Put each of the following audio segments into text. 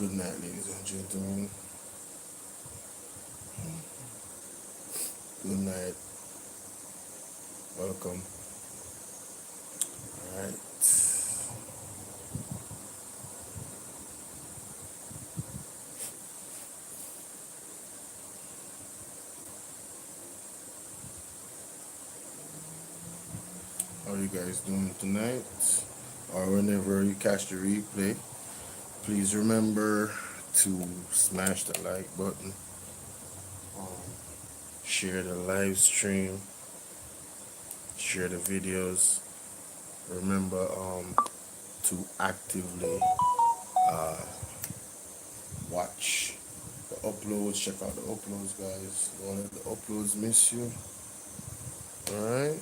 Good night, ladies and gentlemen. Good night. Welcome. All right. How are you guys doing tonight? Or whenever you catch the replay, please remember to smash the like button, um, share the live stream, share the videos. Remember to actively watch the uploads. Check out the uploads, guys. Don't let the uploads miss you. All right.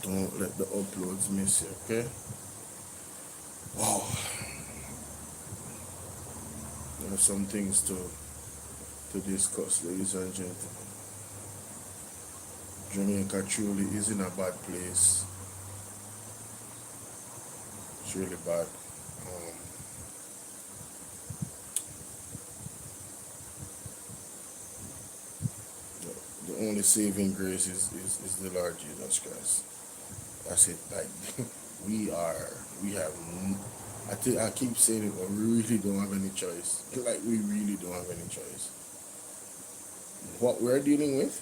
Don't let the uploads miss you. Okay. Wow. There are some things to discuss, ladies and gentlemen. Jamaica truly is in a bad place. It's really bad. Um, the only saving grace is the Lord Jesus Christ. That's it. Like we have. I keep saying it, but we really don't have any choice. Like we really don't have any choice. What we're dealing with,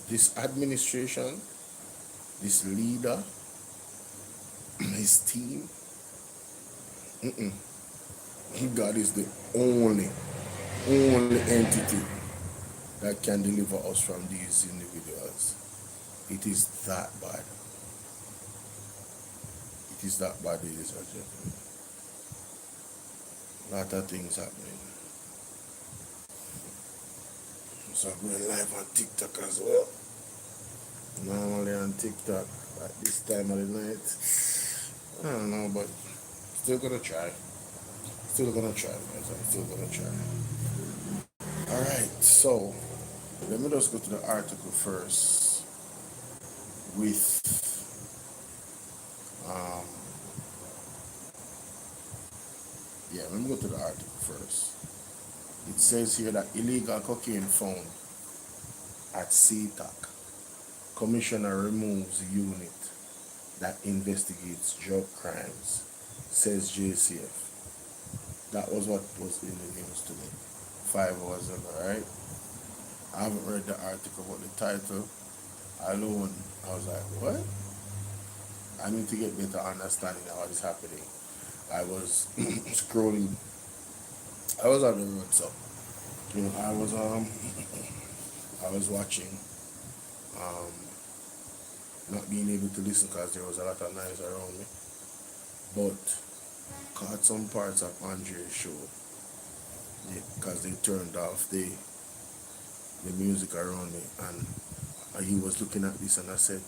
this administration, this leader, his team. Mm-mm. God is the only entity that can deliver us from these individuals. It is that bad. It is that bad, ladies and gentlemen. A lot of things happening. So I'm going live on TikTok as well. Normally on TikTok at this time of the night. I don't know, but still gonna try. Still gonna try, guys. I'm still gonna try. Alright, so let me just go to the article first with um yeah, let me go to the article first. It says here that illegal cocaine found at CTAC. Commissioner removes unit that investigates drug crimes, says JCF. That was what was in the news today, 5 hours ago, right? I haven't read the article, but the title alone, I was like, what? I need to get better understanding of what is happening. I was scrolling. I was on the road, so I was watching, um, not being able to listen because there was a lot of noise around me. But caught some parts of Andre's show because they turned off the music around me, and he was looking at this, and I said,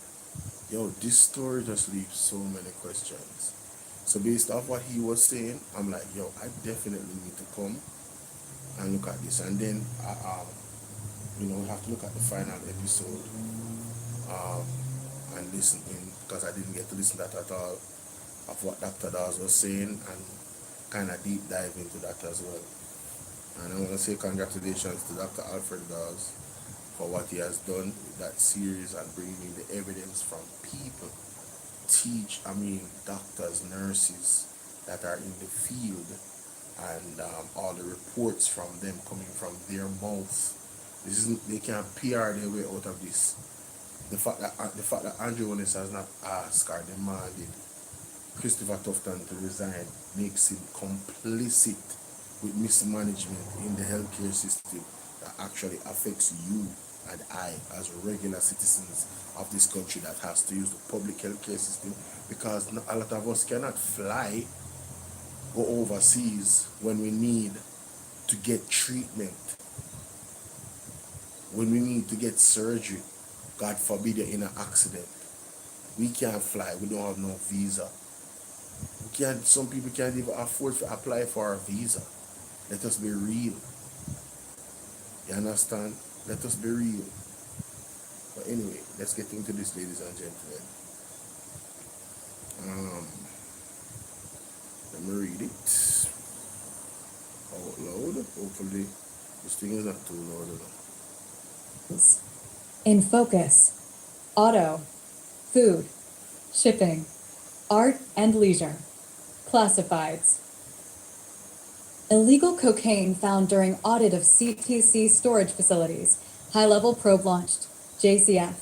yo, this story just leaves so many questions. So based off what he was saying, I'm like, yo, I definitely need to come and look at this. And then we have to look at the final episode, um, and listen in, because I didn't get to listen to that at all, of what Dr. Dawes was saying, and kind of deep dive into that as well. And I want to say congratulations to Dr. Alfred Dawes for what he has done with that series and bringing the evidence from people, doctors, nurses that are in the field, and all the reports from them coming from their mouths. They can't PR their way out of this. The fact that Andrew Holness has not asked or demanded Christopher Tufton to resign makes him complicit with mismanagement in the healthcare system that actually affects you and I as regular citizens of this country that has to use the public healthcare system, because a lot of us cannot go overseas when we need to get treatment, when we need to get surgery. God forbid you're in an accident. We can't fly. We don't have no visa. Some people can't even afford to apply for a visa. Let us be real. You understand? Let us be real. But anyway, let's get into this, ladies and gentlemen. Let me read it out loud. Hopefully, this thing is not too loud enough. In focus: auto, food, shipping, art and leisure. Classifieds. Illegal cocaine found during audit of CTC storage facilities. High-level probe launched. JCF.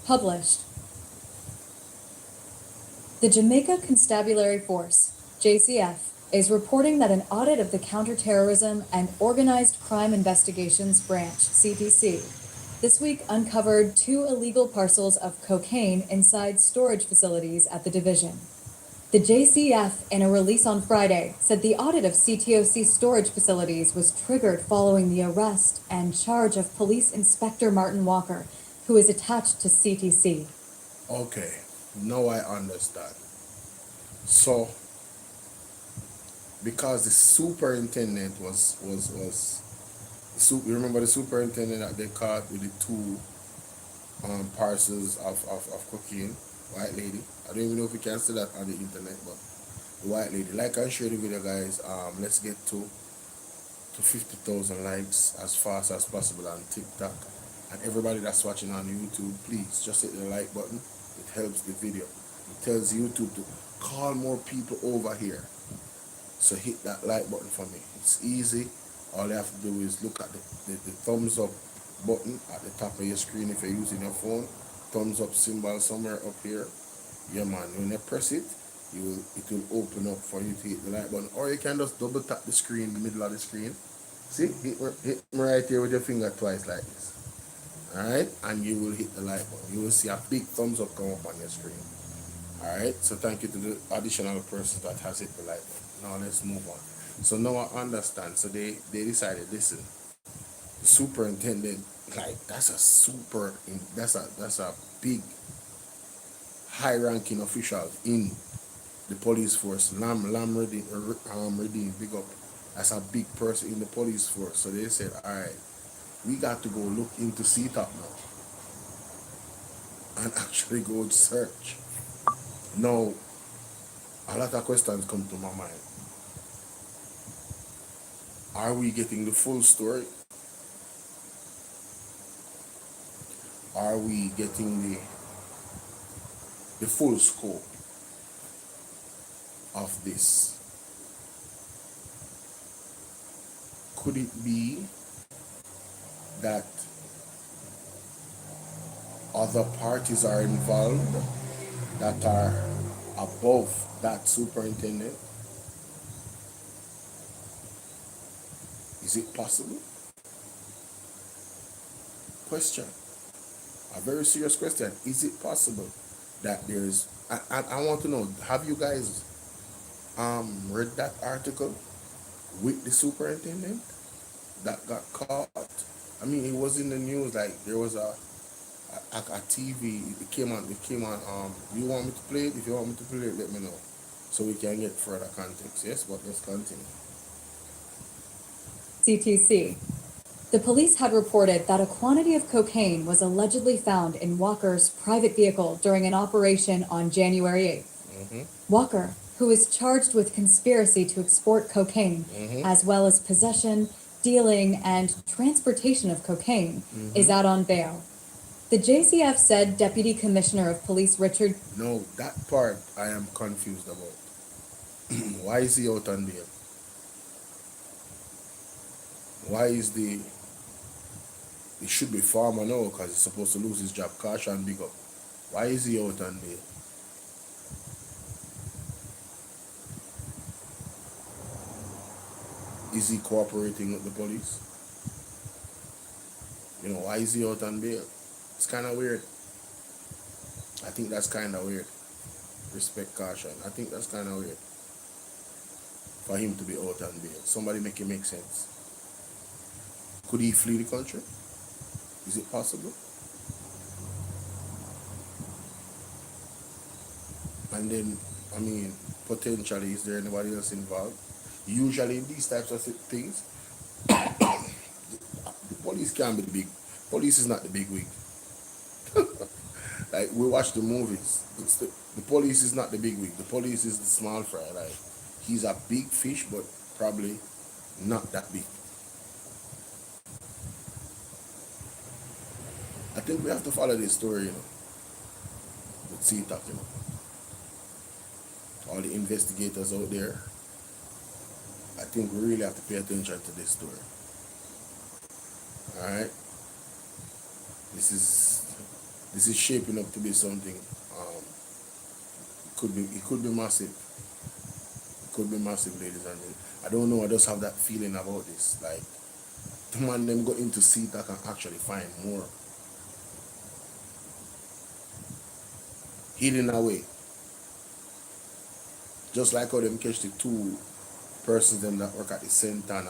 Published. The Jamaica Constabulary Force, JCF, is reporting that an audit of the Counterterrorism and Organized Crime Investigations Branch, CTC, this week uncovered 2 illegal parcels of cocaine inside storage facilities at the division. The JCF, in a release on Friday, said the audit of CTOC storage facilities was triggered following the arrest and charge of Police Inspector Martin Walker, who is attached to CTC. Okay, now I understand. So, because the superintendent was you remember the superintendent that they caught with the 2 parcels of cocaine, white lady. I don't even know if you can see that on the internet, but the white lady. Like I share the video, guys. Let's get to 50,000 likes as fast as possible on TikTok. And everybody that's watching on YouTube, please just hit the like button. It helps the video. It tells YouTube to call more people over here. So hit that like button for me. It's easy. All you have to do is look at the thumbs up button at the top of your screen if you're using your phone. Thumbs up symbol somewhere up here. Yeah, man. When you press it, it will open up for you to hit the like button. Or you can just double tap the screen, the middle of the screen. See? Hit me right here with your finger twice like this. Alright? And you will hit the like button. You will see a big thumbs up come up on your screen. Alright? So thank you to the additional person that has hit the like button. Now let's move on. So now I understand. So they decided, listen, the superintendent, like that's a big high ranking official in the police force. Lam Redeem, big up. That's a big person in the police force. So they said, alright, we got to go look into CTOP now and actually go search. Now, a lot of questions come to my mind. Are we getting the full story? Are we getting the full scope of this? Could it be that other parties are involved that are above that superintendent? Is it possible? Question. A very serious question. Is it possible that there's... I want to know, have you guys read that article with the superintendent that got caught? I mean, it was in the news, like there was a TV, it came on, you want me to play it? If you want me to play it, let me know, so we can get further context. Yes, but let's continue. CTC. The police had reported that a quantity of cocaine was allegedly found in Walker's private vehicle during an operation on January 8th. Walker, who is charged with conspiracy to export cocaine, as well as possession, dealing, and transportation of cocaine, is out on bail. The JCF said Deputy Commissioner of Police Richard... No, that part I am confused about. Why is he out on bail? Why is he should be farmer now because he's supposed to lose his job. Caution, big up. Why is he out on bail? Is he cooperating with the police? You know, why is he out on bail? It's kind of weird. I think that's kind of weird. Respect, caution. I think that's kind of weird for him to be out on bail. Somebody make it make sense. Could he flee the country? Is it possible? And then, I mean, potentially, is there anybody else involved? Usually in these types of things, the police can't be the big. Police is not the big wig. Like we watch the movies. The police is not the big wig. The police is the small fry. Like he's a big fish, but probably not that big. I think we have to follow this story, with CTAC, all the investigators out there. I think we really have to pay attention to this story. All right, this is shaping up to be something. It could be massive. It could be massive, ladies and gentlemen. I don't know. I just have that feeling about this. Like, the man them go into CTAC and actually find more hidden away. Just like how them catch the two persons them that work at the Sentan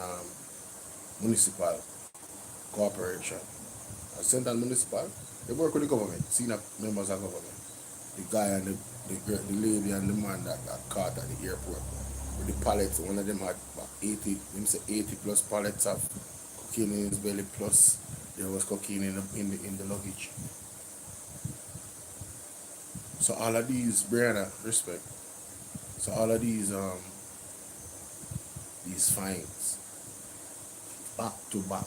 Municipal Corporation. Sentan Municipal, they work with the government, senior members of government. The guy and the lady and the man that got caught at the airport with the pallets. One of them had about 80 plus pallets of cocaine in his belly, plus there was cocaine in the luggage. So all of these, Brianna, respect. So all of these fines, back to back.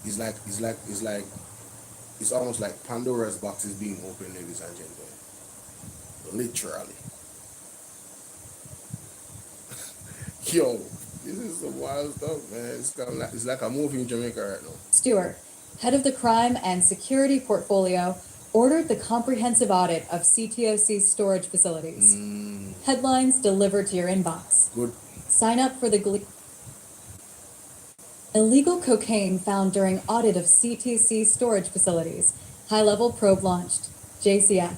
It's almost like Pandora's box is being opened, ladies and gentlemen. Literally. Yo, this is some wild stuff, man. It's like a movie in Jamaica right now. Stewart, head of the crime and security portfolio, ordered the comprehensive audit of CTOC's storage facilities. Headlines delivered to your inbox. Good. Sign up for the illegal cocaine found during audit of CTC storage facilities. High-level probe launched. JCF.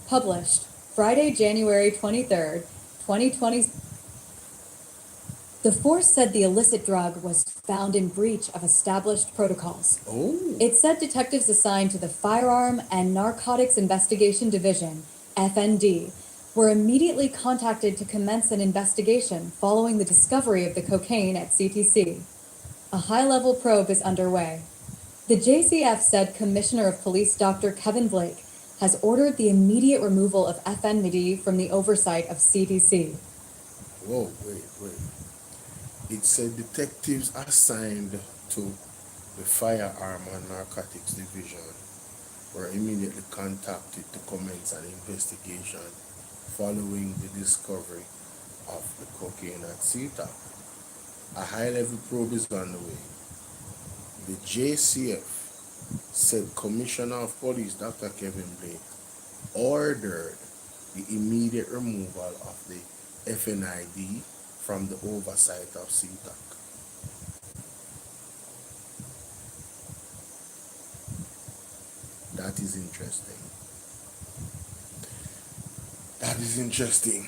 Published Friday, January 23rd, 2020. The force said the illicit drug was found in breach of established protocols. Oh. It said detectives assigned to the Firearm and Narcotics Investigation Division, FND, were immediately contacted to commence an investigation following the discovery of the cocaine at CTC. A high-level probe is underway. The JCF said Commissioner of Police Dr. Kevin Blake has ordered the immediate removal of FND from the oversight of CTC. Whoa, wait. It said detectives assigned to the Firearm and Narcotics Division were immediately contacted to commence an investigation following the discovery of the cocaine at CTAC. A high-level probe is underway. The JCF said Commissioner of Police Dr. Kevin Blake ordered the immediate removal of the FNID from the oversight of CTAC. That is interesting. That is interesting.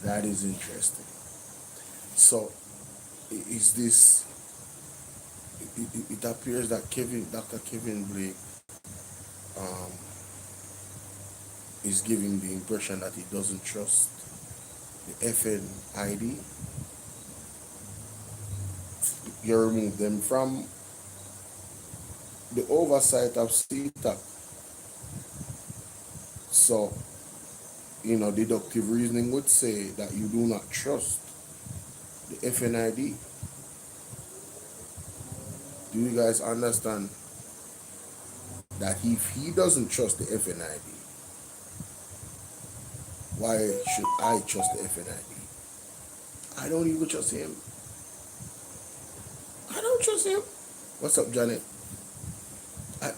That is interesting. So, is this? It appears that Dr. Kevin Blake, is giving the impression that he doesn't trust the FNID. You remove them from the oversight of CTAC. So, deductive reasoning would say that you do not trust the FNID. Do you guys understand that if he doesn't trust the FNID, why should I trust the FNID? I don't even trust him. I don't trust him. What's up, Janet? I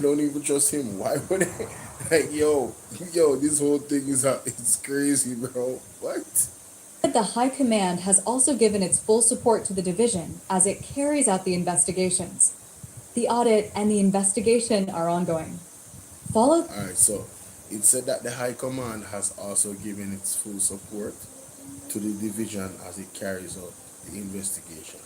don't even trust him. Why would I? Like, yo, this whole thing it's crazy, bro. What? The High Command has also given its full support to the division as it carries out the investigations. The audit and the investigation are ongoing. All right, so it said that the High Command has also given its full support to the division as it carries out the investigation.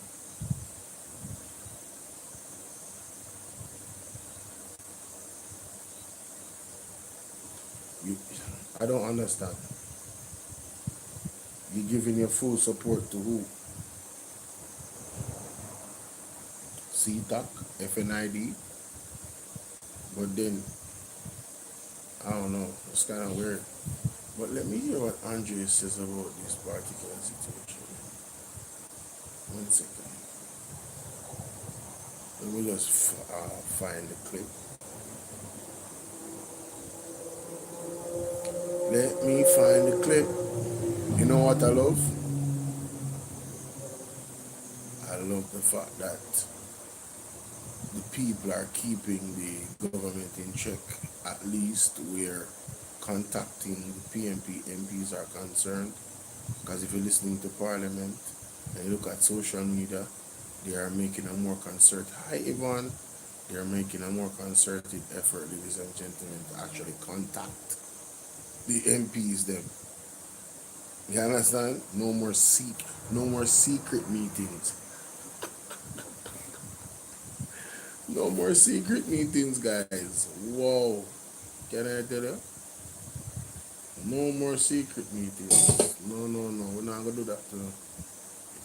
I don't understand. You're giving your full support to who? CTAC, FNID, but then, I don't know, it's kind of weird. But let me hear what Andre says about this particular situation. 1 second. Let me just find the clip. Let me find the clip. You know what I love? I love the fact that the people are keeping the government in check, at least where contacting the PMP MPs are concerned. Because if you're listening to Parliament and you look at social media, they are making a more concerted, hi Yvonne, they are making a more concerted effort, ladies and gentlemen, to actually contact the MPs them. You understand? No more secret meetings. No more secret meetings, guys. Whoa. Can I tell you? No more secret meetings. No. We're not gonna do that to you.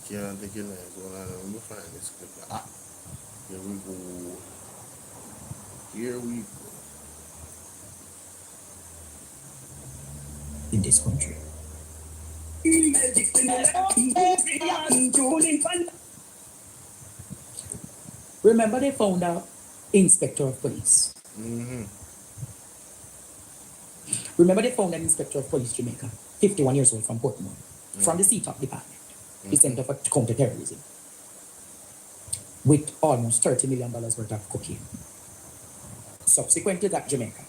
Can't take it nice. Hold on, let me find this clip. Here we go. In this country. Remember they found out inspector of police. Mm-hmm. Remember they found an inspector of police Jamaica, 51 years old from Portmore, from the CTOC department, the Center for Counterterrorism, with almost $30 million worth of cocaine. Subsequent to that, Jamaica,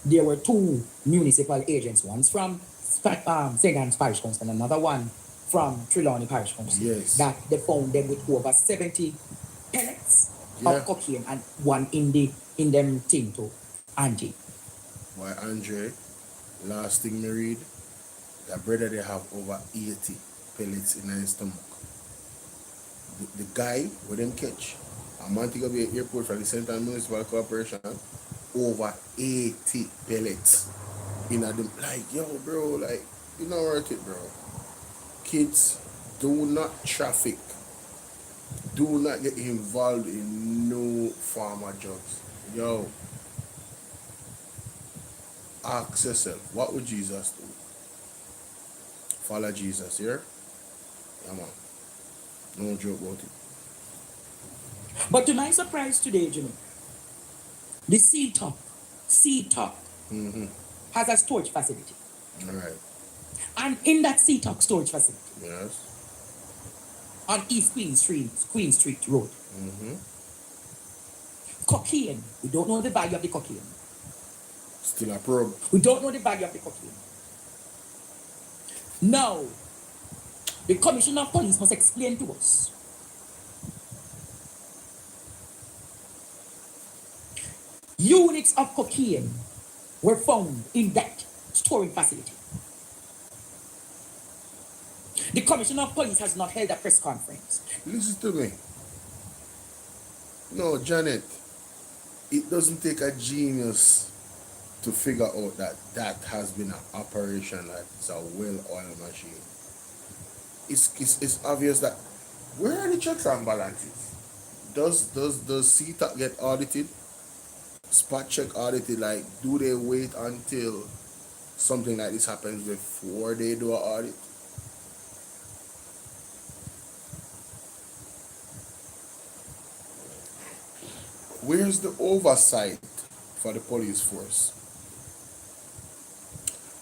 there were 2 municipal agents, one from St. Anne's Parish Council and another one from Trelawney Parish Council, Yes. that they found them with over 70 pellets of cocaine and one in them thing to Angie. Why Andre, last thing me read, that brother they have over 80 pellets in his stomach. The guy with them catch, a Montego Bay Airport from the Central Municipal Corporation, over 80 pellets in a them. Like, yo, bro, like, you not worth it, bro. Kids, do not traffic. Do not get involved in no form of drugs. Yo, ask yourself, what would Jesus do? Follow Jesus here? Yeah, man. No joke about it. But to my surprise today, Jimmy, the CTOC has a storage facility. All right. And in that CTOC storage facility, Yes. on East Queen Street Road, cocaine, we don't know the value of the cocaine. Still a probe. We don't know the value of the cocaine. Now, the Commissioner of Police must explain to us units of cocaine were found in that storage facility. The Commissioner of Police has not held a press conference. Listen to me. No, Janet, it doesn't take a genius to figure out that has been an operation that's a well-oiled machine. It's obvious that where are the checks and balances? Does CTAC get audited? Spot check audited? Like, do they wait until something like this happens before they do an audit? Where's the oversight for the police force?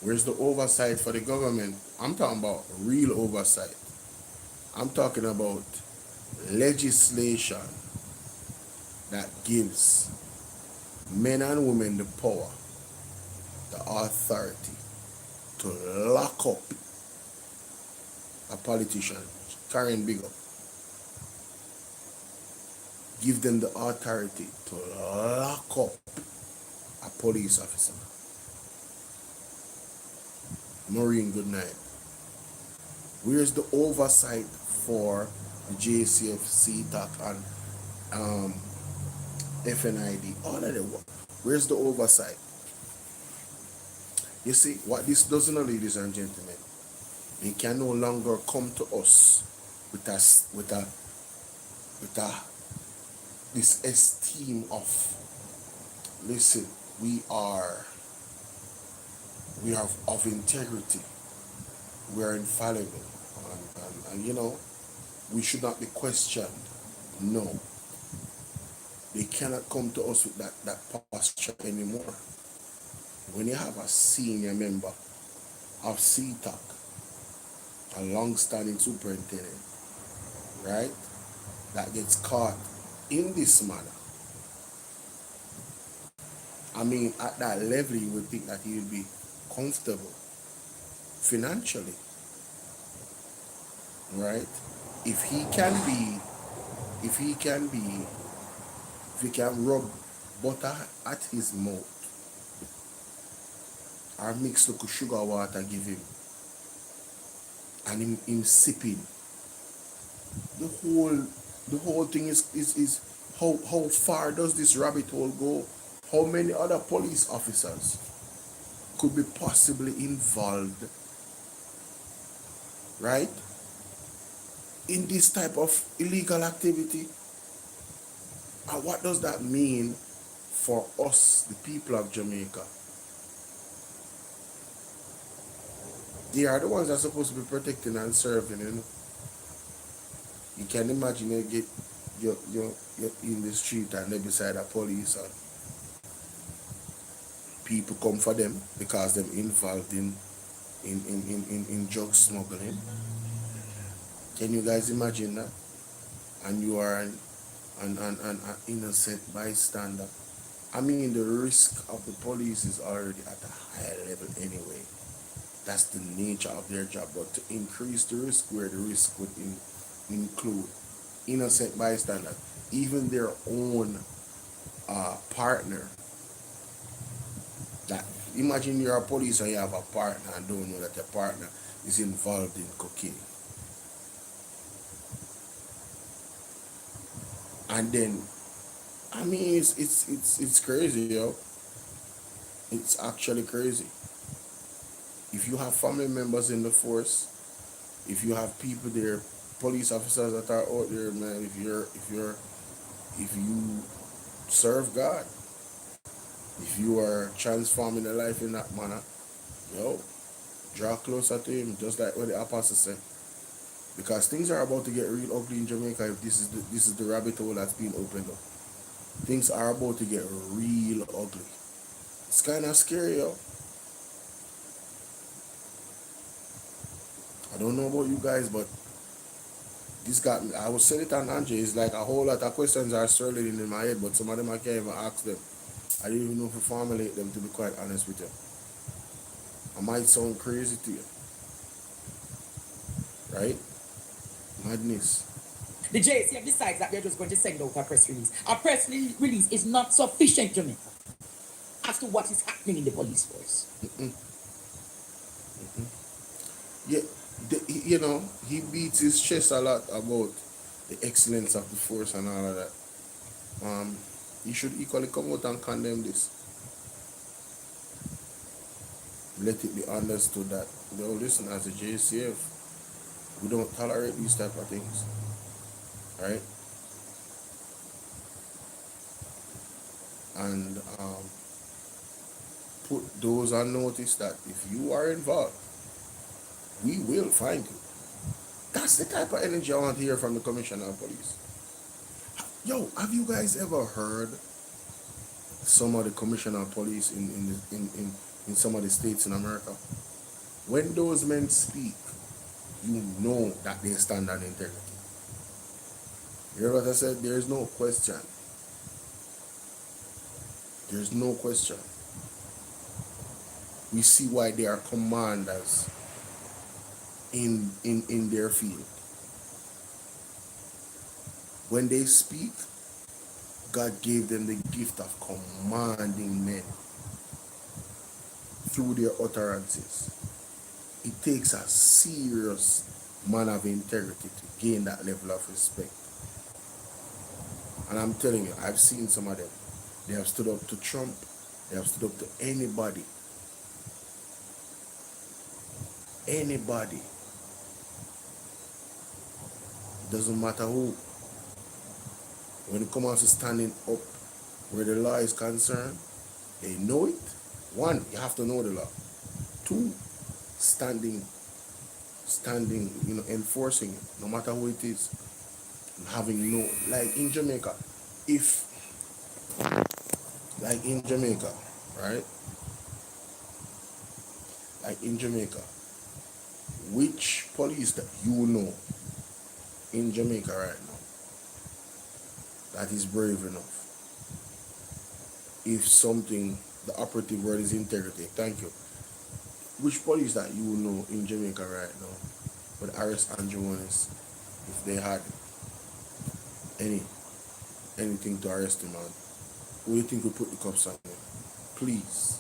Where's the oversight for the government? I'm talking about real oversight. I'm talking about legislation that gives men and women the power, the authority to lock up a politician, Karen Big Up. Give them the authority to lock up a police officer. Maureen, good night. Where's the oversight for the JCF, CTAC, and FNID? All of them. Where's the oversight? You see, what this does not, ladies and gentlemen, they can no longer come to us with a this esteem of, listen, we are of integrity, we are infallible, and you know, we should not be questioned. No, they cannot come to us with that posture anymore. When you have a senior member of CTAC, a long-standing superintendent, right, that gets caught in this manner, I mean, at that level, you would think that he would be comfortable financially, right? If he can rub butter at his mouth or mix look sugar water give him and him sipping, the whole thing is how far does this rabbit hole go? How many other police officers could be possibly involved, right, in this type of illegal activity? And what does that mean for us, the people of Jamaica? They are the ones that are supposed to be protecting and serving, you know. You can imagine you're in the street and they're beside a police and people come for them because they're involved in drug smuggling. Can you guys imagine that? And you are an innocent bystander. I mean, the risk of the police is already at a higher level anyway. That's the nature of their job. But to increase the risk, where the risk would include innocent bystander, even their own partner. That, imagine you're a police and you have a partner and don't know that your partner is involved in cocaine. And then, I mean, it's crazy, yo. It's actually crazy. If you have family members in the force, if you have people there, police officers that are out there, man, if you serve God, if you are transforming your life in that manner, yo, draw closer to him, just like what the apostle said. Because things are about to get real ugly in Jamaica if this is the rabbit hole that's being opened up. Things are about to get real ugly. It's kind of scary, yo. I don't know about you guys, but this got me. I was saying it on Andre. It's like a whole lot of questions are swirling in my head, but some of them I can't even ask them. I didn't even know if to formulate them, to be quite honest with you. I might sound crazy to you, right? Madness. The JCF decides that they're just going to send out a press release. A press release is not sufficient, Jamaica, as to what is happening in the police force. Yeah, you know, he beats his chest a lot about the excellence of the force and all of that. He should equally come out and condemn this. Let it be understood that, yo, listen, as a JCF, we don't tolerate these type of things, right? And put those on notice that if you are involved, we will find you. That's the type of energy I want to hear from the Commissioner of Police. Yo, have you guys ever heard some of the Commissioner of Police in some of the states in America? When those men speak, you know that they stand on integrity. You hear what I said? There is no question. There's no question. We see why they are commanders in their field. When they speak, God gave them the gift of commanding men through their utterances. It takes a serious man of integrity to gain that level of respect. And I'm telling you, I've seen some of them. They have stood up to Trump. They have stood up to anybody. Anybody. It doesn't matter who. When it comes to standing up where the law is concerned, they know it. One, you have to know the law. Two, standing, enforcing it, no matter who it is. And having no, like in Jamaica, right? Like in Jamaica, which police that you know in Jamaica right now that is brave enough? If something, the operative word is integrity. Thank you. Which police that you know in Jamaica right now would arrest Andrew Wallace if they had anything to arrest him on? Who do you think would put the cops on him? Please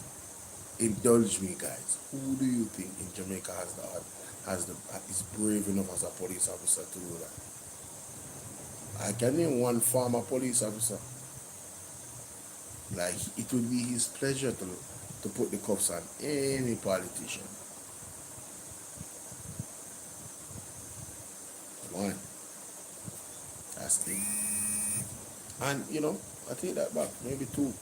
indulge me, guys. Who do you think in Jamaica is brave enough as a police officer to do that? I can name one former police officer. Like, it would be his pleasure to put the cuffs on any politician. One. That's the thing. And, I take that back. Maybe two.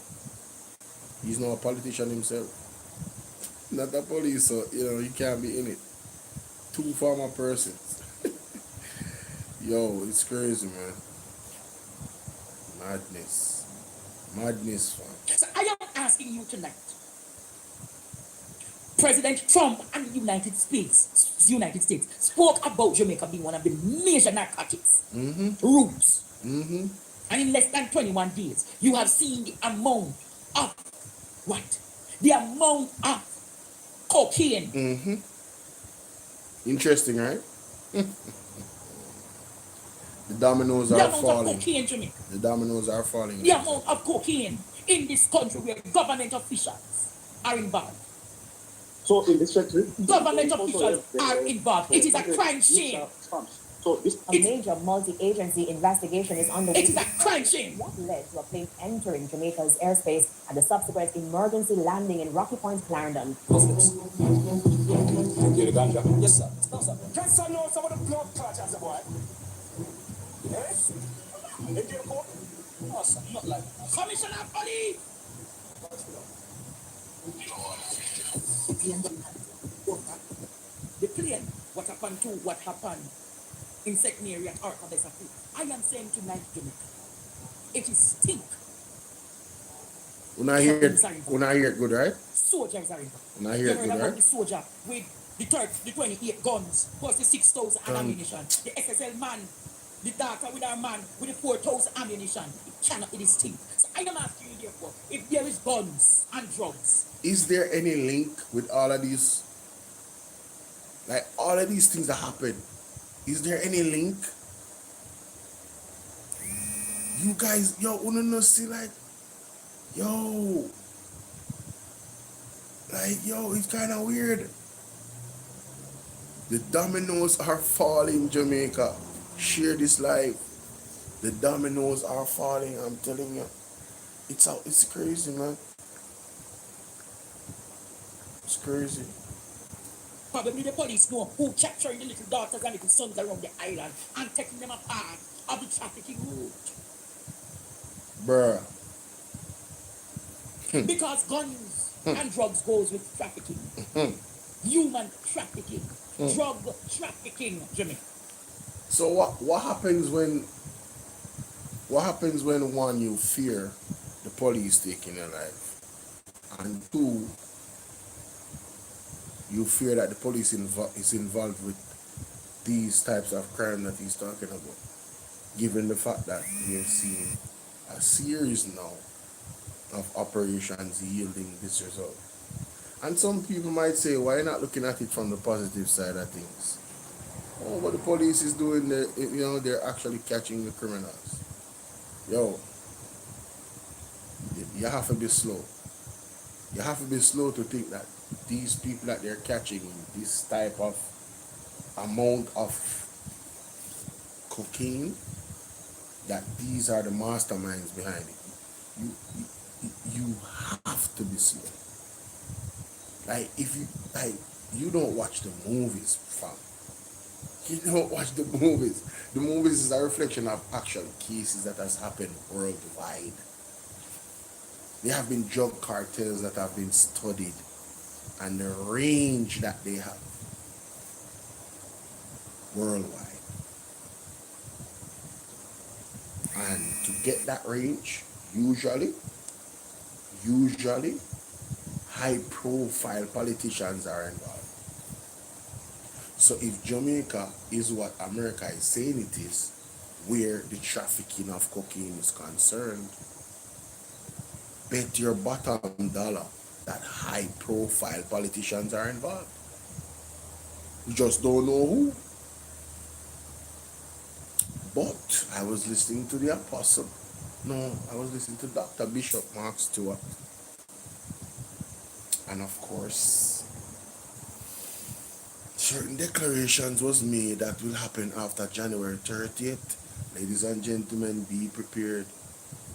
He's not a politician himself. Not a police, so, he can't be in it. Two former persons. Yo, it's crazy, man. Madness, fam. So I am asking you tonight. President Trump and the United States spoke about Jamaica being one of the major narcotics routes. Mm-hmm. And in less than 21 days, you have seen the amount of what? The amount of cocaine. Mm-hmm. Interesting, right? The dominoes The are amount falling. of cocaine in Jamaica. The dominoes are falling. The amount of cocaine in this country where government officials are involved. So in this country, Government officials are involved. It is a crime shame. So this A major multi-agency investigation is underway. It is a crime shame. What led to a plane entering Jamaica's airspace and the subsequent emergency landing in Rocky Point, Clarendon? Get the ganja? Yes, sir. No, sir. Can some know some of the blood clutches, boy? Yes? They get a court? No, sir. Not like that. Commissioner of Police. The plane, what happened in second area at Arkansas. I am saying tonight, Jamaica, it is stink. When I hear it good, right? Soldiers are involved. When I hear You it heard good, about right? the soldier with the 28 guns, plus the 6,000 ammunition. The SSL man, the daughter with her man with the 4,000 ammunition. It is stink. So I am asking you therefore, if there is guns and drugs, Is there any link with all of these? Like, all of these things that happen, is there any link? You guys, wanna see, like, it's kind of weird. The dominoes are falling, Jamaica. Share this life. The dominoes are falling, I'm telling you. It's crazy, man. It's crazy. probably the police know who capturing the little daughters and little sons around the island and taking them apart of the trafficking route. Bruh. Because guns and drugs goes with trafficking. Human trafficking. Drug trafficking, Jimmy. So what happens when one, you fear the police taking your life, and two, you fear that the police is involved with these types of crime that he's talking about, given the fact that we have seen a series now of operations yielding this result. And some people might say, why not looking at it from the positive side of things? Oh, what the police is doing, they're actually catching the criminals. Yo, you have to be slow. You have to be slow to think that these people that they're catching, this type of amount of cocaine, that these are the masterminds behind it. You have to be slow. Like, if you don't watch the movies, fam. You don't watch the movies. The movies is a reflection of actual cases that has happened worldwide. There have been drug cartels that have been studied and the range that they have worldwide. And to get that range, usually, high profile politicians are involved. So if Jamaica is what America is saying it is, where the trafficking of cocaine is concerned, bet your bottom dollar that high profile politicians are involved. You just don't know who. But I was listening to the apostle. No, I was listening to Dr. Bishop Mark Stewart. And of course, certain declarations was made that will happen after January 30th. Ladies and gentlemen, be prepared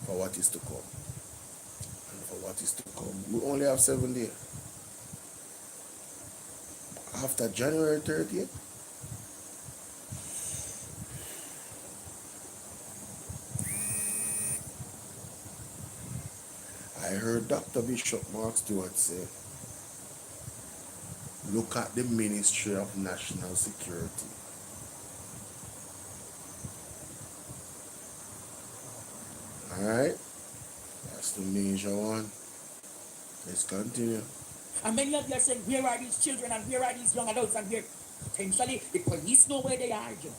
for what is to come. And for what is to come, we only have 7 days. After January 30th, I heard Dr. Bishop Mark Stewart say, look at the Ministry of National Security. Alright? That's the major one. Let's continue. And many of you are saying, where are these children and where are these young adults and where potentially the police know where they are, Joe.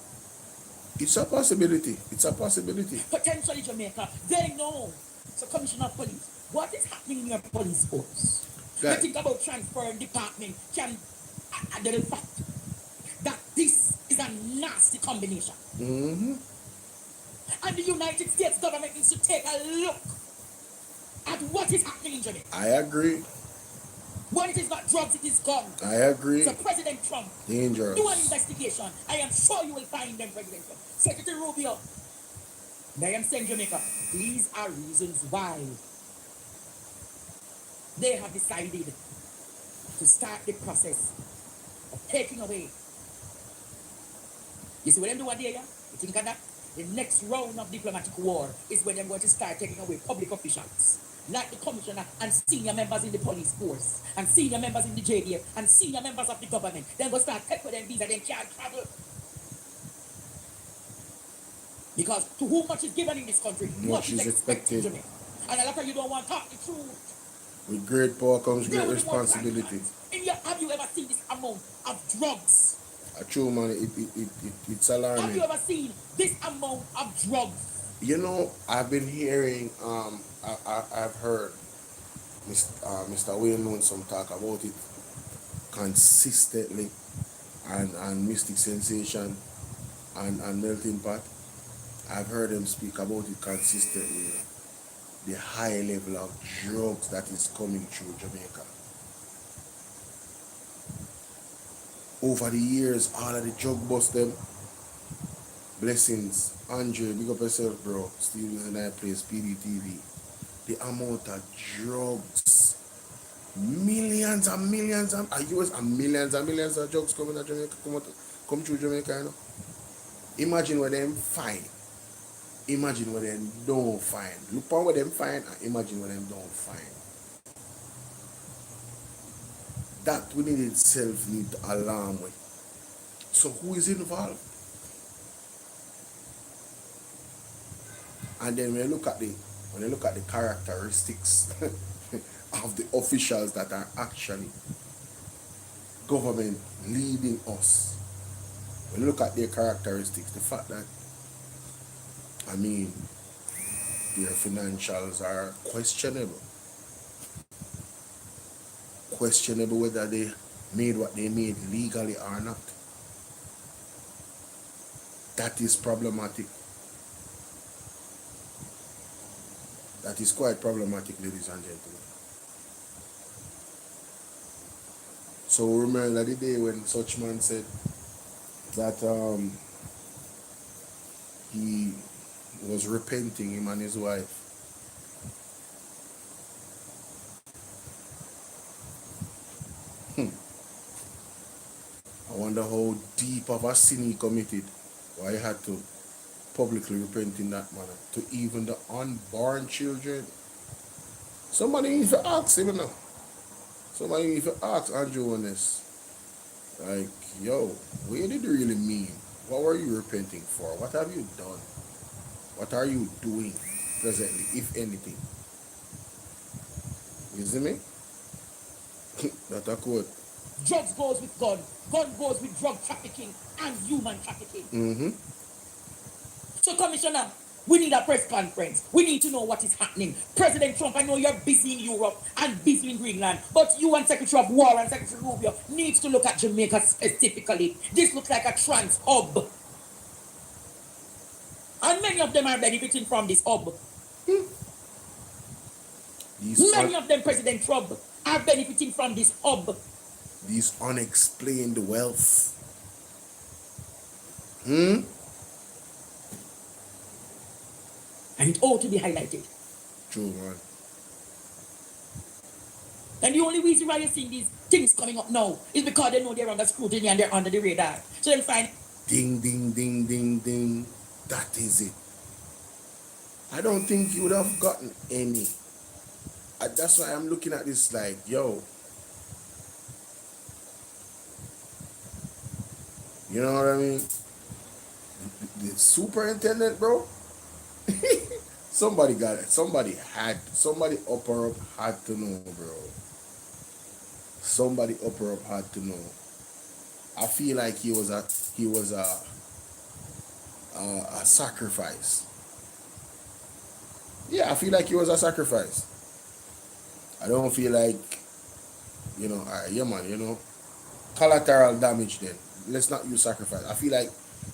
It's a possibility. It's a possibility. Potentially Jamaica, they know. So Commissioner of Police, what is happening in your police force? Right. You think about transferring department can the fact that this is a nasty combination. Mm-hmm. And the United States government needs to take a look at what is happening in Jamaica. I agree. When it is not drugs, it is guns. I agree. So President Trump, Dangerous. do an investigation. I am sure you will find them, President Trump. Secretary Rubio, and I am saying Jamaica, these are reasons why they have decided to start the process of taking away. You see what them do there, yeah? You think of that? The next round of diplomatic war is when they're going to start taking away public officials, like the commissioner and senior members in the police force, and senior members in the JDF, and senior members of the government. Then go start taking them visa, they can't travel. Because to whom much is given in this country, much is expected. And a lot of you don't want to talk the truth. With great power comes great responsibility. Have you ever seen this amount of drugs? A true man, it's alarming. Have you ever seen this amount of drugs? You know, I've been hearing, I've heard Mr. Wayne Lonesome talk about it consistently, and Mystic Sensation and Melting Pot. I've heard him speak about it consistently. The high level of drugs that is coming through Jamaica. Over the years, all of the drug bust them. Blessings. Andre, big up yourself, bro. Steve is in that place, PDTV. The amount of drugs. Millions and millions and millions and millions of drugs coming to Jamaica, come through Jamaica, you know. Imagine what them find. Imagine what them don't find. Look on what them find and imagine what them don't find. That within itself need to alarm with. So who is involved? And then when you look at the characteristics of the officials that are actually government leading us, when you look at their characteristics, the fact that, I mean, their financials are questionable. Questionable whether they made what they made legally or not. That is problematic. That is quite problematic, ladies and gentlemen. So remember the day when such man said that he was repenting, him and his wife. I wonder how deep of a sin he committed. Why he had to publicly repent in that manner. To even the unborn children. Somebody needs to ask him, you know. Somebody needs to ask Andrew on this. Like, yo, what did you really mean? What were you repenting for? What have you done? What are you doing presently, if anything? You see me? That's a quote. Drugs goes with gun. Gun goes with drug trafficking and human trafficking. Mm-hmm. So, Commissioner, we need a press conference. We need to know what is happening. President Trump, I know you're busy in Europe and busy in Greenland, but you and Secretary of War and Secretary Rubio needs to look at Jamaica specifically. This looks like a trans hub. And many of them are benefiting from this hub. Many of them, President Trump, are benefiting from this hub. These unexplained wealth. And it ought to be highlighted. True, man. And the only reason why you're seeing these things coming up now is because they know they're under scrutiny and they're under the radar. So then find Ding, ding, ding, ding, ding. That is it. I don't think you would have gotten any. That's why I'm looking at this like, yo. You know what I mean? The superintendent, bro. Somebody got it. Somebody upper up had to know, bro. Somebody upper up had to know. I feel like he was a sacrifice. Yeah, I feel like he was a sacrifice. I don't feel like, yeah, man, collateral damage then. Let's not use sacrifice. I feel like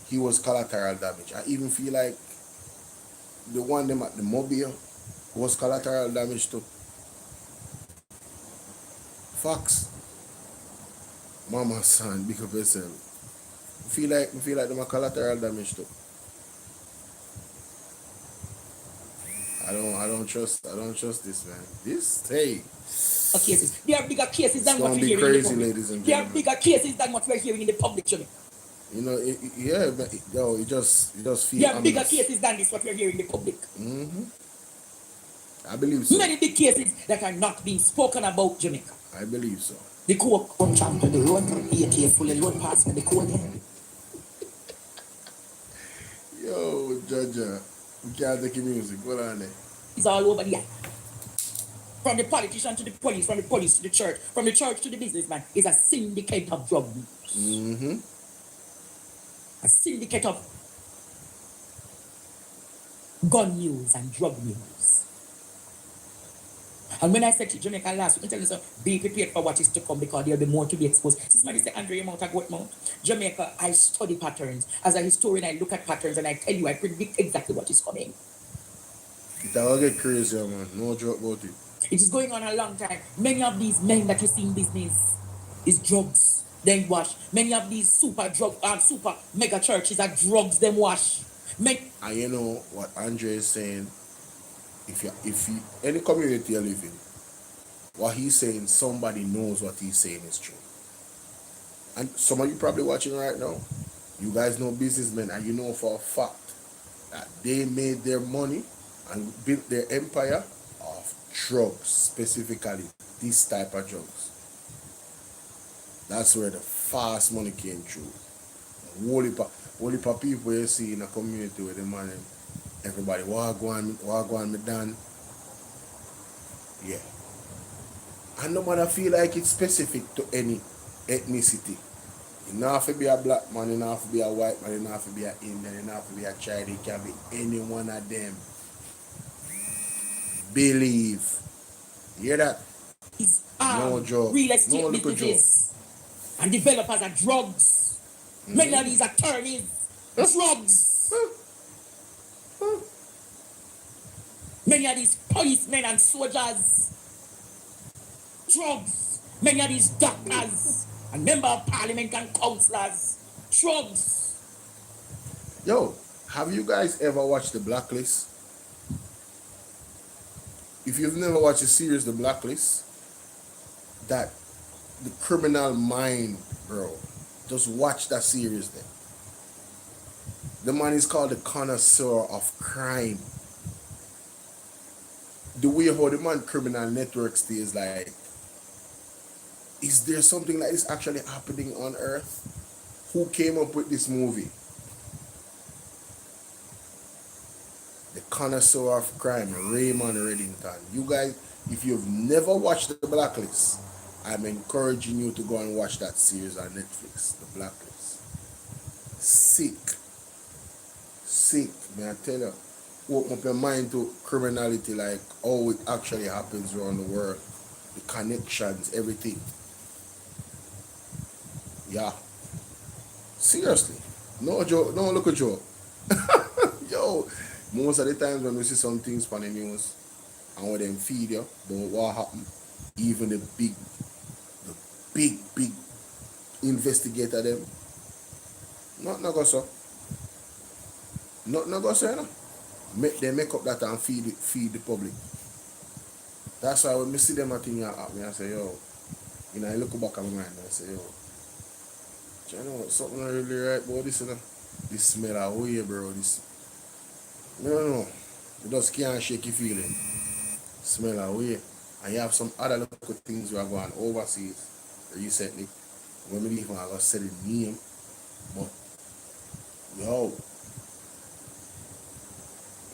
he was collateral damage. I even feel like the one them at the Mobile was collateral damage too. Fox. Mama, son, big up yourself. I feel like them are collateral damage too. I don't trust this, man. cases. There are bigger cases than what we're be hearing crazy, in the public. ladies and There are gentlemen. bigger cases than what we're hearing in the public, Jimmy. It just feels. There are bigger cases than this what we're hearing in the public. I believe so. Many big cases that are not being spoken about, Jamaica. I believe so. The court come jump to the road, AK fully road past the court. Yo, Judge, we can't take your music. What on there? It's all over the eye. From the politician to the police, from the police to the church, from the church to the businessman, is a syndicate of drug news. A syndicate of gun news and drug news. And when I said to Jamaica last week, I tell you, so be prepared for what is to come because there'll be more to be exposed. This man is the Andre Mount of Goat Mount. Jamaica, I study patterns. As a historian, I look at patterns and I tell you, I predict exactly what is coming. It will get crazy, man. No joke about it. It is going on a long time. Many of these men that you see in business is drugs, then wash. Many of these super mega churches are drugs, then wash. And you know what Andre is saying? If you any community you live in, what he's saying, somebody knows what he's saying is true. And some of you probably watching right now, you guys know businessmen, and you know for a fact that they made their money and built their empire off drugs, specifically this type of drugs. That's where the fast money came through. Whole heap of people you see in a community with the money. Everybody, wagwan me done. Yeah. And no matter feel like it's specific to any ethnicity. You don't have to be a black man, you don't have to be a white man, you don't have to be an Indian, you don't have to be a Chinese, it can be any one of them. Believe. You hear that? No joke. Real estate No little businesses and developers are drugs. Many of these attorneys, drugs. Many of these policemen and soldiers, drugs. Many of these doctors and member of parliament and councillors, drugs. Yo, have you guys ever watched The Blacklist? If you've never watched the series The Blacklist, that the criminal mind, bro, Just watch that series then. The man is called the connoisseur of crime. The way how the man criminal network stays like, is there something like this actually happening on earth? Who came up with this movie? The connoisseur of crime, Raymond Reddington. You guys, if you've never watched The Blacklist, I'm encouraging you to go and watch that series on Netflix, The Blacklist. Sick, may I tell you. Open up your mind to criminality, like how it actually happens around the world, the connections, everything. Yeah. Seriously. No joke, no look a joke. Yo, most of the times when we see some things on the news and when them feed you about what happened, even the big investigator them, nothing go so. Nothing go so, you know. They make up that and feed the public. That's why when I see them a thing happen, I say, yo, you know, I look back at my mind and I say, yo, you know, something not really right about this, you know. This smell of way, bro. This, I don't know. You just can't shake your feeling. Smell of way. And you have some other little things we are going overseas recently. When we even I say the name, but yo,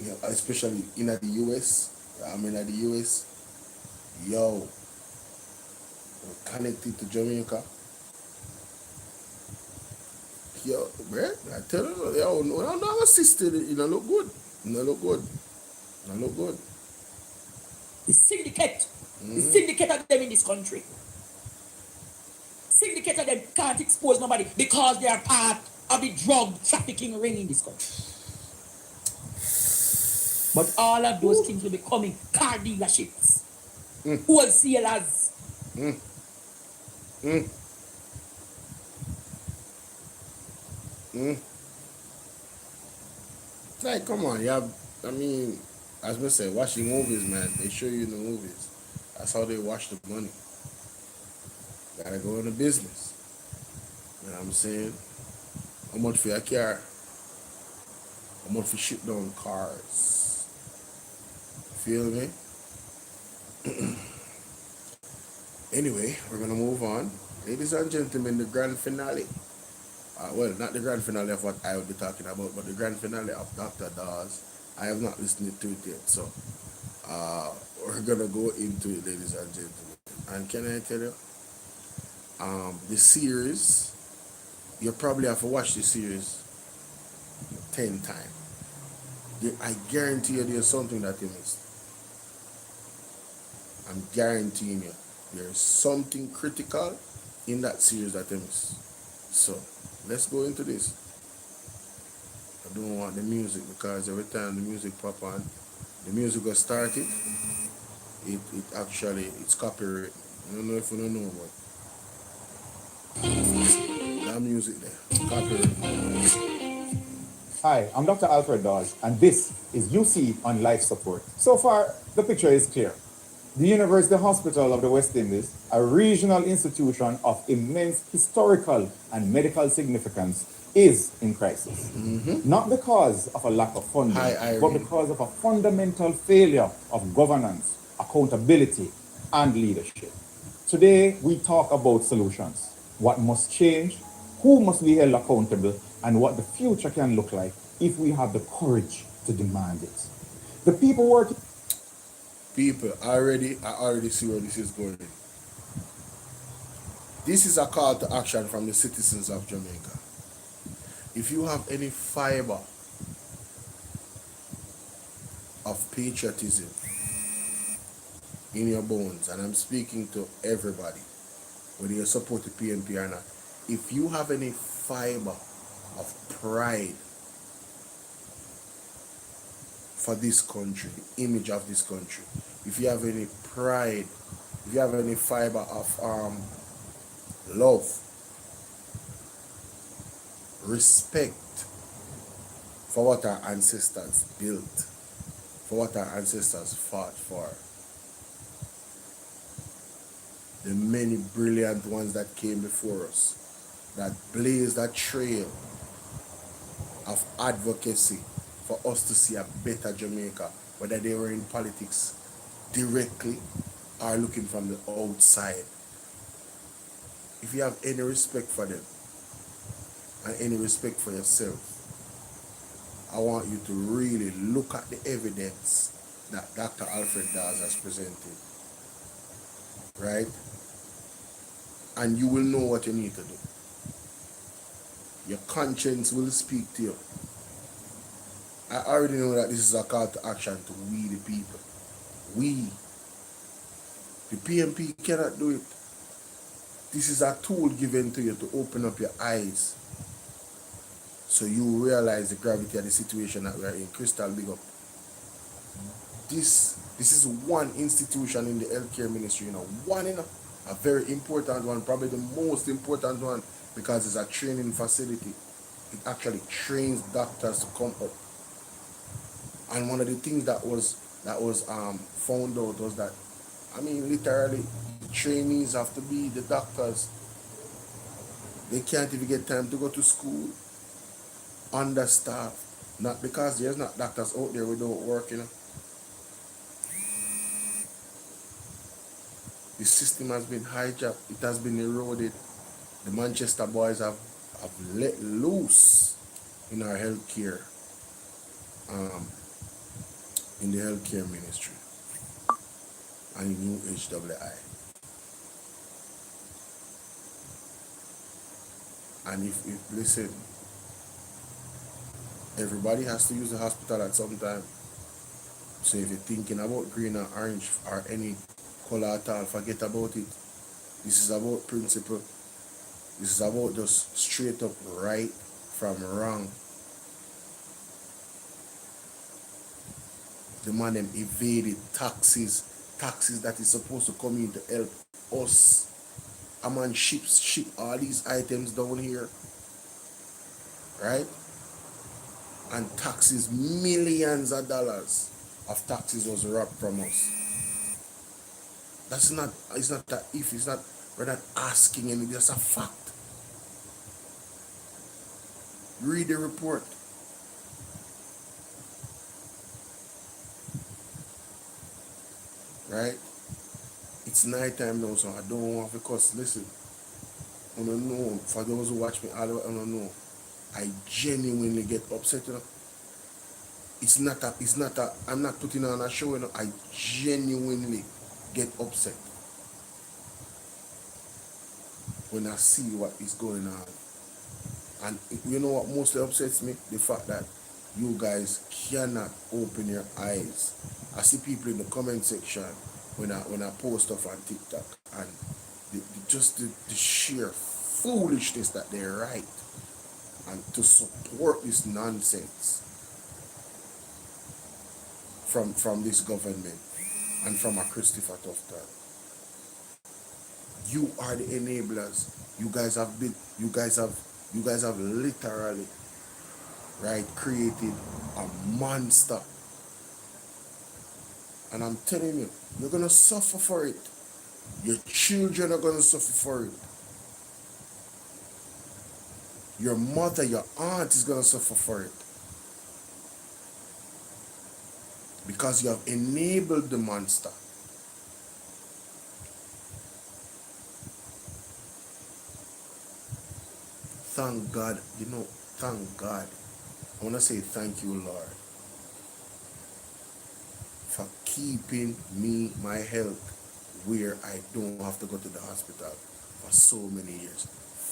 yeah, especially in the US. I'm in the US. Yo, we're connected to Jamaica. Yo, bro, I tell you, yo, no assisted, you know, look good. No look good. No look good. The syndicate of them in this country. Syndicate of them can't expose nobody because they are part of the drug trafficking ring in this country. But all of those things will be coming car dealerships, wholesalers. Like, come on, yeah. I mean, as we say, watching movies, man. They show you in the movies. That's how they watch the money. Gotta go into business. You know what I'm saying? How much for your car? How much for ship down cars? Feel me? Anyway, we're gonna move on. Ladies and gentlemen, the grand finale. Well, not the grand finale of what I will be talking about, but the grand finale of Dr. Dawes. I have not listened to it yet, so we're gonna go into it, ladies and gentlemen. And can I tell you, the series, you probably have to watch the series 10 times. I guarantee you there's something that you missed. I'm guaranteeing you there's something critical in that series that you missed. So let's go into this. I don't want the music because every time the music pop on, the music was started, it actually, it's copyright. I don't know if you don't know, but that music there, copyright. Hi, I'm Dr. Alfred Dawes, and this is UC on Life Support. So far, the picture is clear. The University Hospital of the West Indies, a regional institution of immense historical and medical significance, is in crisis. Not because of a lack of funding, but because of a fundamental failure of governance, accountability, and leadership. Today, we talk about solutions. What must change, who must be held accountable, and what the future can look like if we have the courage to demand it. The people working... People, I already see where this is going. This is a call to action from the citizens of Jamaica. If you have any fiber of patriotism in your bones, and I'm speaking to everybody, whether you support the PNP or not, if you have any fiber of pride for this country, the image of this country, if you have any pride, if you have any fiber of love, respect for what our ancestors built, for what our ancestors fought for, the many brilliant ones that came before us, that blazed a trail of advocacy for us to see a better Jamaica, whether they were in politics directly or looking from the outside. If you have any respect for them and any respect for yourself, I want you to really look at the evidence that Dr. Alfred Dawes has presented, right? And you will know what you need to do. Your conscience will speak to you. I already know that this is a call to action to we the people. We, the PMP cannot do it. This is a tool given to you to open up your eyes so you realize the gravity of the situation that we are in. Crystal, big up. This is one institution in the healthcare ministry, a very important one, probably the most important one, because it's a training facility. It actually trains doctors to come up. And one of the things that was found out was that, literally, the trainees have to be the doctors. They can't even get time to go to school, understaffed. Not because there's not doctors out there without work, The system has been hijacked. It has been eroded. The Manchester boys have let loose in our healthcare, in the healthcare ministry and in UHWI. And if listen, everybody has to use the hospital at some time. So if you're thinking about green or orange or any color at all, forget about it. This is about principle. This is about just straight up right from wrong. The man them evaded taxes that is supposed to come in to help us. A man ship all these items down here, right? And taxes, millions of dollars of taxes was robbed from us. It's not that if, it's not, we're not asking anything, that's a fact. Read the report. Right? It's night time now, so I don't want to cuss. Listen, I don't know, for those who watch me all the way, I don't know. I genuinely get upset, I'm not putting on a show, I genuinely get upset when I see what is going on. And you know what mostly upsets me? The fact that you guys cannot open your eyes. I see people in the comment section when I post stuff on TikTok, and the sheer foolishness that they write, and to support this nonsense from this government and from a Christopher Tufton. You are the enablers. You guys have literally, right, created a monster. And I'm telling you, you're gonna suffer for it. Your children are gonna suffer for it. Your mother, your aunt is gonna suffer for it. Because you have enabled the monster. Thank God, thank God. I want to say thank you, Lord, for keeping my health where I don't have to go to the hospital for so many years.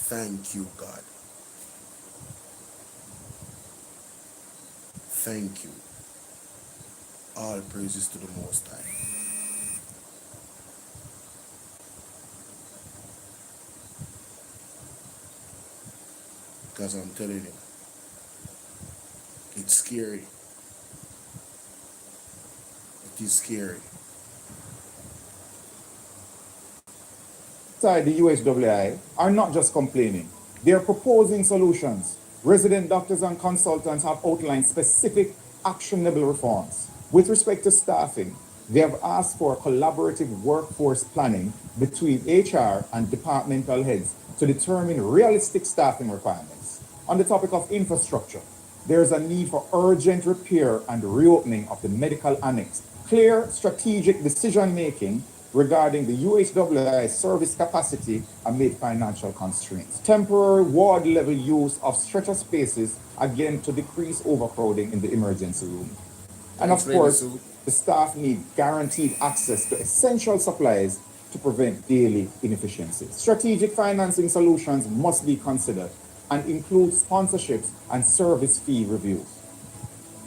Thank you, God. Thank you. All praises to the Most High. Because I'm telling you, it's scary. It is scary. Inside the UHWI are not just complaining, they are proposing solutions. Resident doctors and consultants have outlined specific actionable reforms. With respect to staffing, they have asked for collaborative workforce planning between HR and departmental heads to determine realistic staffing requirements. On the topic of infrastructure, there is a need for urgent repair and reopening of the medical annex. Clear strategic decision-making regarding the UHWI service capacity amid financial constraints. Temporary ward-level use of stretcher spaces, again, to decrease overcrowding in the emergency room. And of Explain course, this, Sue. the staff need guaranteed access to essential supplies to prevent daily inefficiencies. Strategic financing solutions must be considered and include sponsorships and service fee reviews,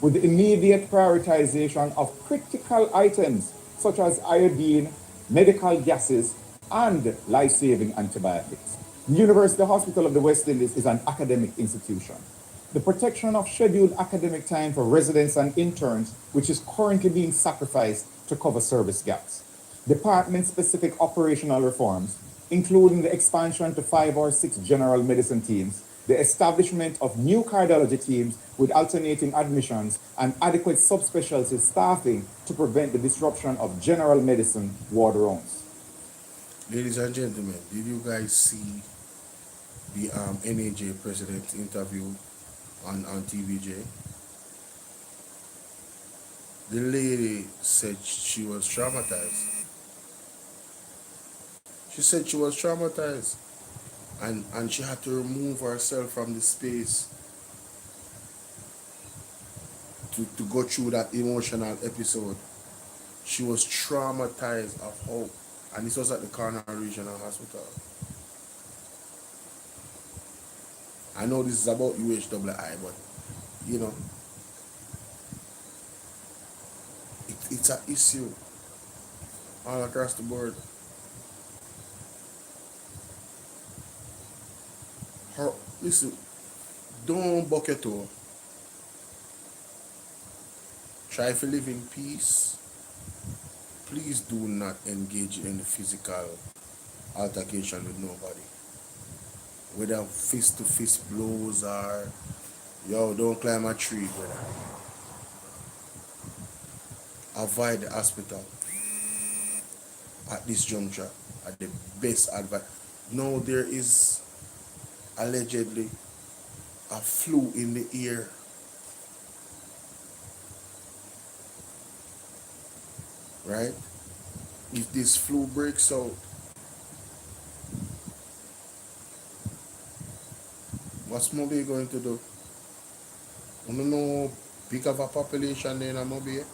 with the immediate prioritization of critical items such as iodine, medical gases, and life-saving antibiotics. The University Hospital of the West Indies is an academic institution. The protection of scheduled academic time for residents and interns, which is currently being sacrificed to cover service gaps. Department-specific operational reforms, including the expansion to 5 or 6 general medicine teams, the establishment of new cardiology teams with alternating admissions, and adequate subspecialty staffing to prevent the disruption of general medicine ward rounds. Ladies and gentlemen, did you guys see the NAJ president interview on TVJ? The lady said she was traumatized. She said she was traumatized and she had to remove herself from the space to go through that emotional episode. She was traumatized of how, and this was at the Corner Regional Hospital. I know this is about UHWI, but you know, it's an issue all across the board. Listen, don't buck your toe. Try to live in peace. Please do not engage in physical altercation with nobody. Whether fist-to-fist blows or, yo, don't climb a tree, brother. Avoid the hospital at this juncture at the best advice. No, there is allegedly a flu in the air. Right? If this flu breaks out, what's Mobile going to do? You know big of a population there in Mobile,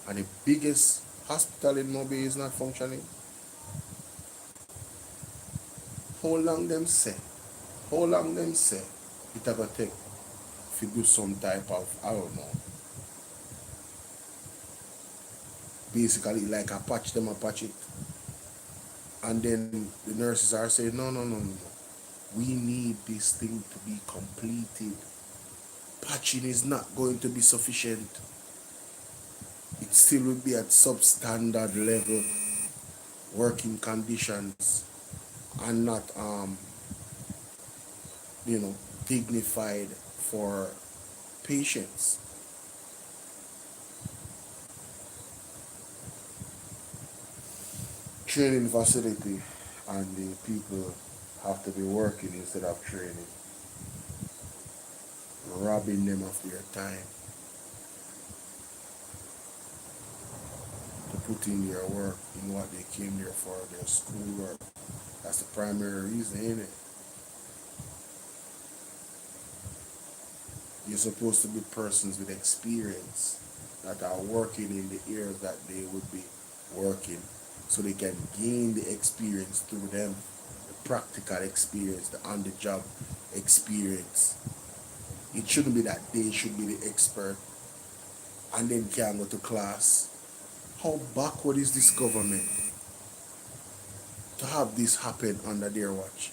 and the biggest hospital in Mobile is not functioning. How long them say it ever take if you do some type of, I don't know, basically like a patch it, and then the nurses are saying no, we need this thing to be completed. Patching is not going to be sufficient. It still will be at substandard level working conditions and not dignified for patients. Training facility, and the people have to be working instead of training, robbing them of their time to put in their work in what they came there for, their schoolwork. That's the primary reason, ain't it? You're supposed to be persons with experience that are working in the areas that they would be working, so they can gain the experience through them, the practical experience, the on-the-job experience. It shouldn't be that they should be the expert and then can go to class. How backward is this government to have this happen under their watch?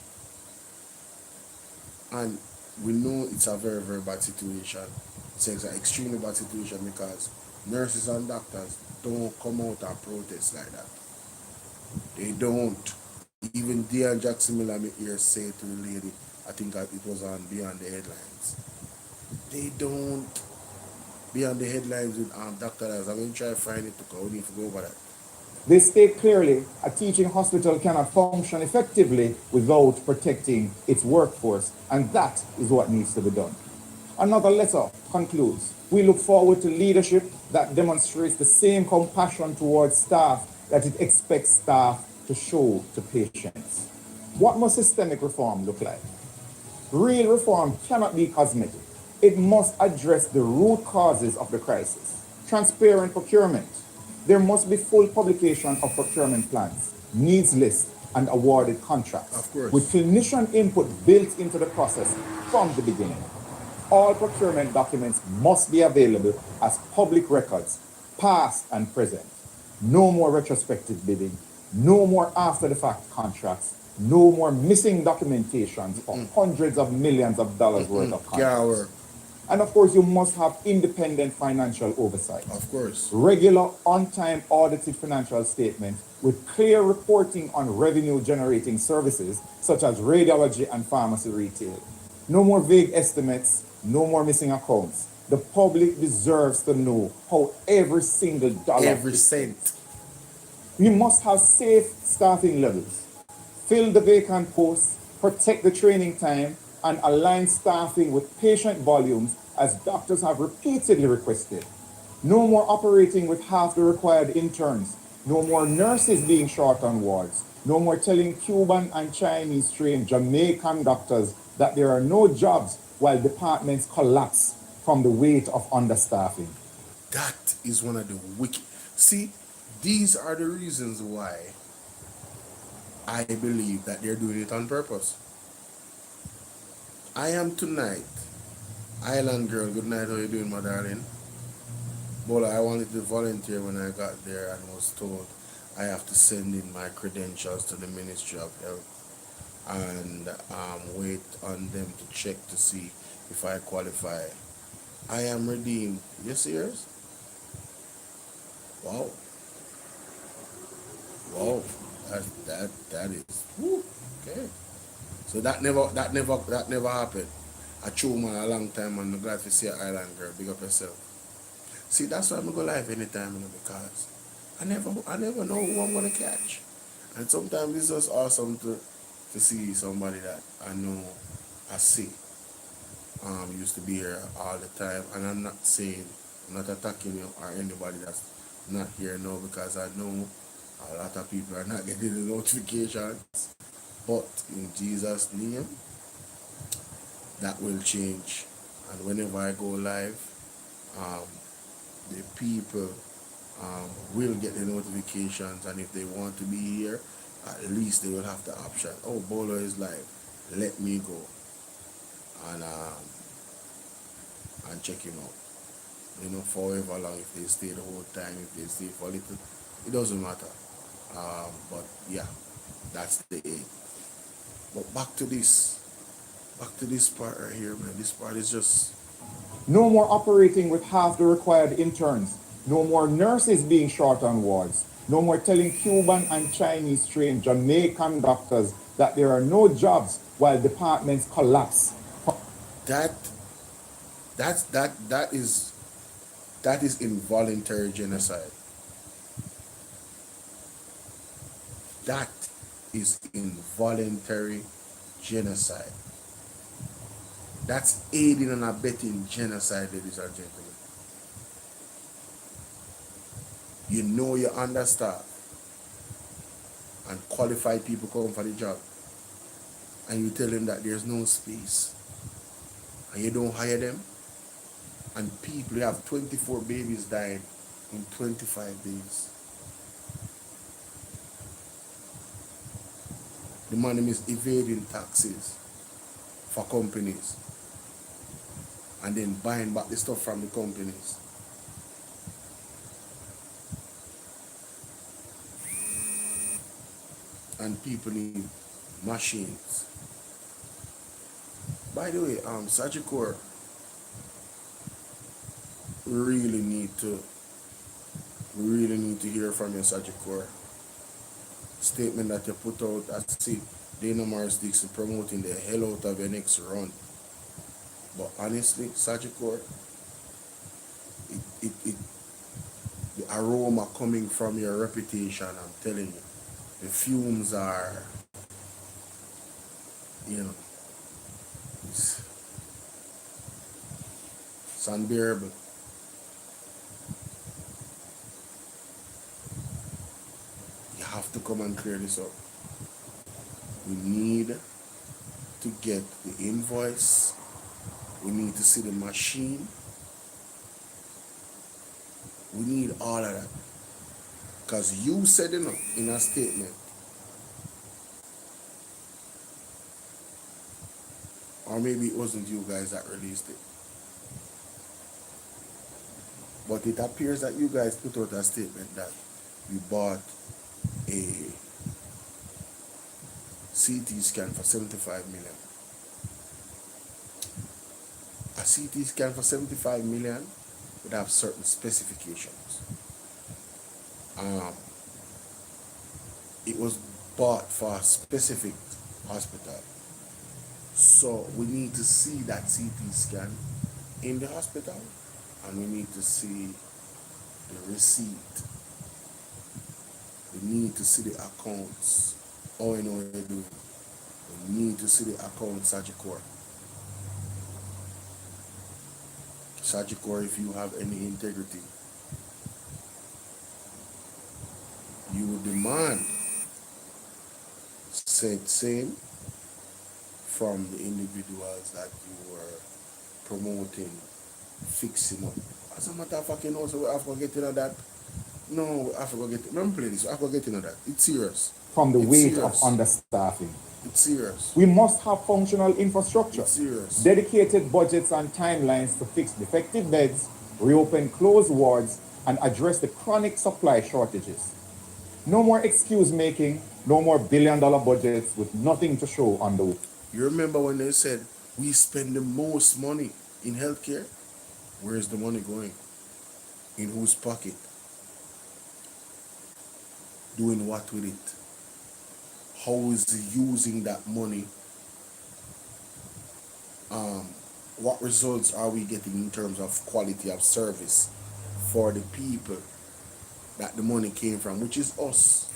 And we know it's a very, very bad situation. It's an extremely bad situation because nurses and doctors don't come out and protest like that. They don't. Even Dean Jackson Miller here say to the lady, I think it was on Beyond the Headlines. They don't. Beyond the Headlines with Dr. Lives. I'm going to try to find it because we need to go over that. They state clearly a teaching hospital cannot function effectively without protecting its workforce, and that is what needs to be done. Another letter concludes, we look forward to leadership that demonstrates the same compassion towards staff that it expects staff to show to patients. What must systemic reform look like? Real reform cannot be cosmetic. It must address the root causes of the crisis. Transparent procurement. There must be full publication of procurement plans, needs lists, and awarded contracts. Of course. With clinician input built into the process from the beginning. All procurement documents must be available as public records, past and present. No more retrospective bidding, no more after-the-fact contracts, no more missing documentations for hundreds of millions of dollars worth of contracts. And of course, you must have independent financial oversight. Of course. Regular, on-time audited financial statements with clear reporting on revenue-generating services such as radiology and pharmacy retail. No more vague estimates, no more missing accounts. The public deserves to know how every single dollar Every is cent. spent. We must have safe staffing levels, fill the vacant posts, protect the training time, and align staffing with patient volumes as doctors have repeatedly requested. No more operating with half the required interns. No more nurses being short on wards. No more telling Cuban and Chinese trained Jamaican doctors that there are no jobs while departments collapse from the weight of understaffing. That is one of the wicked. See, these are the reasons why I believe that they're doing it on purpose. I am tonight. Island girl, good night, how you doing, my darling? Bolo, I wanted to volunteer when I got there and was told I have to send in my credentials to the Ministry of Health and wait on them to check to see if I qualify. I am redeemed. You serious? Wow. Wow. That is whew, okay. So that never happened. I chew man a long time and I'm glad to see an island girl. Big up yourself. See, that's why I'm gonna go live anytime, because I never know who I'm gonna catch. And sometimes it's just awesome to see somebody that I know I see. Used to be here all the time, and I'm not attacking you or anybody that's not here now, because I know a lot of people are not getting the notifications. But in Jesus' name, that will change. And whenever I go live, the people will get the notifications, and if they want to be here, at least they will have the option. Oh, Bolo is live. Let me go and check him out. For however long, if they stay the whole time, if they stay for a little, it doesn't matter. But yeah, that's the aim. But back to this part right here, man. This part is just... No more operating with half the required interns. No more nurses being short on wards. No more telling Cuban and Chinese trained Jamaican doctors that there are no jobs while departments collapse. That is involuntary genocide. That is involuntary genocide. That's aiding and abetting genocide, ladies and gentlemen. You know you're understaffed and qualified people come for the job, and you tell them that there's no space, and you don't hire them, and people, you have 24 babies dying in 25 days. The money is evading taxes for companies and then buying back the stuff from the companies. And people need machines. By the way, Sagicor, we really need to hear from you, Sagicor. Statement that you put out, I see Dana Morris Dixon promoting the hell out of your next run. But honestly, Sagicor, the aroma coming from your reputation, I'm telling you. The fumes are, it's unbearable. You have to come and clear this up. We need to get the invoice. We need to see the machine. We need all of that. Because you said enough in a statement. Or maybe it wasn't you guys that released it. But it appears that you guys put out a statement that you bought a CT scan for 75 million. A CT scan for 75 million would have certain specifications. It was bought for a specific hospital. So we need to see that CT scan in the hospital, and we need to see the receipt. We need to see the accounts. All I know what they're doing. We need to see the account Sagicor. Sagicor, if you have any integrity, you would demand said same from the individuals that you were promoting, fixing up. As a matter of fact, you know, so we have to get into that. No, we have to get. Remember, play this. We have to get into that. It's serious. From the It's weight serious. of understaffing. It's serious. We must have functional infrastructure, It's serious. dedicated budgets and timelines to fix defective beds, reopen closed wards, and address the chronic supply shortages. No more excuse making, no more billion-dollar budgets with nothing to show on the. You remember when they said we spend the most money in healthcare? Where is the money going? In whose pocket? Doing what with it? How is he using that money? What results are we getting in terms of quality of service for the people that the money came from, which is us?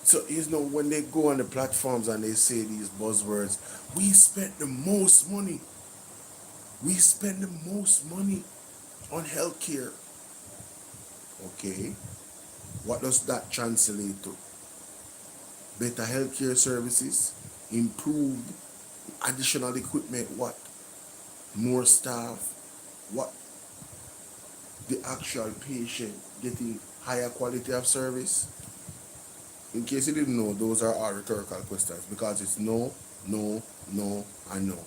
So, when they go on the platforms and they say these buzzwords, we spent the most money. We spend the most money on healthcare. Okay. What does that translate to? Better healthcare services, improved additional equipment, what? More staff, what? The actual patient getting higher quality of service? In case you didn't know, those are all rhetorical questions because it's no, no, no, and no.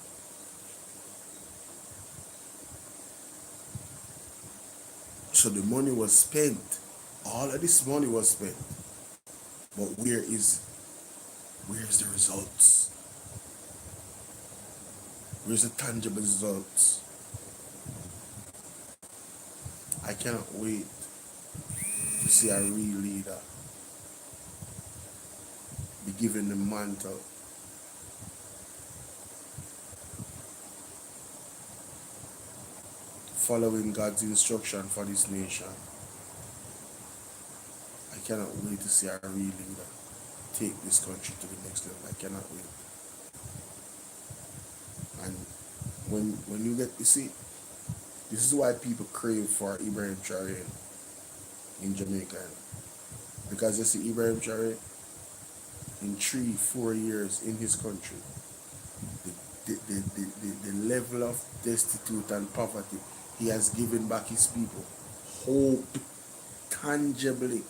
So the money was spent. All of this money was spent. But where's the results? Where's the tangible results? I cannot wait to see a real leader be given the mantle following God's instruction for this nation. I cannot wait to see a real leader take this country to the next level. I cannot wait. And when you get, you see, this is why people crave for Ibrahim Traoré in Jamaica. Because you see, Ibrahim Traoré, in 3-4 years in his country, the level of destitute and poverty, he has given back his people hope tangibly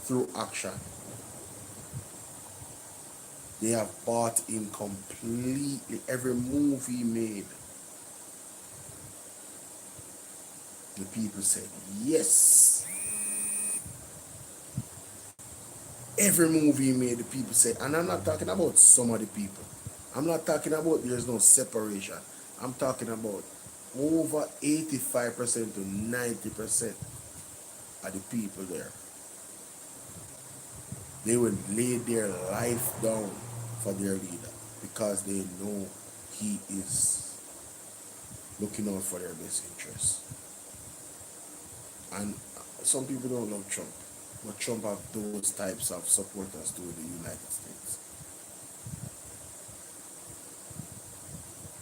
through action. They have bought in completely every move he made. The people said yes. Every move he made, the people said, and I'm not talking about some of the people. I'm not talking about there's no separation. I'm talking about over 85% to 90% of the people there. They would lay their life down for their leader because they know he is looking out for their best interests. And some people don't love Trump, but Trump have those types of supporters too in the United States.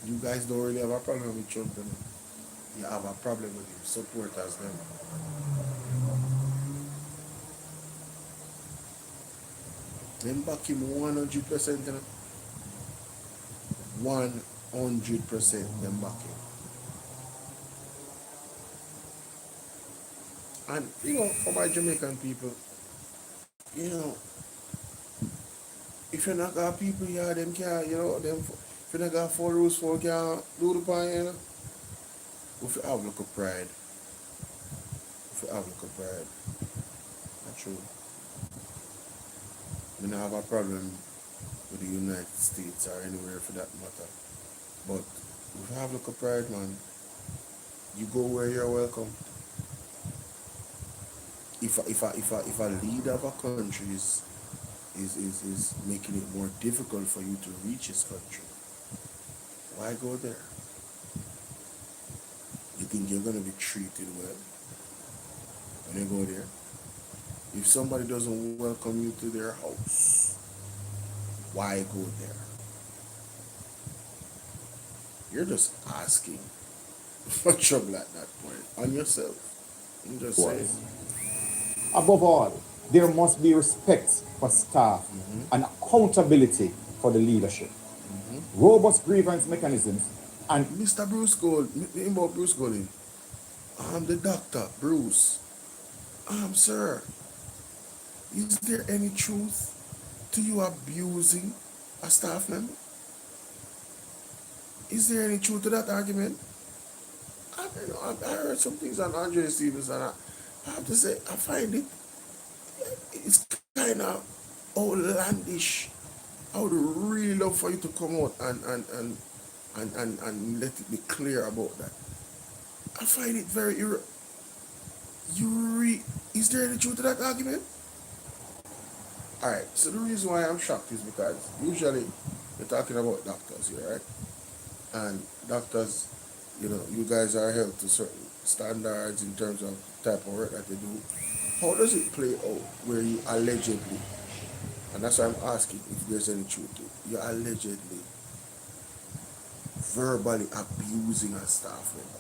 You guys don't really have a problem with Trump, you know? You have a problem with his supporters then. Them back him 100%, you know? 100% them back him. And you know, for my Jamaican people, you know, if you're not got people here, them can't, you know, them if you not got 4 rules for can't do the pan, you know. If you have look of pride. If you have look of pride. That's true. We don't have a problem with the United States or anywhere for that matter. But if you have look of pride, man, you go where you're welcome. If a leader of a country is making it more difficult for you to reach his country, why go there? You think you're gonna be treated well when you go there? If somebody doesn't welcome you to their house, why go there? You're just asking for trouble at that point on yourself. I'm just saying. Above all, there must be respect for staff and accountability for the leadership. Robust grievance mechanisms and Mr. Bruce Gold, about Bruce Golding. I'm the doctor, Bruce. Sir, is there any truth to you abusing a staff member? Is there any truth to that argument? I heard some things on Andre Stevens, and I have to say, I find it's kind of outlandish. I would really love for you to come out and let it be clear about that. I find it very is there any truth to that argument? Alright, so the reason why I'm shocked is because usually we're talking about doctors here, right? And doctors, you know, you guys are held to certain standards in terms of type of work that they do. How does it play out where you allegedly, and that's why I'm asking if there's any truth to it, you're allegedly verbally abusing a staff member?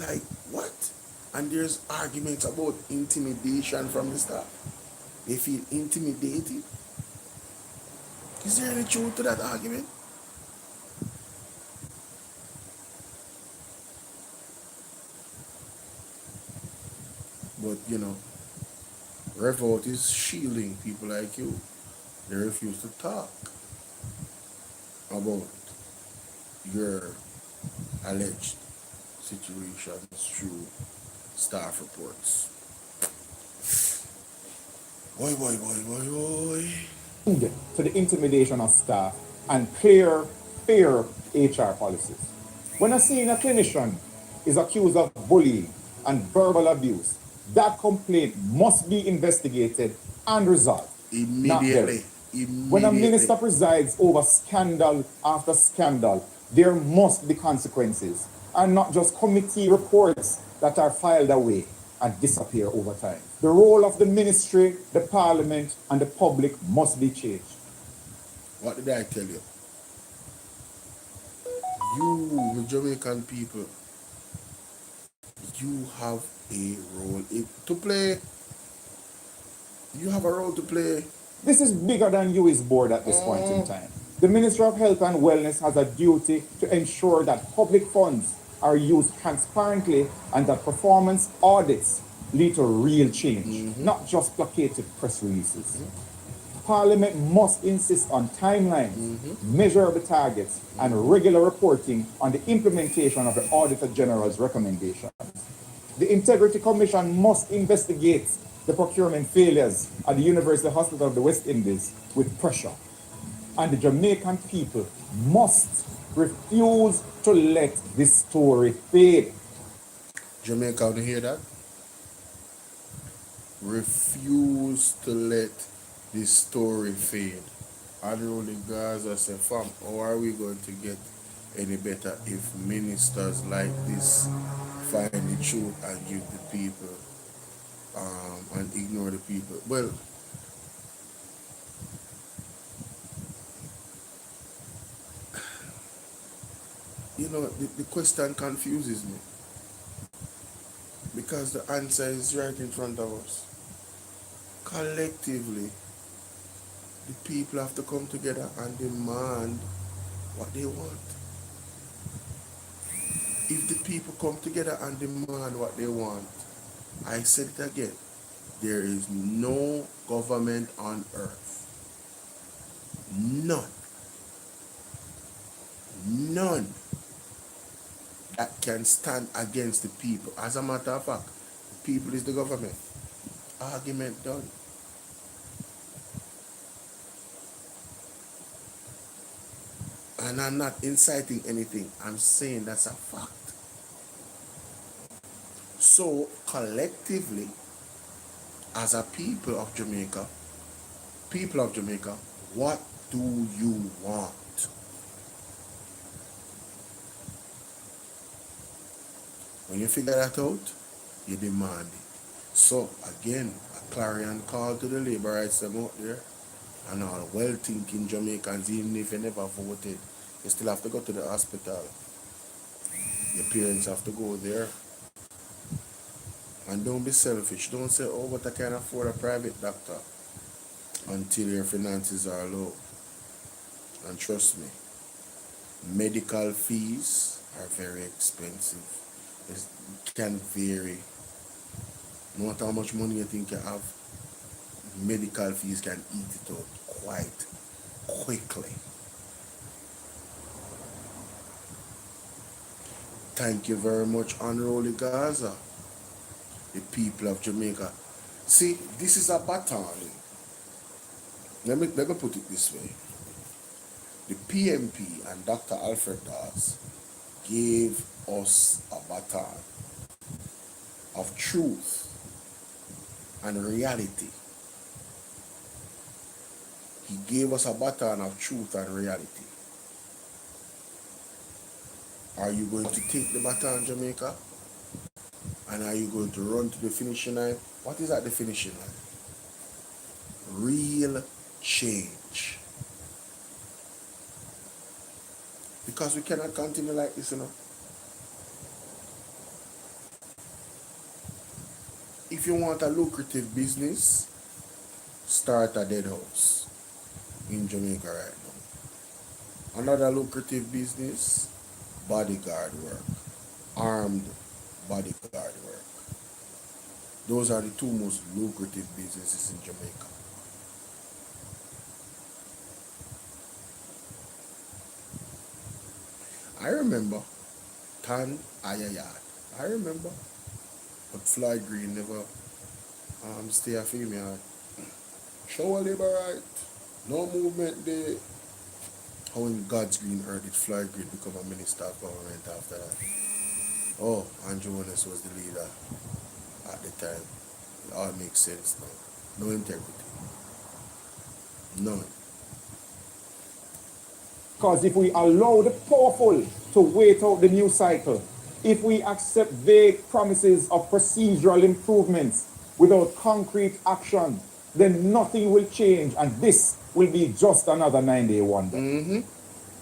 Like, what? And there's arguments about intimidation from the staff. They feel intimidated. Is there any truth to that argument? But, you know, Revolt is shielding people like you. They refuse to talk about your alleged situations through staff reports. Boy. to the intimidation of staff and clear, fair HR policies. When a senior clinician is accused of bullying and verbal abuse, that complaint must be investigated and resolved. Immediately. When a minister presides over scandal after scandal, there must be consequences, and not just committee reports that are filed away and disappear over time. The role of the ministry, the parliament, and the public must be changed. What did I tell you? You, the Jamaican people, you have a role to play. You have a role to play. This is bigger than you is board at this point in time. The Ministry of Health and Wellness has a duty to ensure that public funds are used transparently and that performance audits lead to real change, not just placated press releases. Parliament must insist on timelines, measurable targets, and regular reporting on the implementation of the Auditor General's recommendations. The Integrity Commission must investigate the procurement failures at the University Hospital of the West Indies with pressure. And the Jamaican people must refuse to let this story fade. Jamaica, do you hear that? Refuse to let this story fade. unruly Gaza say, fam, how are we going to get any better if ministers like this find the truth and give the people and ignore the people? Well, you know, the question confuses me because the answer is right in front of us. Collectively, the people have to come together and demand what they want. If the people come together and demand what they want, I said it again, there is no government on earth, none, none, that can stand against the people. As a matter of fact, the people is the government. Argument done. And I'm not inciting anything. I'm saying that's a fact. So collectively, as a people of Jamaica, what do you want? When you figure that out, you demand it. So again, a clarion call to the labor rights them out there, and all well-thinking Jamaicans, even if you never voted, you still have to go to the hospital. Your parents have to go there. And don't be selfish. Don't say, oh, but I can't afford a private doctor until your finances are low. And trust me, medical fees are very expensive. It can vary. No matter how much money you think you have, medical fees can eat it out quite quickly. Thank you very much, Unruly Gaza, the people of Jamaica. See, this is a baton. Let me put it this way. The PMP and Dr. Alfred Dawes gave us a baton of truth and reality. He gave us a baton of truth and reality. Are you going to take the baton, Jamaica? And are you going to run to the finishing line? What is at the finishing line? Real change. Because we cannot continue like this, you know. If you want a lucrative business, start a dead house in Jamaica right now. Another lucrative business, bodyguard work, armed bodyguard work. Those are the two most lucrative businesses in Jamaica. I remember Tan Ayayat. I remember. But Floyd Green never stay a female. Show a labor right. No movement there. How in God's green earth did Floyd Green become a minister of government after that? Oh, Andrew Wallace was the leader at the time. It all makes sense now. No integrity. None. Because if we allow the powerful to wait out the news cycle, if we accept vague promises of procedural improvements without concrete action, then nothing will change, and this will be just another 9-day wonder.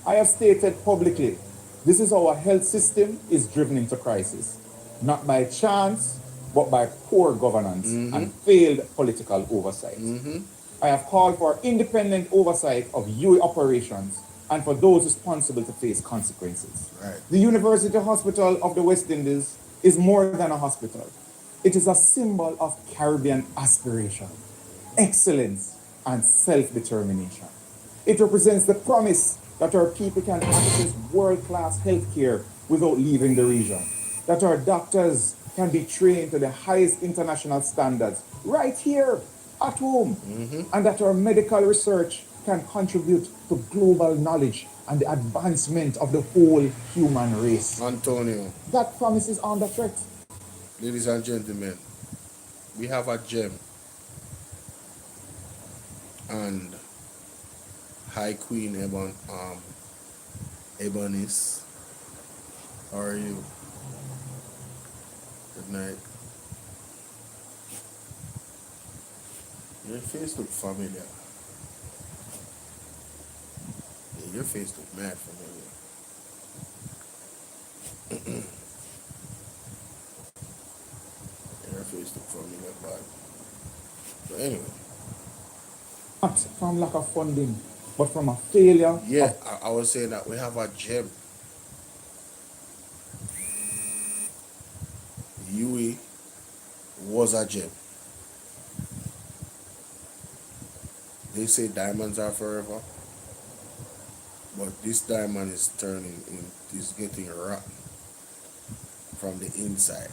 I have stated publicly, this is how our health system is driven into crisis. Not by chance, but by poor governance and failed political oversight. I have called for independent oversight of UE operations and for those responsible to face consequences. Right. The University Hospital of the West Indies is more than a hospital. It is a symbol of Caribbean aspiration, excellence, and self-determination. It represents the promise that our people can access world-class healthcare without leaving the region, that our doctors can be trained to the highest international standards right here at home, and that our medical research can contribute to global knowledge and the advancement of the whole human race. Antonio, That promise is under threat. ladies and gentlemen, we have a gem. And High Queen Ebonis. How are you? Good night. Your face look familiar. Yeah, your face look mad familiar. Your face look familiar, but anyway. Not from lack of funding, but from a failure Yeah, of I was saying that we have a gem. Yui was a gem. They say diamonds are forever, but this diamond is is getting rotten from the inside.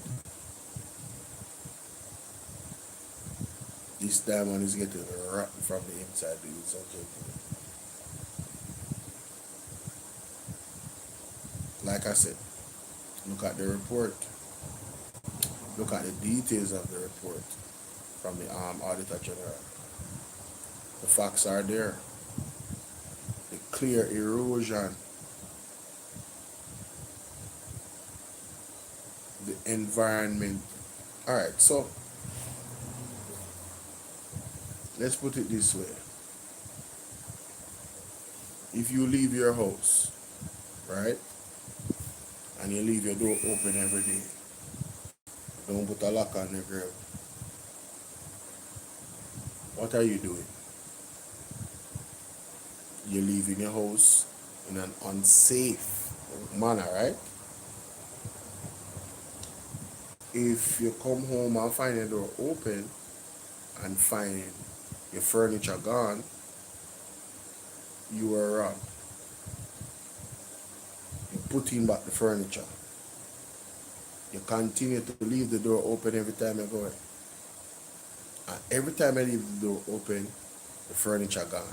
This diamond is getting rotten from the inside, ladies and gentlemen. Like I said, look at the report. Look at the details of the report from the Auditor General. The facts are there. The clear erosion, the environment. All right, so let's put it this way. If you leave your house, right, and you leave your door open every day, don't put a lock on the grill, what are you doing? You're leaving your house in an unsafe manner, right? If you come home and find your door open and find your furniture gone, you were wrong. You're putting back the furniture. You continue to leave the door open every time you go in. And every time I leave the door open, the furniture gone.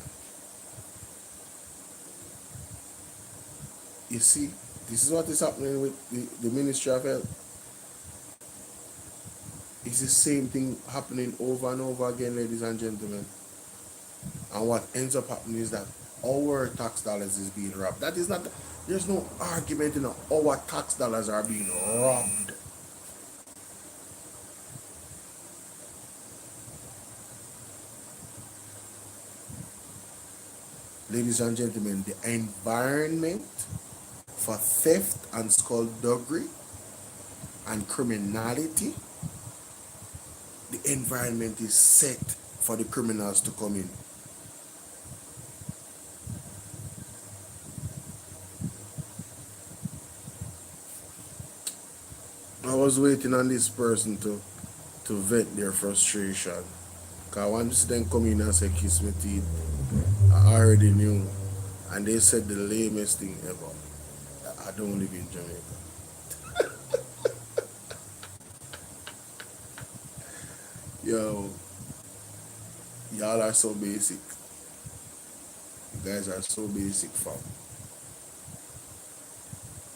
You see, this is what is happening with the Ministry of Health. It's the same thing happening over and over again, ladies and gentlemen. And what ends up happening is that our tax dollars is being robbed. That is not, there's no argument in our tax dollars are being robbed. Ladies and gentlemen, the environment for theft and skullduggery and criminality, the environment is set for the criminals to come in. I was waiting on this person to vent their frustration. Because once they come in and say kiss my teeth, I already knew. And they said the lamest thing ever. I don't live in Jamaica. Yo, y'all are so basic. You guys are so basic, fam.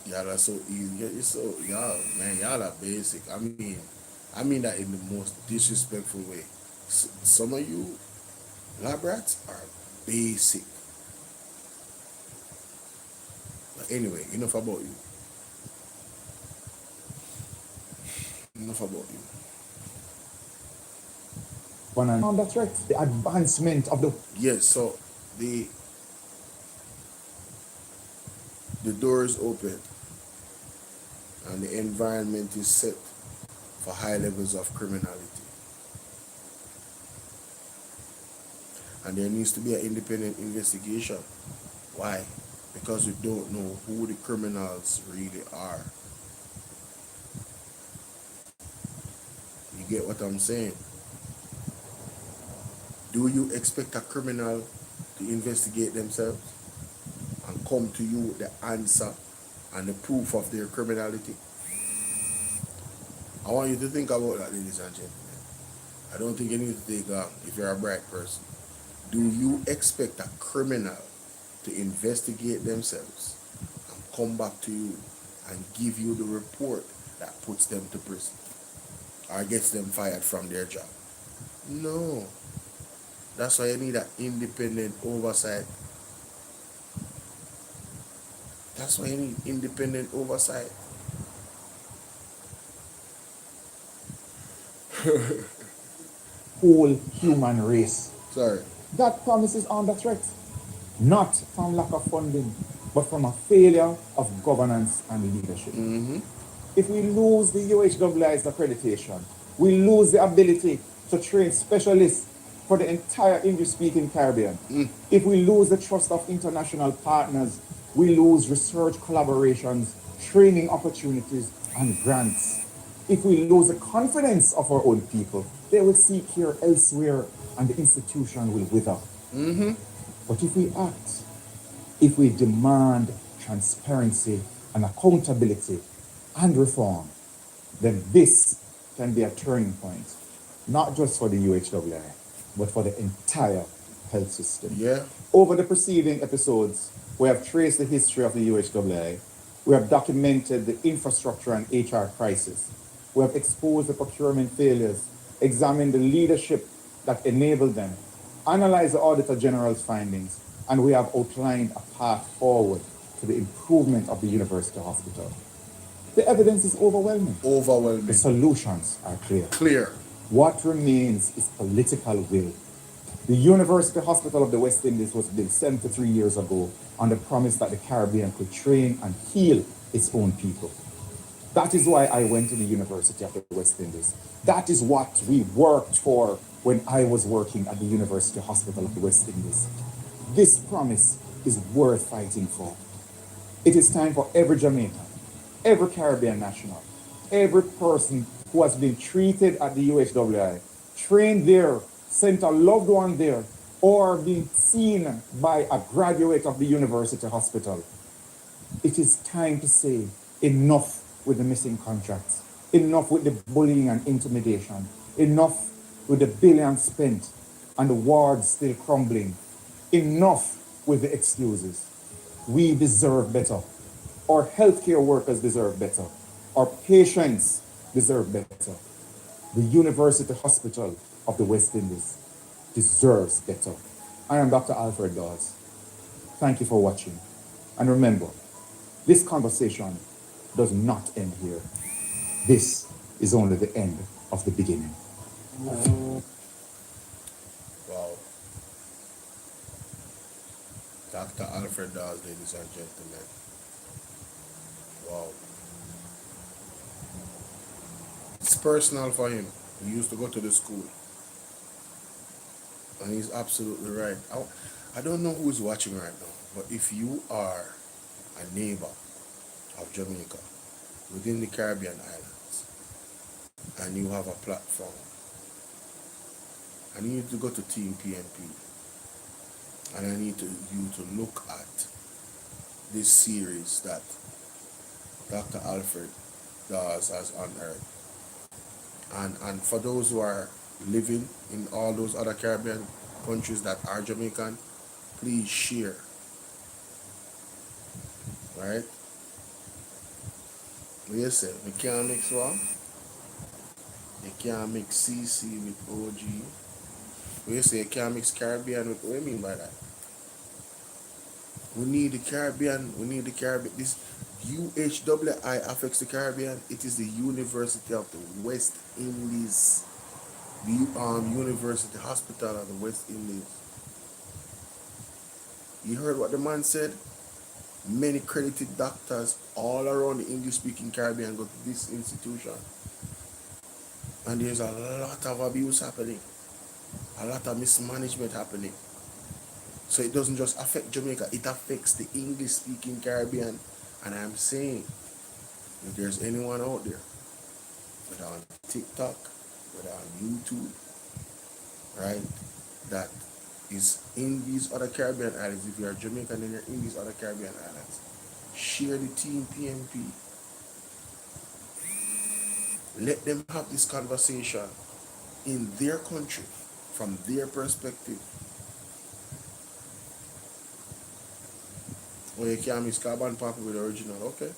Y'all are so easy. You're so, y'all, man, y'all are basic. I mean that in the most disrespectful way. Some of you lab rats are basic. But anyway, enough about you. Enough about you. that's right. The advancement of the Yes, so the door is open and the environment is set for high levels of criminality. And there needs to be an independent investigation. Why? Because we don't know who the criminals really are. You get what I'm saying? Do you expect a criminal to investigate themselves and come to you with the answer and the proof of their criminality? I want you to think about that, ladies and gentlemen. I don't think you need to take if you're a bright person. Do you expect a criminal to investigate themselves and come back to you and give you the report that puts them to prison or gets them fired from their job? No. That's why you need an independent oversight That's why you need independent oversight. Whole human race. Sorry. That promise is under threat, not from lack of funding, but from a failure of governance and leadership. If we lose the UHWI's accreditation, we lose the ability to train specialists for the entire English-speaking Caribbean. If we lose the trust of international partners, we lose research collaborations, training opportunities, and grants. If we lose the confidence of our own people, they will seek care elsewhere and the institution will wither. But if we act, if we demand transparency and accountability and reform, then this can be a turning point, not just for the UHWI, but for the entire health system. Yeah. Over the preceding episodes, we have traced the history of the UHWI. We have documented the infrastructure and HR crisis. We have exposed the procurement failures, examined the leadership that enabled them, analyzed the Auditor General's findings, and we have outlined a path forward to the improvement of the university hospital. The evidence is overwhelming. Overwhelming. The solutions are clear. Clear. What remains is political will. The University Hospital of the West Indies was built 73 years ago on the promise that the Caribbean could train and heal its own people. That is why I went to the University of the West Indies. That is what we worked for when I was working at the University Hospital of the West Indies. This promise is worth fighting for. It is time for every Jamaican, every Caribbean national, every person who has been treated at the UHWI, trained there, sent a loved one there, or been seen by a graduate of the university hospital. It is time to say enough with the missing contracts, enough with the bullying and intimidation, enough with the billions spent and the wards still crumbling, enough with the excuses. We deserve better. Our healthcare workers deserve better. Our patients deserve better. The University Hospital of the West Indies deserves better. I am Dr. Alfred Dawes. Thank you for watching. And remember, this conversation does not end here. This is only the end of the beginning. Wow. Dr. Alfred Dawes, ladies and gentlemen. Wow. It's personal for him. He used to go to the school. And he's absolutely right. I don't know who's watching right now, but if you are a neighbor of Jamaica within the Caribbean islands and you have a platform and you need to go to Team PNP and I need you to look at this series that Dr. Alfred Dawes has unearthed. And for those who are living in all those other Caribbean countries that are Jamaican, please share. Right? What you say? We can't mix one. You can't mix CC with OG. What you say? You can't mix Caribbean with, what do you mean by that? We need the Caribbean. We need the Caribbean. This UHWI affects the Caribbean. It is the University of the West Indies. The University Hospital of the West Indies. You heard what the man said? Many credited doctors all around the English-speaking Caribbean go to this institution. And there's a lot of abuse happening. A lot of mismanagement happening. So it doesn't just affect Jamaica, it affects the English-speaking Caribbean. And I'm saying, if there's anyone out there, whether on TikTok, whether on YouTube, right, that is in these other Caribbean islands, if you're Jamaican and you're in these other Caribbean islands, share the Team PNP. Let them have this conversation in their country, from their perspective. Or you can't mix carbon copy with the original, okay?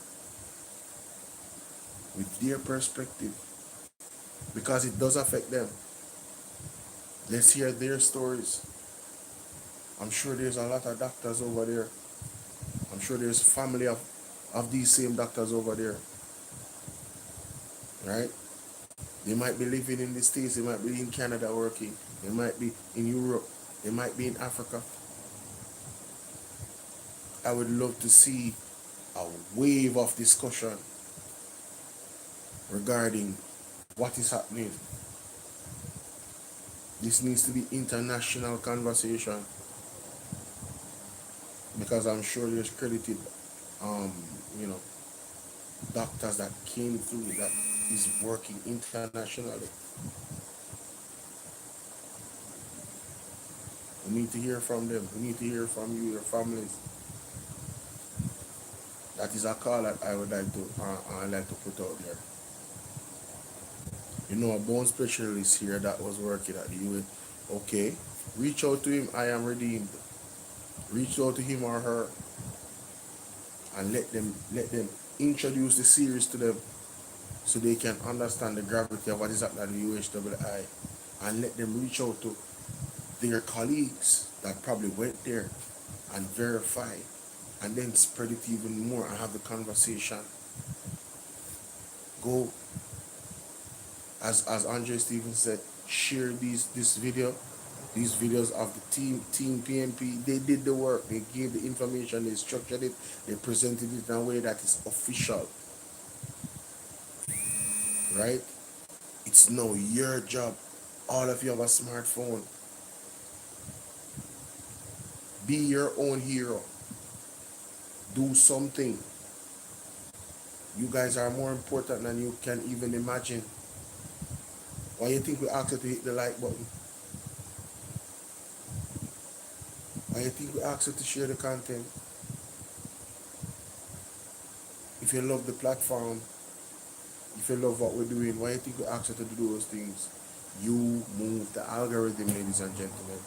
With their perspective. Because it does affect them. Let's hear their stories. I'm sure there's a lot of doctors over there. I'm sure there's family of these same doctors over there, right? They might be living in the States, they might be in Canada working, they might be in Europe, they might be in Africa. I would love to see a wave of discussion regarding what is happening. This needs to be international conversation, because I'm sure there's credited, doctors that came through that is working internationally. We need to hear from them. We need to hear from you, your families. That is a call that I would like to put out there. You know, a bone specialist here that was working at the UN. Okay, reach out to him. I am redeemed. Reach out to him or her, and let them introduce the series to them, so they can understand the gravity of what is happening at the UHWI, and let them reach out to their colleagues that probably went there and verify, and then spread it even more and have the conversation. Go, as Andre Stevens said, share these videos of the team PNP. They did the work, they gave the information, they structured it, they presented it in a way that is official, right? It's now your job. All of you have a smartphone. Be your own hero. Do something. You guys are more important than you can even imagine. Why you think we asked you to hit the like button? Why you think we asked you to share the content? If you love the platform, if you love what we're doing, why you think we asked you to do those things? You move the algorithm, ladies and gentlemen.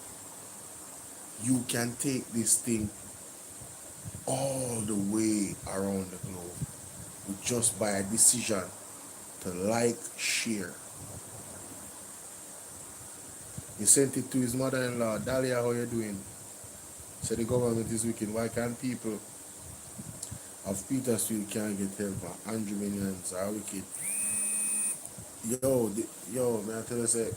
You can take this thing all the way around the globe with just by a decision to like, share. He sent it to his mother-in-law. Dahlia, how you doing? Said the government is wicked. Why can't people of Petersfield can't get help? 100 millions are wicked. Yo, man, I tell you, say,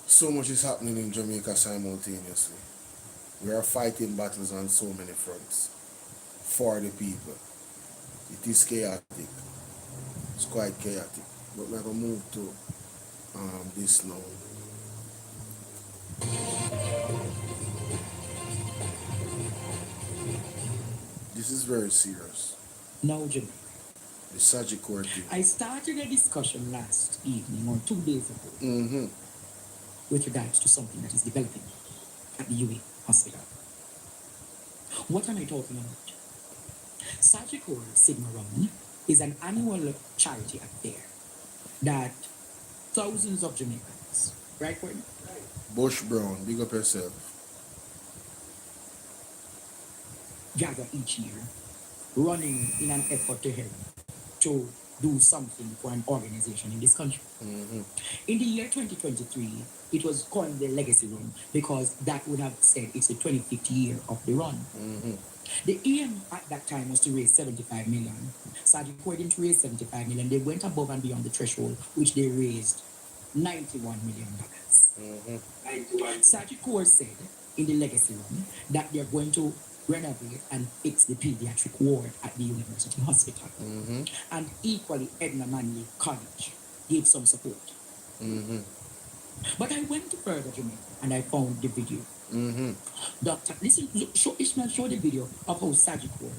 so much is happening in Jamaica simultaneously. We are fighting battles on so many fronts for the people. It is chaotic. It's quite chaotic. But we're going to move to this now. This is very serious. Now, Jamaica. The Sagicor thing. I started a discussion last evening or 2 days ago with regards to something that is developing at the UA hospital. What am I talking about? Sagicor Sigma Run is an annual charity affair that thousands of Jamaicans, right, Courtney? Bush Brown, big up yourself. Gather each year, running in an effort to help to do something for an organization in this country. In the year 2023, it was called the Legacy Run because that would have said it's the 25th year of the run. The aim at that time was to raise 75 million. Sagicor didn't raise 75 million. They went above and beyond the threshold, which they raised $91 million. Sagicor said in the Legacy Run that they're going to renovate and fix the pediatric ward at the university hospital. And equally, Edna Manley College gave some support. But I went to further Jamaica and I found the video. Doctor, listen, show Ishmael, show the video of how Sagicor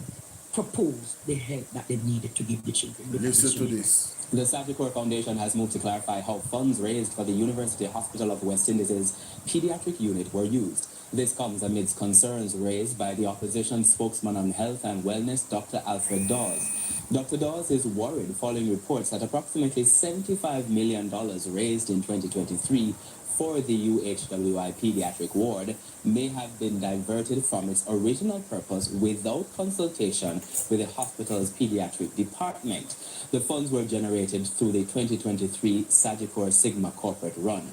proposed the help that they needed to give the children. Listen to this. The Sagicor Foundation has moved to clarify how funds raised for the University Hospital of West Indies' pediatric unit were used. This comes amidst concerns raised by the opposition spokesman on health and wellness, Dr. Alfred Dawes. Dr. Dawes is worried following reports that approximately $75 million raised in 2023 for the UHWI pediatric ward may have been diverted from its original purpose without consultation with the hospital's pediatric department. The funds were generated through the 2023 Sagicor Sigma corporate run.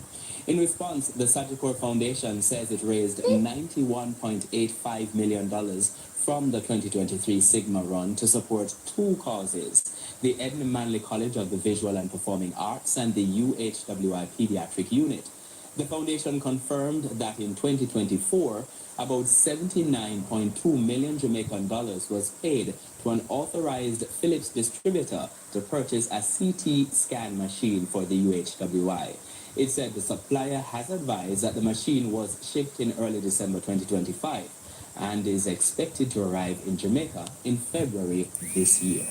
In response, the Sagicor Foundation says it raised $91.85 million from the 2023 Sigma Run to support two causes: the Edna Manley College of the Visual and Performing Arts and the UHWI Pediatric Unit. The foundation confirmed that in 2024, about 79.2 million Jamaican dollars was paid to an authorized Philips distributor to purchase a CT scan machine for the UHWI. It said the supplier has advised that the machine was shipped in early December 2025 and is expected to arrive in Jamaica in February this year.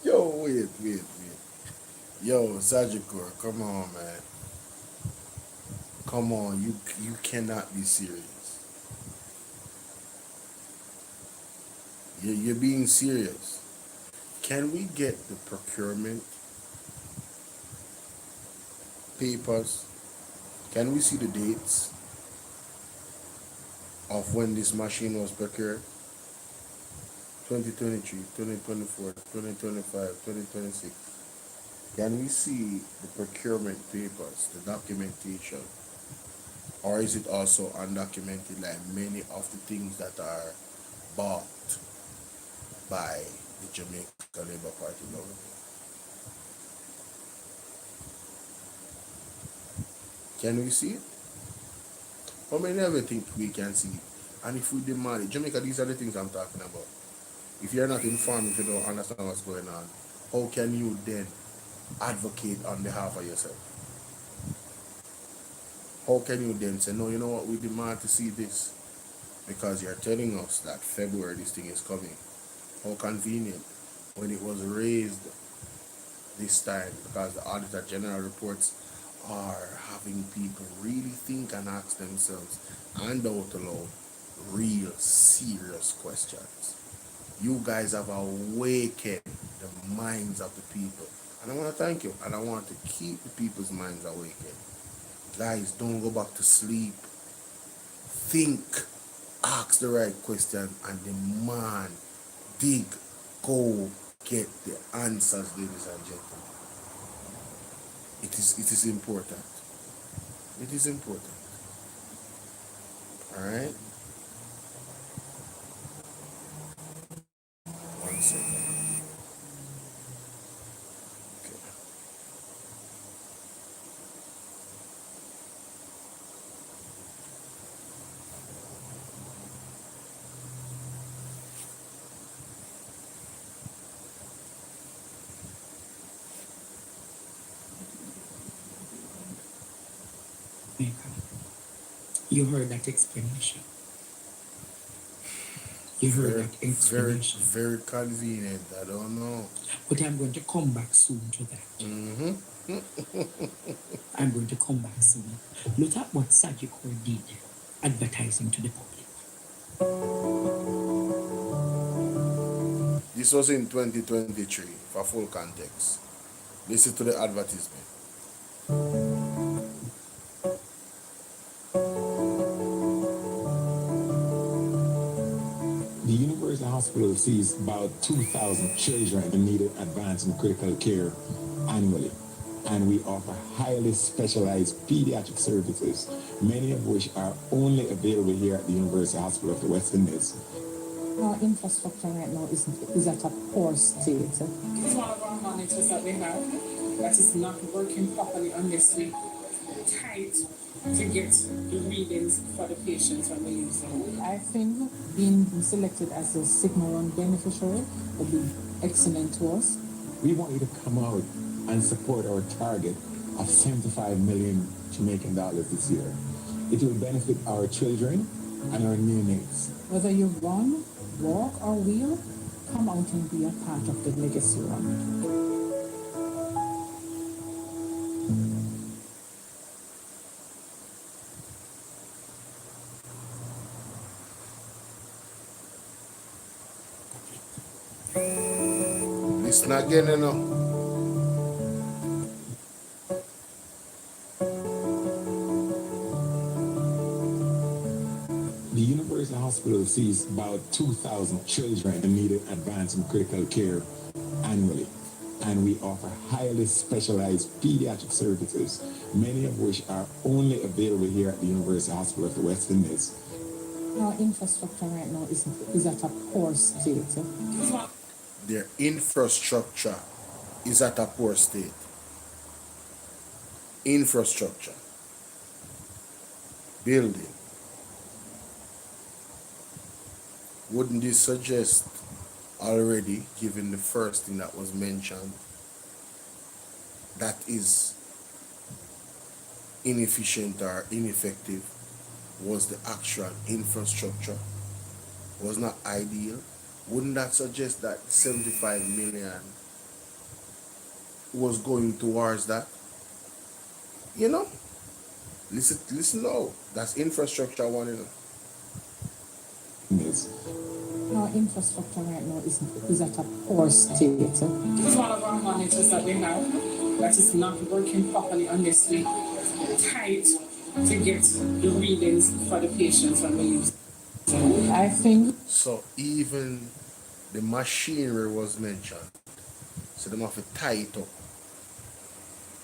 Yo, wait. Yo, Sagicor, come on, man. Come on, you cannot be serious. You're being serious. Can we get the procurement papers? Can we see the dates of when this machine was procured? 2023, 2024, 2025, 2026. Can we see the procurement papers, the documentation? Or is it also undocumented like many of the things that are bought by the Jamaica Labour Party government? Can we see it? Or may never think we can see it. And if we demand it, Jamaica, these are the things I'm talking about. If you're not informed, if you don't understand what's going on, how can you then advocate on behalf of yourself? How can you then say, no, you know what, we demand to see this because you're telling us that February this thing is coming? How convenient when it was raised this time, because the Auditor General reports are having people really think and ask themselves and out loud real serious questions. You guys have awakened the minds of the people, and I want to thank you, and I want to keep the people's minds awakened. Guys, don't go back to sleep. Think, ask the right question, and demand, dig, go get the answers, ladies and gentlemen. It is important. It is important. All right. One second. Okay. You heard that explanation. You heard that explanation. Very convenient. I don't know. But I'm going to come back soon to that. I'm going to come back soon. Look at what Sagicor did, advertising to the public. This was in 2023, for full context. Listen to the advertisement. The University Hospital sees about 2,000 children in need of advanced and critical care annually. And we offer highly specialized pediatric services, many of which are only available here at the University Hospital of the West Indies. Our infrastructure right now is at a poor state. It's one of our monitors that we have that is not working properly unless we tight to get the readings for the patients when we use them. I think being selected as a Sigma Run beneficiary would be excellent to us. We want you to come out and support our target of 75 million Jamaican dollars this year. It will benefit our children and our neonates. Whether you run, walk, or wheel, come out and be a part of the legacy run. Listen again, you know. The University Hospital sees about 2,000 children in need of advanced and critical care annually. and we offer highly specialized pediatric services, many of which are only available here at the University Hospital of the West Indies. Our infrastructure right now is at a poor state. Their infrastructure is at a poor state. Infrastructure, building. Wouldn't this suggest already, given the first thing that was mentioned, that is inefficient or ineffective was the actual infrastructure, was not ideal? Wouldn't that suggest that 75 million was going towards that? You know? Listen now. That's infrastructure one, you know. Yes. Our infrastructure right now is at a poor state. This is one of our monitors that we have that is not working properly unless we tight to get the readings for the patients when we use it. I think So even the machinery was mentioned. So them have to tie it up.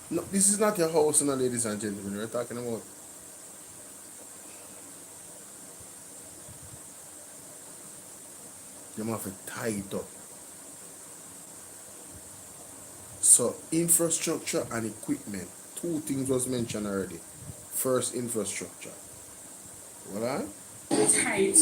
No, this is not your house, no, ladies and gentlemen. We're talking about them have to tie it up. So infrastructure and equipment. Two things was mentioned already. First, infrastructure. What on? Tight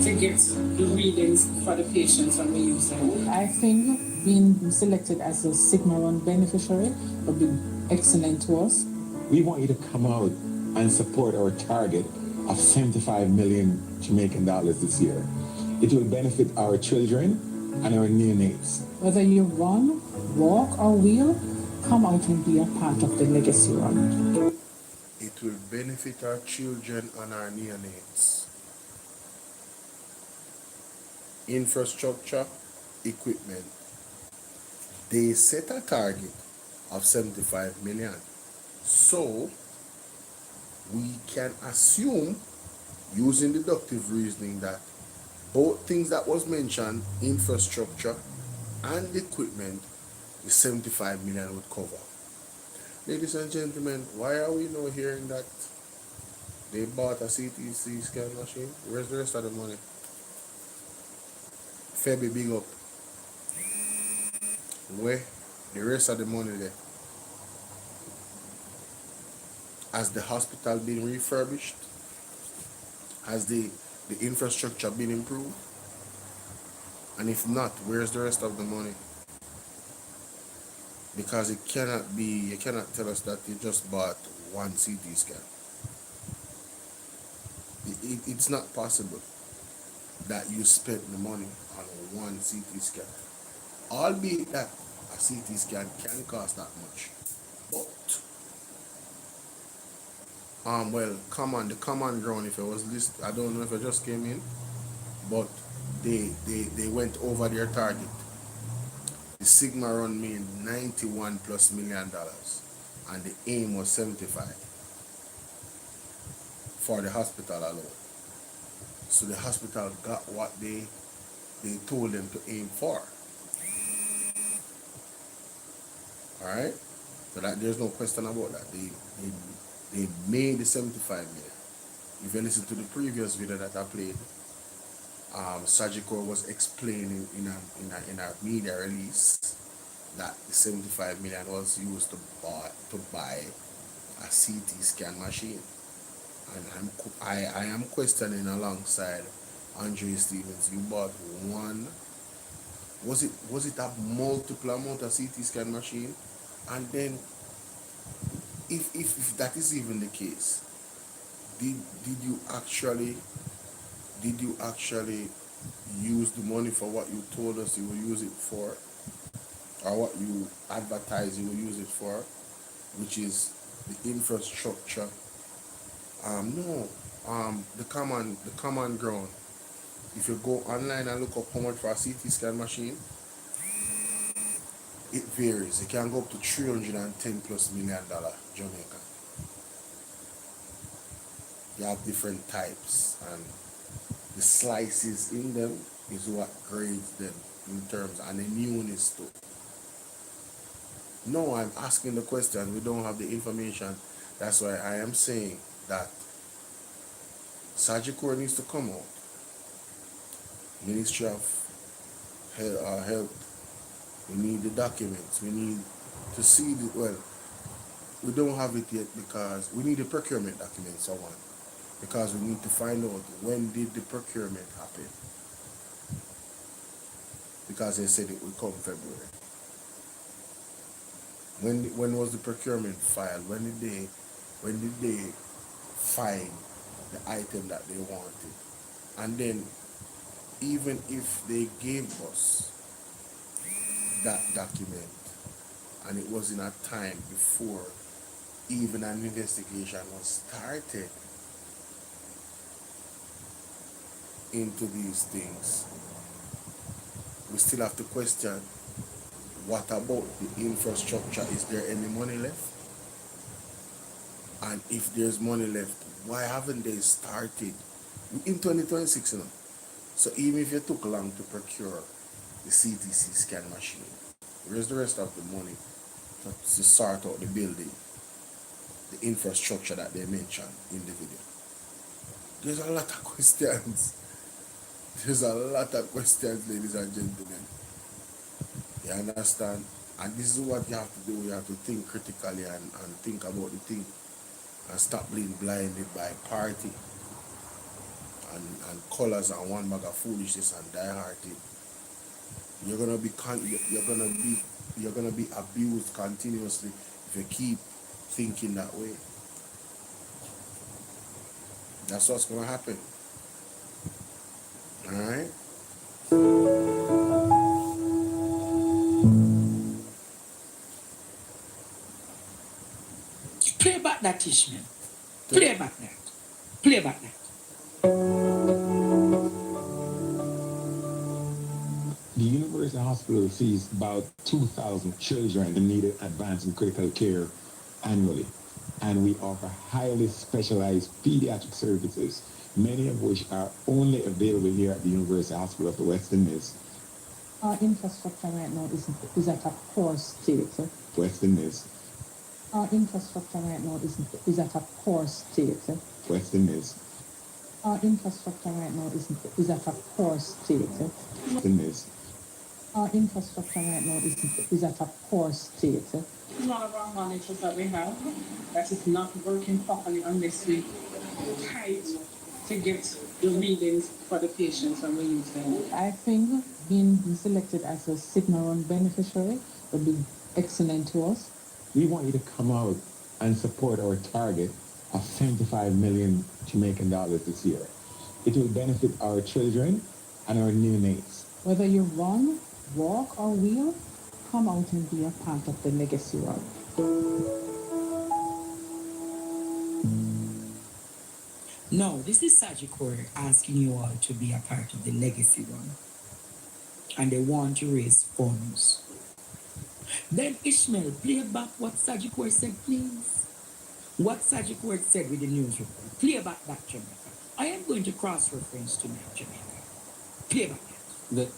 to get the readings for the patients when we use it. I think being selected as a Sigma Run beneficiary would be excellent to us. We want you to come out and support our target of 75 million Jamaican dollars this year. It will benefit our children and our neonates. Whether you run, walk, or wheel, come out and be a part of the legacy run. It will benefit our children and our neonates. Infrastructure, equipment. They set a target of 75 million. So we can assume, using deductive reasoning, that both things that was mentioned, infrastructure and equipment, the 75 million would cover. Ladies and gentlemen, why are we now hearing that they bought a CTC scan machine? Where's the rest of the money? Febby, big up. Where the rest of the money there? Has the hospital been refurbished? Has the infrastructure been improved? And if not, where's the rest of the money? Because it cannot be, you cannot tell us that you just bought one CT scan. It's not possible that you spent the money on one CT scan. Albeit that a CT scan can cost that much. But well, the common ground, if it was listed, I don't know if it just came in, but they went over their target. The Sigma run made $91+ million, and the aim was 75 for the hospital alone. So the hospital got what they told them to aim for. All right, so that there's no question about that. They made the 75 million. If you listen to the previous video that I played, Sajiko was explaining in a media release that the 75 million was used to buy a CT scan machine, and I am questioning alongside Andre Stevens. You bought one. Was it a multiple amount of CT scan machine? And then, if that is even the case, did you actually use the money for what you told us you will use it for, or what you advertise you will use it for, which is the infrastructure? No. The common ground. If you go online and look up how much for a CT scan machine, it varies. It can go up to $310+ million Jamaican. You have different types, and the slices in them is what grades them in terms, and the newness too. No, I'm asking the question. We don't have the information. That's why I am saying that Sajikor needs to come out. Ministry of Health. We need the documents. We need to see the, well, we don't have it yet because we need the procurement documents, so on. Because we need to find out when did the procurement happen. Because they said it would come February. When was the procurement filed? When did they find the item that they wanted? And then even if they gave us that document and it was in a time before even an investigation was started into these things, we still have to question, what about the infrastructure? Is there any money left? And if there's money left, why haven't they started in 2026, you know? So even if it took long to procure the CTC scan machine, where's the rest of the money to sort out the building, the infrastructure that they mentioned in the video? There's a lot of questions. There's a lot of questions, ladies and gentlemen. You understand? And this is what you have to do. You have to think critically and think about the thing and stop being blinded by party and colors and one bag of foolishness and die-hearted. You're gonna be abused continuously if you keep thinking that way. That's what's gonna happen. All right. Play back that, Ishmael. Play back that. Play back that. The University Hospital sees about 2,000 children in need of advanced and critical care annually, and we offer highly specialized pediatric services, many of which are only available here at the University Hospital of the West Indies. Our infrastructure right now is at a poor state. West Indies. Our infrastructure right now is at a poor state. West Indies. Our infrastructure right now is at a poor state. West Indies. Our infrastructure right now is at a poor state. It's one of our monitors that we have that is not working properly unless we tight to get the readings for the patients when we use them. I think being selected as a signal run beneficiary would be excellent to us. We want you to come out and support our target of 75 million Jamaican dollars this year. It will benefit our children and our neonates. Whether you run, walk, or wheel, come out and be a part of the legacy run. No, this is Sajikor asking you all to be a part of the legacy run. And they want to raise funds. Then Ishmael, play back what Sajikor said, please. What Sajikor said with the news report. Play back that, Jamaica. I am going to cross-reference tonight, Jamaica. Play back that.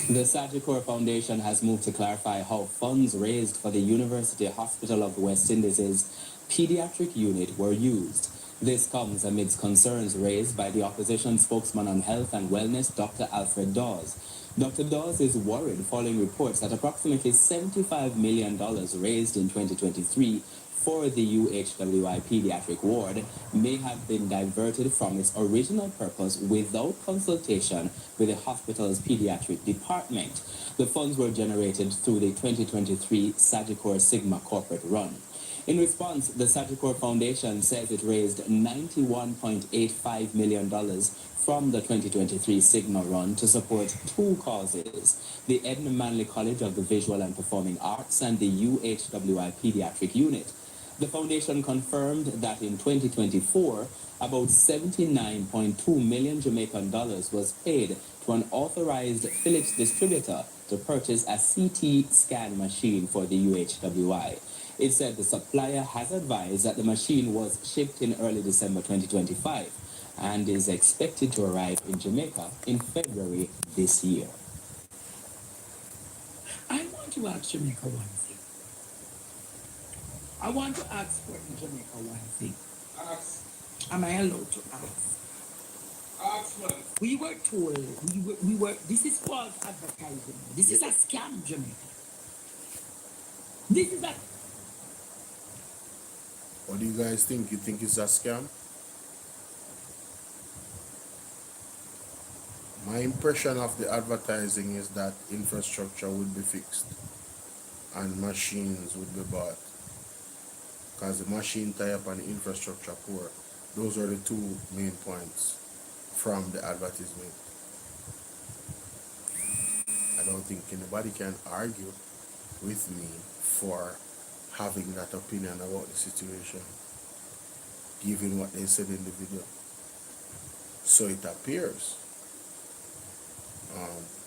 The Sajikor Foundation has moved to clarify how funds raised for the University Hospital of the West Indies' pediatric unit were used. This comes amidst concerns raised by the opposition spokesman on health and wellness, Dr. Alfred Dawes. Dr. Dawes is worried following reports that approximately $75 million raised in 2023 for the UHWI pediatric ward may have been diverted from its original purpose without consultation with the hospital's pediatric department. The funds were generated through the 2023 Sajikor Sigma corporate run. In response, the Sajikor Foundation says it raised $91.85 million from the 2023 Sigma run to support two causes: the Edna Manley College of the Visual and Performing Arts and the UHWI pediatric unit. The foundation confirmed that in 2024, about 79.2 million Jamaican dollars was paid to an authorized Philips distributor to purchase a CT scan machine for the UHWI. It said the supplier has advised that the machine was shipped in early December 2025 and is expected to arrive in Jamaica in February this year. to ask Jamaica one thing. I want to ask for in Jamaica one thing. Am I allowed to ask? We were told, this is false advertising. This is a scam, Jamaica. This is a... What do you guys think? You think it's a scam? My impression of the advertising is that infrastructure would be fixed and machines would be bought. Because the machine tie-up and the infrastructure poor. Those are the two main points from the advertisement. I don't think anybody can argue with me for having that opinion about the situation, given what they said in the video. So it appears,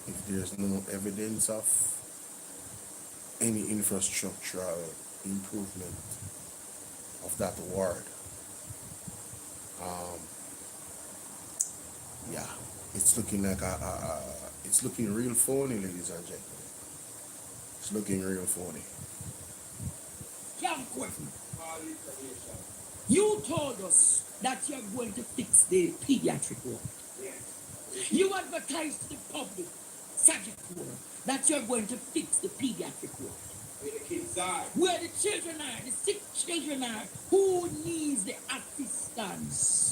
if there's no evidence of any infrastructural improvement of that ward, yeah, it's looking like it's looking real phony, ladies and gentlemen. It's looking real phony. You told us that you're going to fix the pediatric ward. You advertised to the public, Sagicor, that you're going to fix the pediatric ward. Where the kids are. Where the children are, the sick children are, who needs the assistance.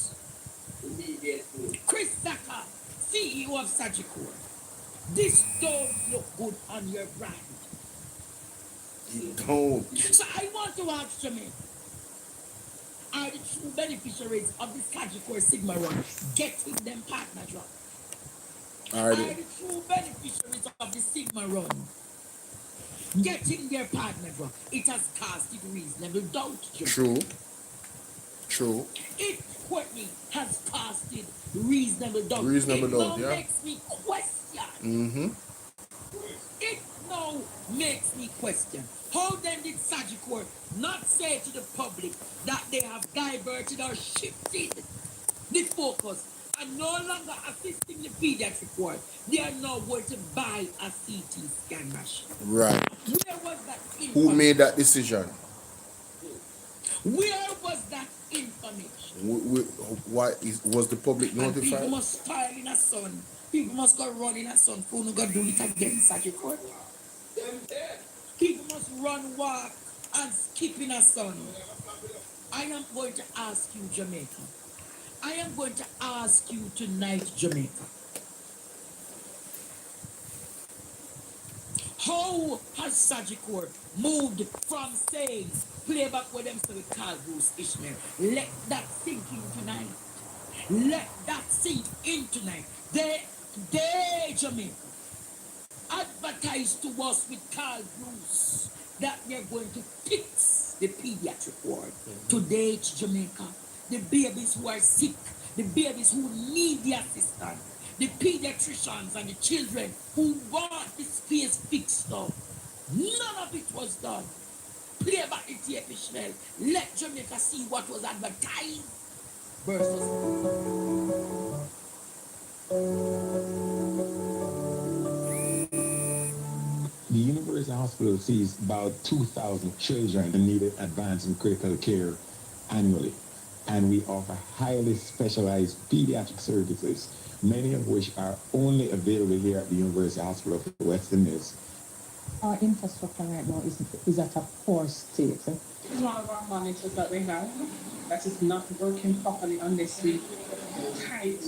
Chris Tucker, CEO of Sagicor. This don't look good on your brand. It don't. So I want to ask Jamaica, are the true beneficiaries of the Sagicor Sigma run getting them partner drop? Are the true beneficiaries of the Sigma run getting their partner drop? It has casted reasonable doubt, Jamaica. True. It, Courtney, has casted reasonable doubt. Reasonable doubt, yeah. It now makes me question. It now makes me question. How then did Sagicor not say to the public that they have diverted or shifted the focus and no longer assisting the pediatric ward? They are now going to buy a CT scan machine. Right. Where was that information? Who made that decision? Where was that information? Was the public notified? And people must style in a son. People must go run in a son. Who no go do it again, Sagicor? People must run, walk, and skip in a son. I am going to ask you, Jamaica. I am going to ask you tonight, Jamaica. How has Sagicor moved from saying, play back with them so we call Bruce Ishmael? Let that sink in tonight. Let that sink in tonight. They, Jamaica, advertise to us with Carl Bruce that they're going to fix the pediatric ward. Today, Jamaica, the babies who are sick, the babies who need the assistance, the pediatricians and the children who want the space fixed up. None of it was done. Play back the tape, Ishmael. Let Jamaica see what was advertised versus... The University Hospital sees about 2,000 children in need of advanced and critical care annually, and we offer highly specialized pediatric services, many of which are only available here at the University Hospital of the West Indies. Our infrastructure right now is at a poor state. It's one of our monitors that we have that is not working properly unless we tight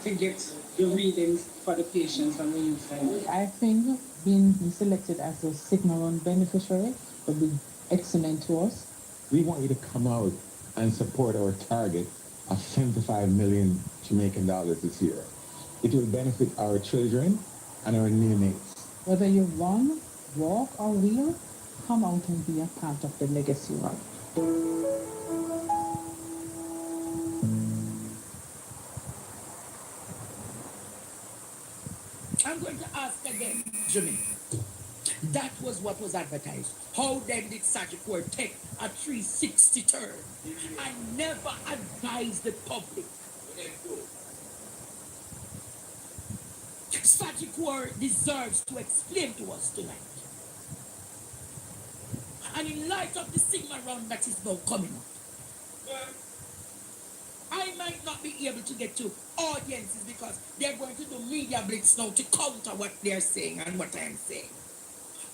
to get the readings for the patients when we use them. I think being selected as a Sigma Run beneficiary would be excellent to us. We want you to come out and support our target of 75 million Jamaican dollars this year. It will benefit our children and our neonates. Whether you run, walk, or wheel, come out and be a part of the legacy run. I'm going to ask again, Jimmy. That was what was advertised. How then did Sagicor take a 360 turn and never advise the public? Sagicor deserves to explain to us tonight. And in light of the Sigma round that is now coming up, I might not be able to get to audiences because they're going to do media blitz now to counter what they're saying and what I'm saying.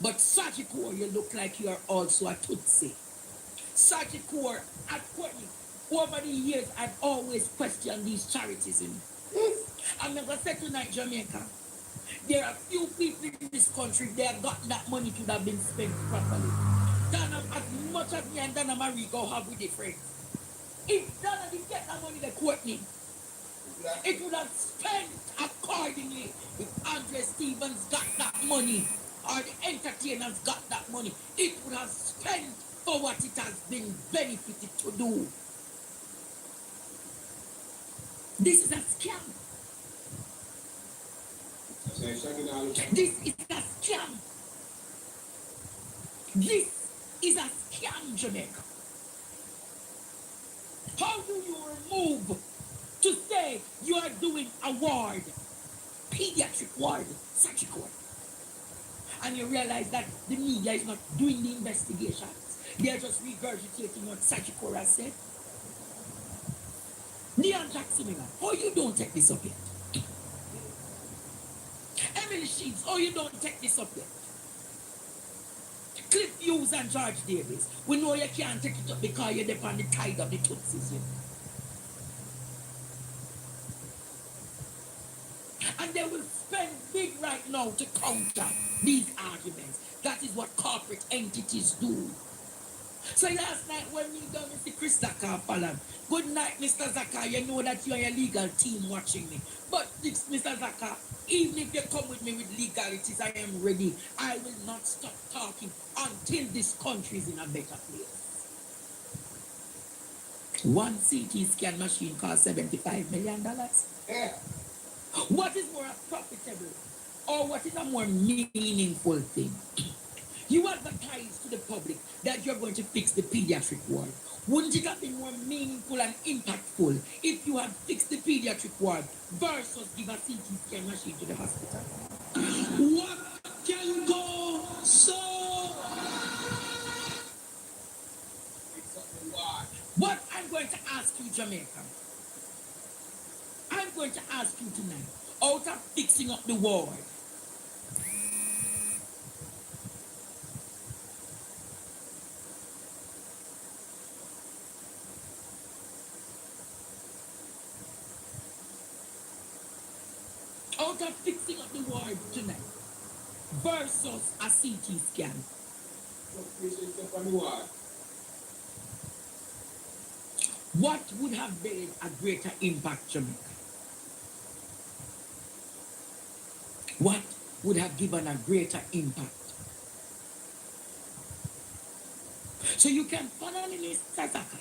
But Sagicor, you look like you are also a Tutsi. Sagicor, at Courtney, over the years, I've always questioned these charities. I'm never said tonight, Jamaica, there are few people in this country, they have got that money to have been spent properly. Donna, as much as me and Donna Marie go have with the friends. If Donna did get that money to Courtney, it would have spent accordingly. If Andre Stevens got that money, or the entertainers got that money, it would have spent for what it has been benefited to do. This is a scam. This is a scam. This is a scam, Jamaica. How do you remove to say you are doing a ward, pediatric ward, surgical, and you realize that the media is not doing the investigations? They are just regurgitating what surgical has said. Leon Jackson, how you don't take this up yet? Emily Sheets, how you don't take this up yet? Cliff Hughes and George Davis, we know you can't take it up because you're on the tide of the Tutsis. And they will spend big right now to counter these arguments. That is what corporate entities do. So last night when we done with the Chris Zakar Falan, good night, Mr. Zakar. You know that you are a legal team watching me. But this, Mr. Zakar, even if you come with me with legalities, I am ready. I will not stop talking until this country is in a better place. One CT scan machine costs $75 million. Yeah. What is more profitable or what is a more meaningful thing? You advertise to the public that you're going to fix the pediatric ward. Wouldn't it have been more meaningful and impactful if you had fixed the pediatric ward versus give a CT scan machine to the hospital? What can go so? What I'm going to ask you, Jamaica, I'm going to ask you tonight, out of fixing up the ward, out of fixing up the ward tonight versus a CT scan. What would have made a greater impact, Jamaica? What would have given a greater impact? So you can follow me, Mr. Zaka.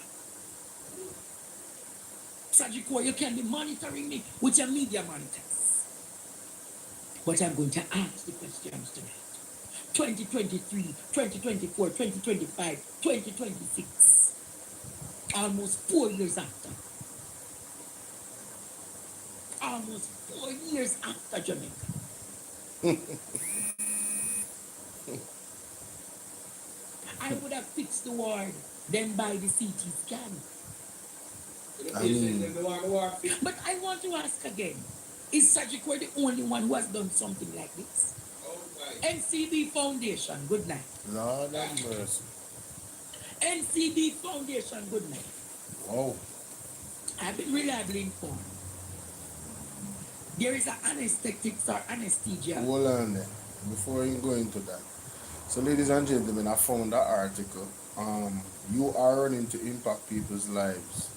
Sajiko, you can be monitoring me with your media monitors. But I'm going to ask the questions tonight. 2023, 2024, 2025, 2026. Almost 4 years after. Almost 4 years after Jamaica. I would have fixed the ward, then buy the CT scan. But I want to ask again, is Sajiko the only one who has done something like this? NCB Foundation, good night. Lord have mercy. NCB Foundation, good night. Wow. I've been reliably informed. There is an anesthetics or anesthesia. Hold on there, before you go into that. So ladies and gentlemen, I found that article. You are running to impact people's lives.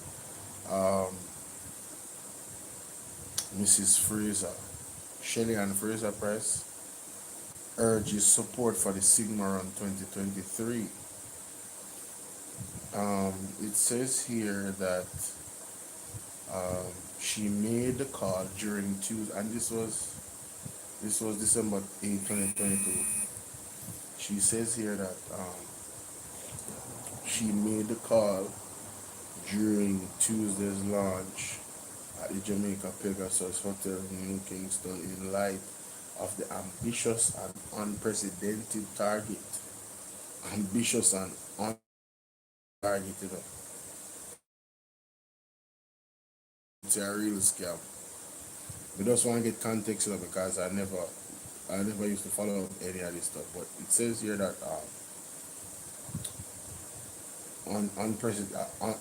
Mrs. Fraser, Shelley Ann Fraser Price, urges support for the Sigma Run 2023. It says here that she made the call during Tuesday, and this was December 8, 2022. She says here that she made the call during Tuesday's launch at the Jamaica Pegasus Hotel in New Kingston in light of the ambitious and unprecedented target. Ambitious and on target, you know. It's a real scam. We just want to get context, you know, because I never used to follow any of this stuff. But it says here that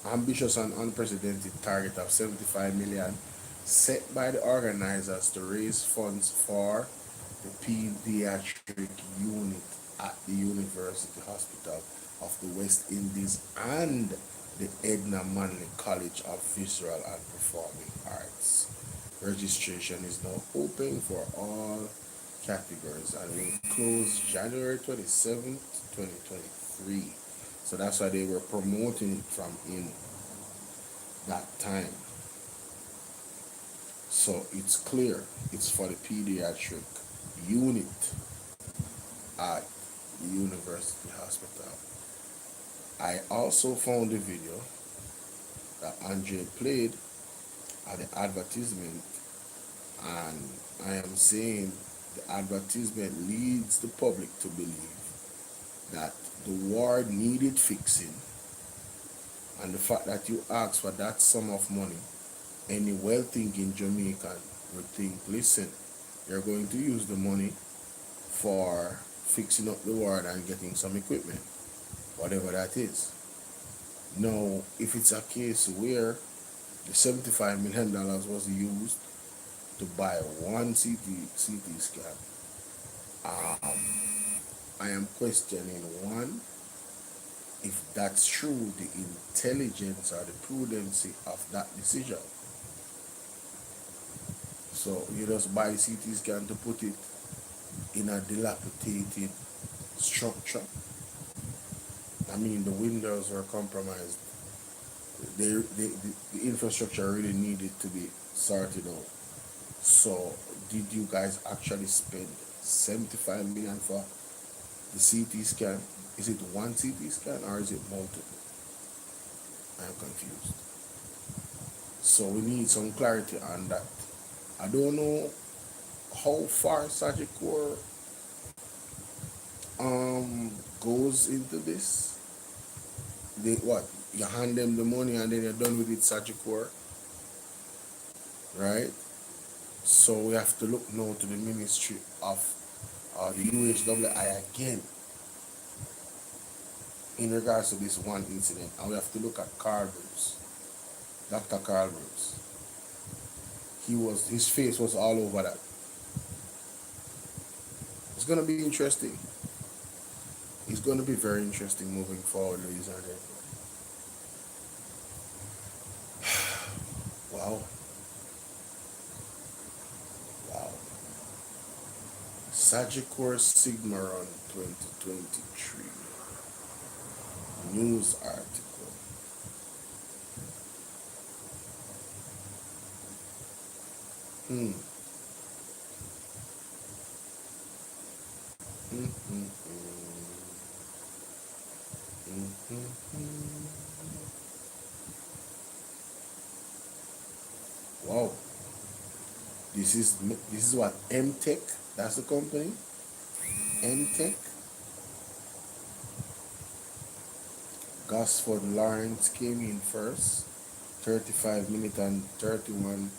ambitious and unprecedented target of 75 million set by the organizers to raise funds for the pediatric unit at the University Hospital of the West Indies and the Edna Manley College of Visual and Performing Arts. Registration is now open for all categories and will close January 27th, 2023. So that's why they were promoting it from in that time. So it's clear it's for the pediatric unit at the University Hospital. I also found a video that Andre played at the advertisement, and I am saying the advertisement leads the public to believe that the ward needed fixing, and the fact that you ask for that sum of money, any well-thinking Jamaican would think, listen, you're going to use the money for fixing up the ward and getting some equipment, whatever that is. Now, if it's a case where the $75 million was used to buy one CT scan, I am questioning, one, if that's true, the intelligence or the prudency of that decision. So you just buy CT scan to put it in a dilapidated structure. I mean, the windows were compromised. The infrastructure really needed to be sorted out. So did you guys actually spend 75 million for the CT scan? Is it one CT scan or is it multiple? I'm confused. So we need some clarity on that. I don't know how far Sagicor goes into this. They what? You hand them the money and then you're done with it, Sagicor, right? So we have to look now to the Ministry of the UHWI again in regards to this one incident, and we have to look at Carl Bruce, Dr. Carl Bruce. His face was all over that. It's gonna be interesting. It's gonna be very interesting moving forward, ladies and gentlemen. Wow. Sagicor Sigma Run 2023 news article. Wow. This is what, M-Tech? That's the company? M-Tech? Gosford Lawrence came in first. 35 minutes and 31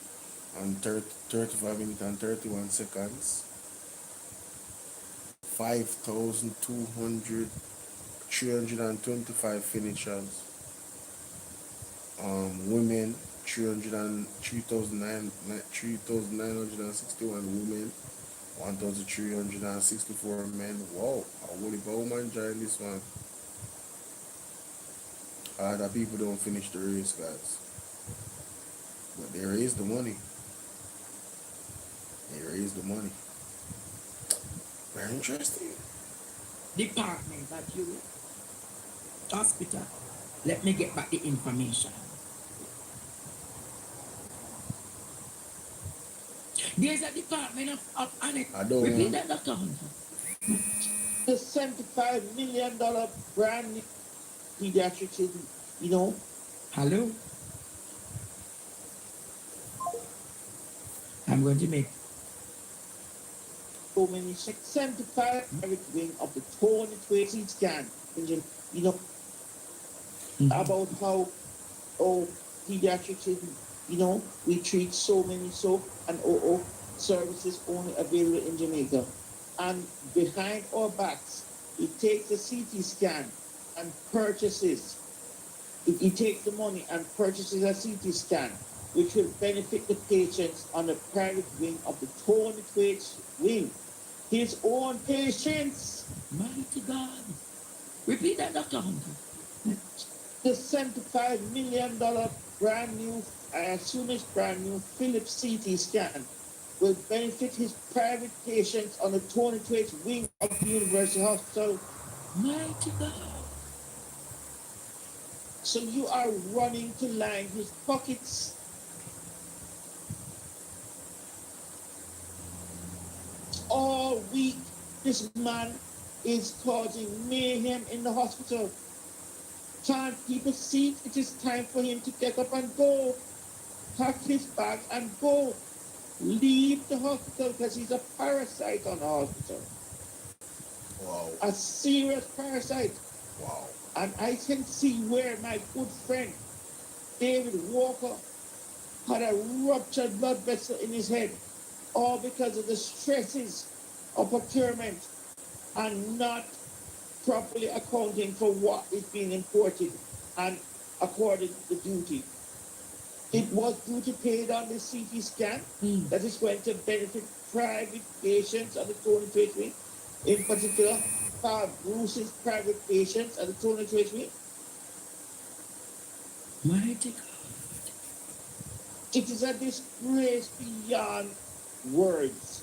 seconds. 325 finishers. Women, 3,961 women, 1,364 men. Wow, a holy bowman joined this one. A lot of people don't finish the race, guys. But they raise the money. Very interesting. Department at you, hospital. Let me get back the information. There's a department of I don't repeat know. that, Dr. Hunter. The $75 million brand new pediatric city, you know. Hello? I'm going to make So many 75 wing of the 2020 scan engine, you know. about how pediatrics is, we treat so many and services only available in Jamaica. And behind our backs, he takes a CT scan and purchases. He takes the money and purchases a CT scan, which will benefit the patients on the private wing of the Tony Twitch wing. His own patients. Mighty God. Repeat that, Dr. Hunter. The $75 million brand new, I assume it's brand new, Philips CT scan will benefit his private patients on the Tony Twitch wing of the University Hospital. Mighty God. So you are running to line his pockets. All week, this man is causing mayhem in the hospital. Can't people see it is time for him to get up and go? Pack his bag and go. Leave the hospital because he's a parasite on the hospital. Wow. A serious parasite. Wow. And I can see where my good friend David Walker had a ruptured blood vessel in his head, all because of the stresses of procurement and not properly accounting for what is being imported and according to the duty. It was duty paid on the CT scan that is going to benefit private patients at the Tony Twitch wing, in particular, Bruce's private patients at the Tony Twitch wing. Mighty God. It is a disgrace beyond words.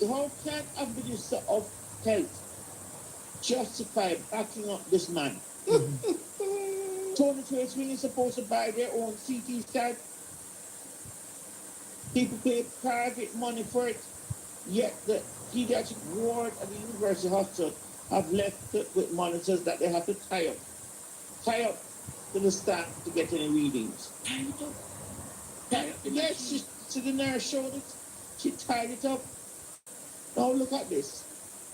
How can a minister of health justify backing up this man? Tony Twitch wing is supposed to buy their own CT scan. People pay private money for it, yet the pediatric ward at the University Hospital have left it with monitors that they have to tie up to the staff to get any readings. Tie it up. Yes, the nurse showed it. She tied it up. Now look at this.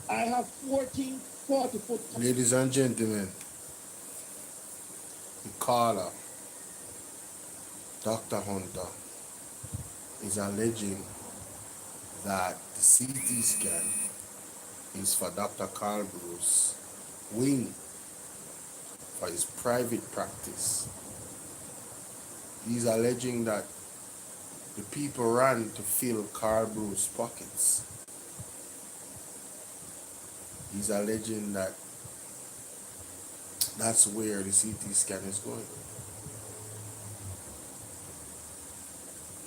I have 14 40-foot. Ladies and gentlemen, the caller, Dr. Hunter, is alleging that the CT scan is for Dr. Carl Bruce wing for his private practice. He's alleging that the people ran to fill Carl Bruce's pockets. He's alleging that that's where the CT scan is going.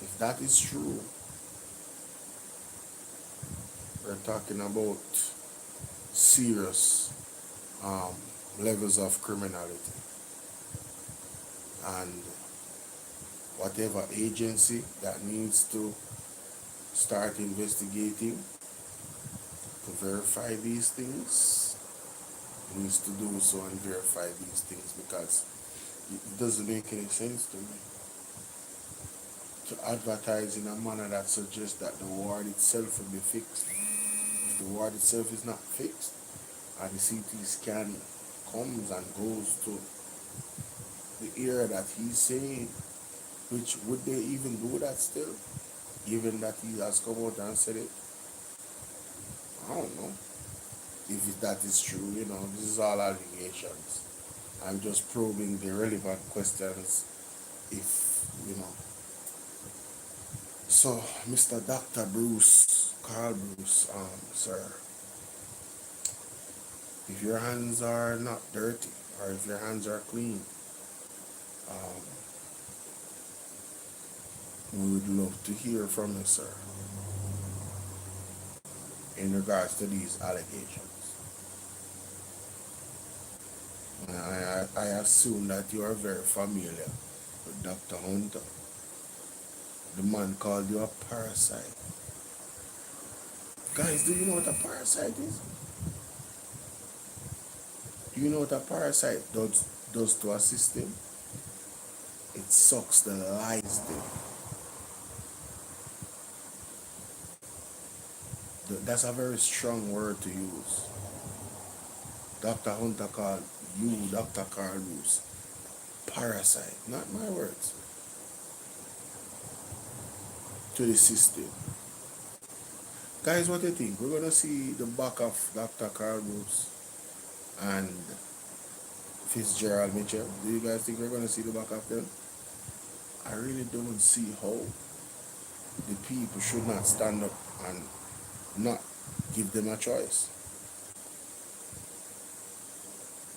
If that is true, we're talking about serious levels of criminality. And whatever agency that needs to start investigating to verify these things needs to do so and verify these things, because it doesn't make any sense to me to advertise in a manner that suggests that the ward itself will be fixed. If the ward itself is not fixed and the CT scan comes and goes to the area that he's saying, which would they even do that still, given that he has come out and said it? I don't know if that is true. This is all allegations. I'm just probing the relevant questions So, Mr. Dr. Carl Bruce, sir, if your hands are not dirty or if your hands are clean, we would love to hear from you, sir, in regards to these allegations. I assume that you are very familiar with Dr. Hunter. The man called you a parasite. Guys, do you know what a parasite is? Do you know what a parasite does to a system? It sucks the lives there. That's a very strong word to use. Dr. Hunter called you, Dr. Carl Bruce, parasite, not my words, to the system. Guys, what do you think? We're gonna see the back of Dr. Carl Bruce and Fitzgerald Mitchell. Do you guys think we're gonna see the back of them? I really don't see how the people should not stand up and not give them a choice.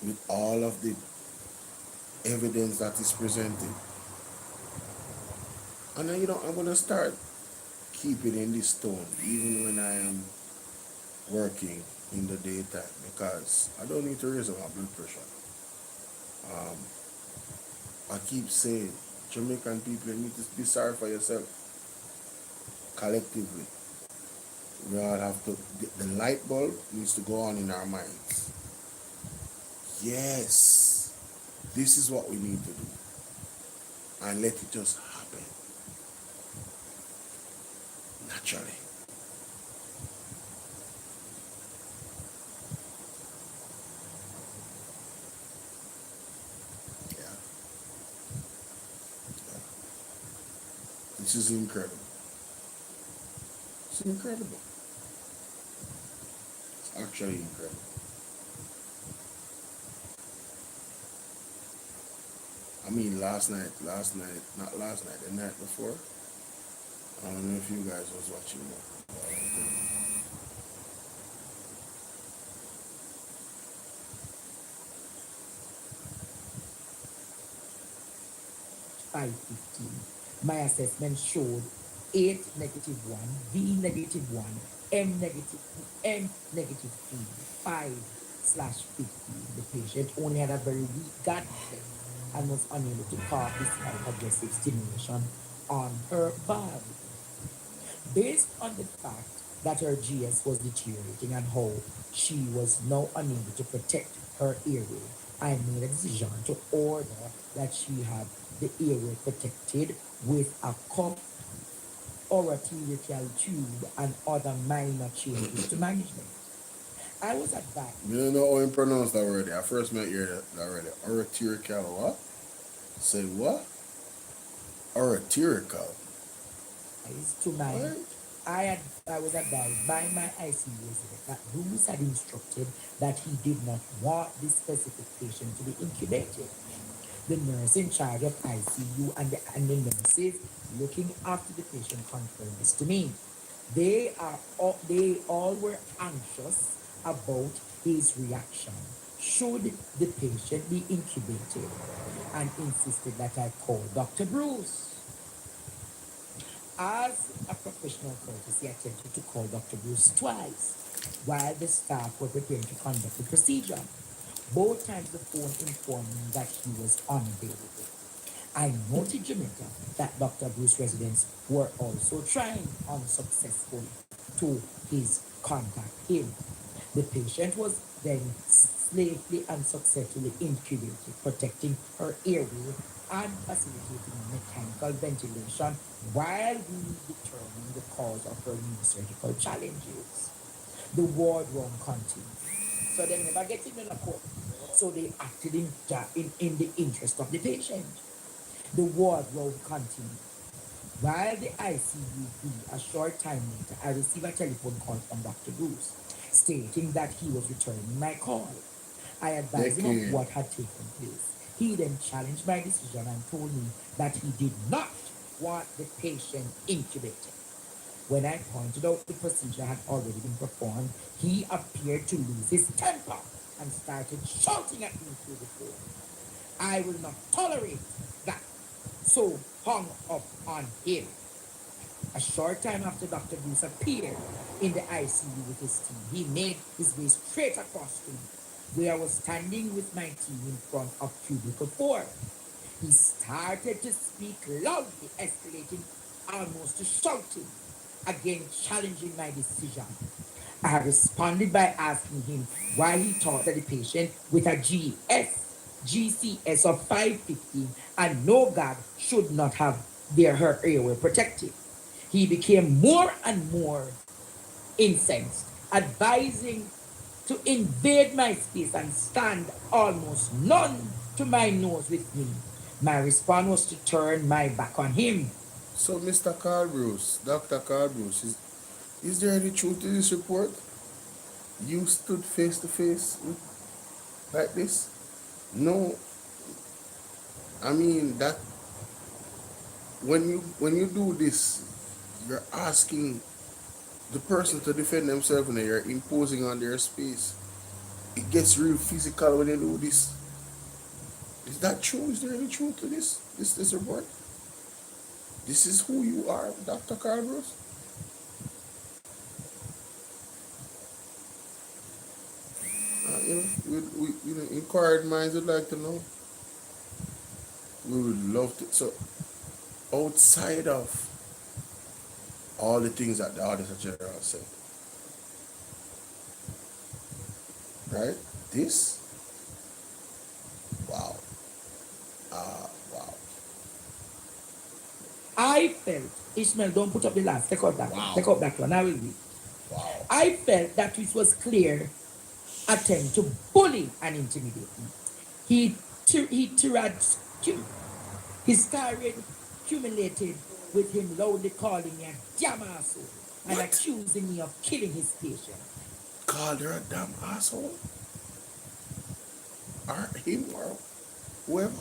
With all of the evidence that is presented. And then, I'm gonna start keeping in this tone even when I am working in the daytime because I don't need to raise my blood pressure. I keep saying, Jamaican people, you need to be sorry for yourself. Collectively, we all have to, the light bulb needs to go on in our minds. Yes, this is what we need to do. And let it just happen. Naturally. Yeah. This is incredible. It's incredible. It's actually incredible. I mean, not last night, the night before. I don't know if you guys was watching more. 515. My assessment showed 8 negative 1, V negative 1, M negative 3, 5/50. The patient only had a very weak gut health and was unable to cough despite aggressive stimulation on her valve. Based on the fact that her GS was deteriorating and how she was now unable to protect her airway, I made a decision to order that she have the airway protected with a cup, orotracheal tube, and other minor changes to management. I was advised. You don't know how you pronounce that word. I first met you that already. Orotracheal what? Say what? Orotracheal. To my, I was advised by my ICU resident that Bruce had instructed that he did not want this specific patient to be incubated. The nurse in charge of ICU and the nurses looking after the patient confirmed this to me. They all were anxious about his reaction should the patient be incubated and insisted that I call Dr. Bruce. As a professional courtesy, I attempted to call Dr. Bruce twice while the staff were preparing to conduct the procedure. Both times the phone informed me that he was unavailable. I noted, Jamaica, that Dr. Bruce residents were also trying unsuccessfully to contact him. The patient was then safely and successfully incubated, protecting her airway and facilitating mechanical ventilation while we determine the cause of her neurosurgical challenges. The ward room continued. So they never get in a court. So they acted in the interest of the patient. The ward room continued. While the ICU grew, a short time later, I received a telephone call from Dr. Bruce, stating that he was returning my call. I advised him of what had taken place. He then challenged my decision and told me that he did not want the patient incubated. When I pointed out the procedure had already been performed, he appeared to lose his temper and started shouting at me through the phone. I will not tolerate that. So hung up on him. A short time after Dr. Bruce appeared in the ICU with his team, he made his way straight across to me, where I was standing with my team in front of cubicle 4. He started to speak loudly, escalating almost to shouting, again challenging my decision. I responded by asking him why he thought that the patient with a GCS of 515 and no guard should not have her airway protected. He became more and more incensed, advising to invade my space and stand almost none to my nose with me. My response was to turn my back on him. So, Mr. Carl Bruce, Dr. Carl Bruce, is there any truth to this report? You stood face to face like this? No. I mean that when you do this, you're asking the person to defend themselves and you're imposing on their space. It gets real physical when you do this. Is that true? Is there any truth to this report? This is who you are, Dr. Carl Bruce? Inquired minds would like to know. We would love to. So, outside of all the things that the Auditor General said, right? This, wow, wow. I felt, Ishmael, don't put up the last, take out that Wow. one, take out that one, I will read. Wow. I felt that it was clear attempt to bully and intimidate me. He tirade humiliated with him loudly calling me a damn asshole and What? accusing me of killing his patient. Called her a damn asshole? Or him or whoever?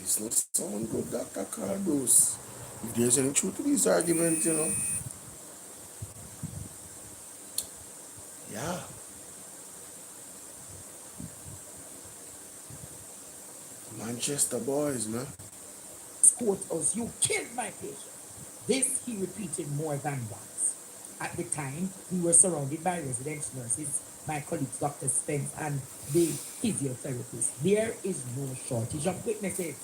This not sound good, Dr. Carl Bruce. If there's any truth to these arguments, yeah. Manchester boys, man. Courthouse, you killed my patient. This he repeated more than once. At the time, we were surrounded by resident nurses, my colleagues Dr. Spence and the physiotherapist. There is no shortage of witnesses.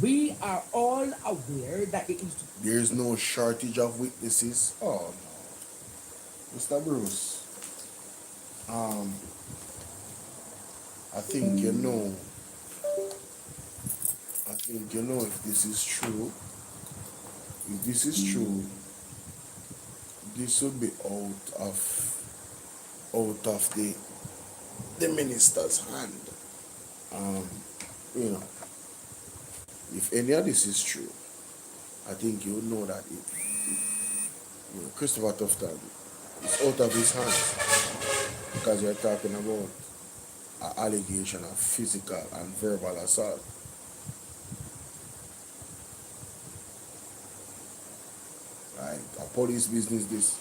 We are all aware that the institution... There is no shortage of witnesses. Oh no. Mr. Bruce, I think you know if this is true. If this is true, this would be out of the minister's hand. If any of this is true, I think you would know that Christopher Tufton is out of his hands because you're talking about an allegation of physical and verbal assault. Right, a police business this.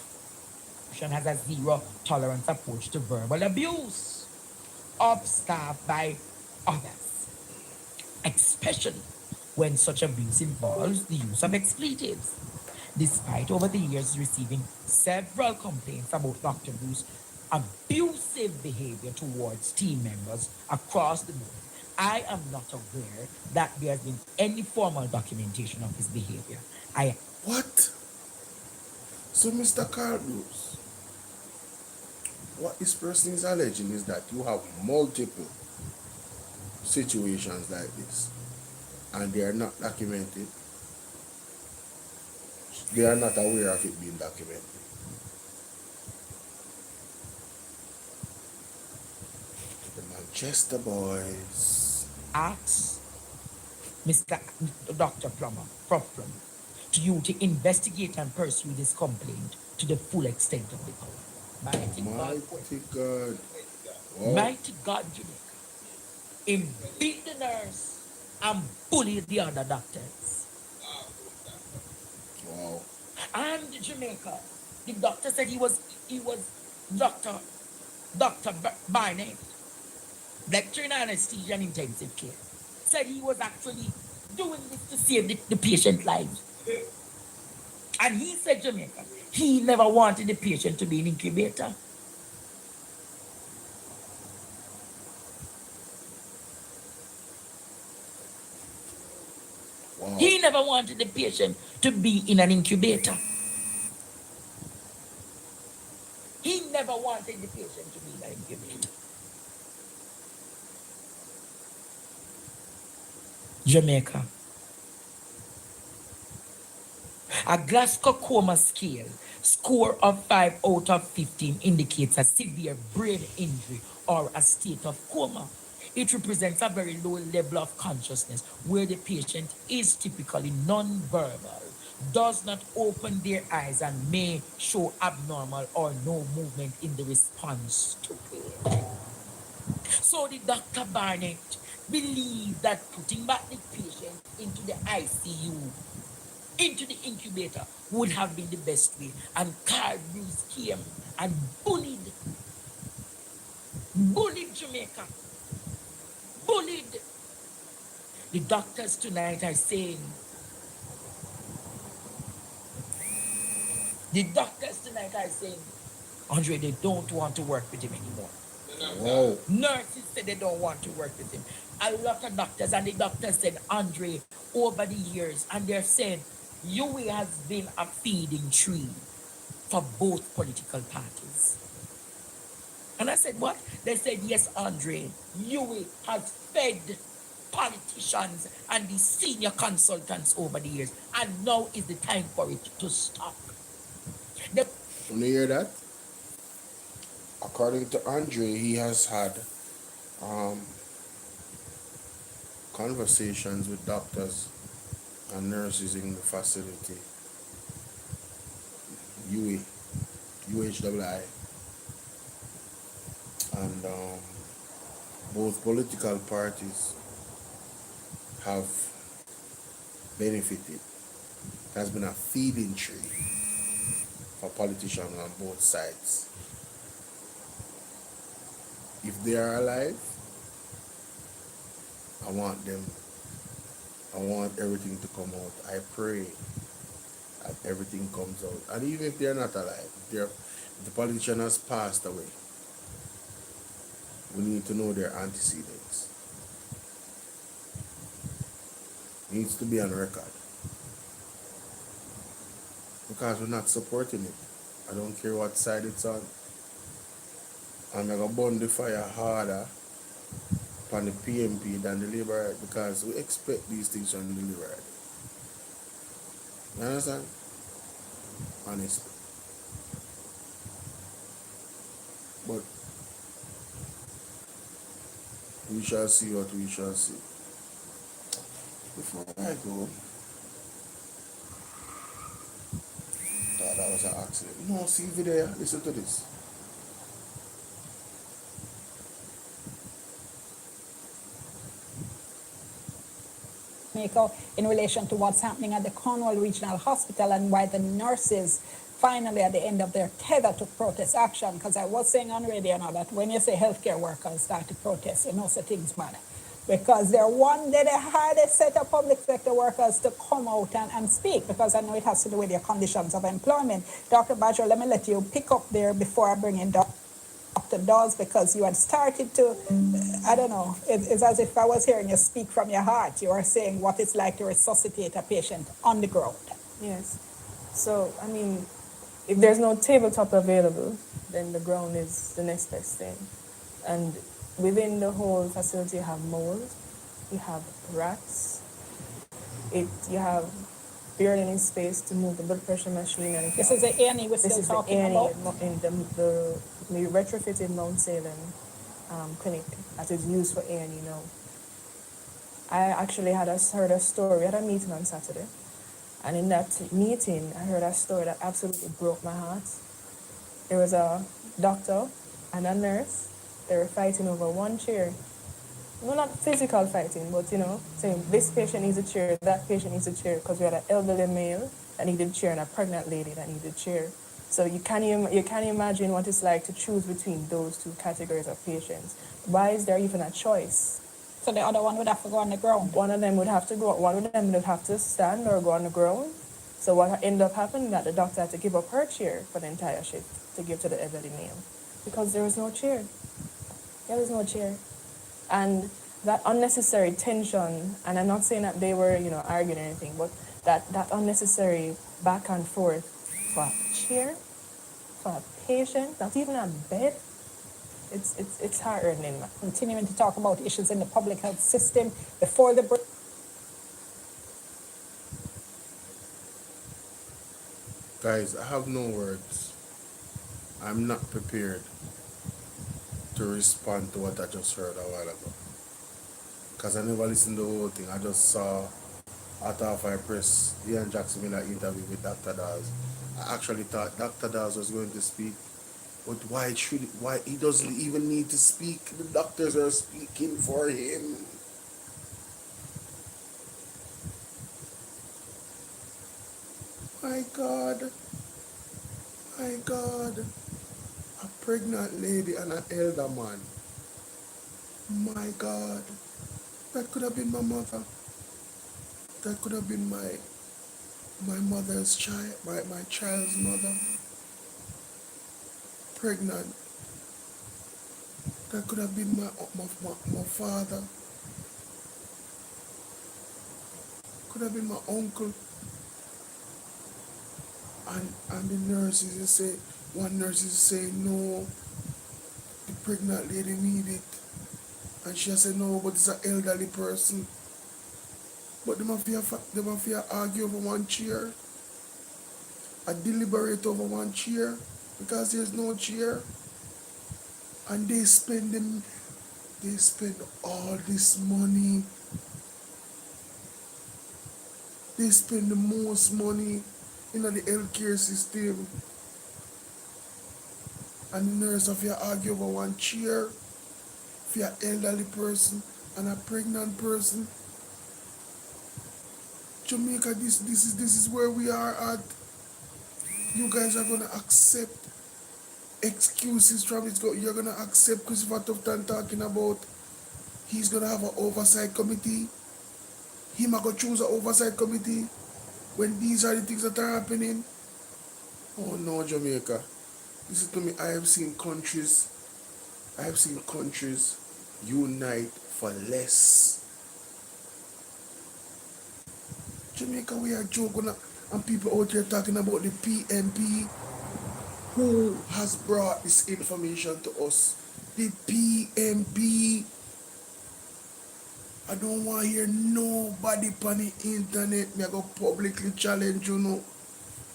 has a zero tolerance approach to verbal abuse of staff by others, especially when such abuse involves the use of expletives. Despite over the years receiving several complaints about Dr. Bruce's abusive behavior towards team members across the board, I am not aware that there has been any formal documentation of his behavior. What? So, Mr. Carl Bruce, what this person is alleging is that you have multiple situations like this and they are not documented. They are not aware of it being documented. The Manchester boys. Ask Mr. Dr. Plummer, Prof. Plummer, to you to investigate and pursue this complaint to the full extent of the power. Mighty God. Wow. Mighty God, Jamaica. Him beat the nurse and bullied the other doctors. Wow. And Jamaica, the doctor said he was Dr. Barnett, lecturer in anesthesia and intensive care. Said he was actually doing this to save the patient's lives. And he said, Jamaica, he never wanted the patient to be in incubator. Wow. He never wanted the patient to be in an incubator. He never wanted the patient to be in an incubator. Jamaica. A Glasgow coma scale score of 5 out of 15 indicates a severe brain injury or a state of coma. It represents a very low level of consciousness where the patient is typically non-verbal, does not open their eyes, and may show abnormal or no movement in the response to pain. So the Dr. Barnett believed that putting back the patient into the ICU, into the incubator, would have been the best way. And Carl Bruce came and bullied Jamaica, bullied. The doctors tonight are saying, Andre, they don't want to work with him anymore. Whoa. Nurses said they don't want to work with him. A lot of doctors, and the doctors said, Andre, over the years, and they're saying, UWI has been a feeding tree for both political parties. And I said, what? They said, yes, Andre, UWI has fed politicians and the senior consultants over the years, and now is the time for it to stop. When you hear that? According to Andre, he has had conversations with doctors and nurses in the facility, UHII, and both political parties have benefited. It has been a feeding tree for politicians on both sides. If they are alive, I want everything to come out. I pray that everything comes out. And even if they're not alive, if the politician has passed away, we need to know their antecedents. It needs to be on record. Because we're not supporting it. I don't care what side it's on. I'm going to burn the fire harder on the PMP than the Labour Party, because we expect these things from the Labour Party. You understand? Honestly. But we shall see what we shall see. Before I go, thought that was an accident. No, see video, listen to this. Jamaica in relation to what's happening at the Cornwall Regional Hospital and why the nurses finally at the end of their tether took protest action. Because I was saying on radio now that when you say healthcare workers start to protest, you know, so things matter. Because they're one day the hardest set of public sector workers to come out and speak, because I know it has to do with their conditions of employment. Dr. Badger, let me let you pick up there before I bring in Dr. Dawes, because you had started to, I don't know, it's as if I was hearing you speak from your heart. You are saying what it's like to resuscitate a patient on the ground. Yes. So, I mean, if there's no tabletop available, then the ground is the next best thing. And within the whole facility, you have mold, you have rats, you have barely any space to move the blood pressure machine. And this is the A&E we're still talking about? In the retrofitted Mount Salem clinic that is used for A&E now. I actually heard a story. We had a meeting on Saturday. And in that meeting, I heard a story that absolutely broke my heart. There was a doctor and a nurse. They were fighting over one chair. No, not physical fighting, but, you know, saying this patient needs a chair, that patient needs a chair, because we had an elderly male that needed a chair and a pregnant lady that needed a chair. So you can't imagine what it's like to choose between those two categories of patients. Why is there even a choice? So the other one would have to go on the ground? One of them would have to go, one of them would have to stand or go on the ground. So what ended up happening that the doctor had to give up her chair for the entire shift to give to the elderly male. Because there was no chair. There was no chair. And that unnecessary tension, and I'm not saying that they were, you know, arguing or anything, but that unnecessary back and forth for a chair, for a patient, not even a bed, it's heart-rending. Continuing to talk about issues in the public health system before the break. Guys, I have no words. I'm not prepared to respond to what I just heard a while ago. Because I never listened to the whole thing. I just saw after I press Ian Jackson Miller interview with Dr. Dawes. I actually thought Dr. Dawes was going to speak. But why he doesn't even need to speak? The doctors are speaking for him. My God. My God. A pregnant lady and an elder man. My God. That could have been my mother. That could have been my mother's child, my child's mother. Pregnant. That could have been my father. Could have been my uncle. And the nurses is say, one nurse is saying no, the pregnant lady need it. And she said no, but it's an elderly person. But they must argue over one chair. I deliberate over one chair because there's no chair. And they spend all this money. They spend the most money in the healthcare system. And the nurse have to argue over one chair for an elderly person and a pregnant person. Jamaica, this is where we are at. You guys are gonna accept excuses from it. You're gonna accept Christopher Tufton talking about he's gonna have an oversight committee. He might go choose an oversight committee when these are the things that are happening. Oh no, Jamaica. Listen to me, I have seen countries unite for less. Jamaica, we are joking, and people out here talking about the PMP. Who has brought this information to us? The PMP. I don't want to hear nobody on the internet. Me I go publicly challenge you know.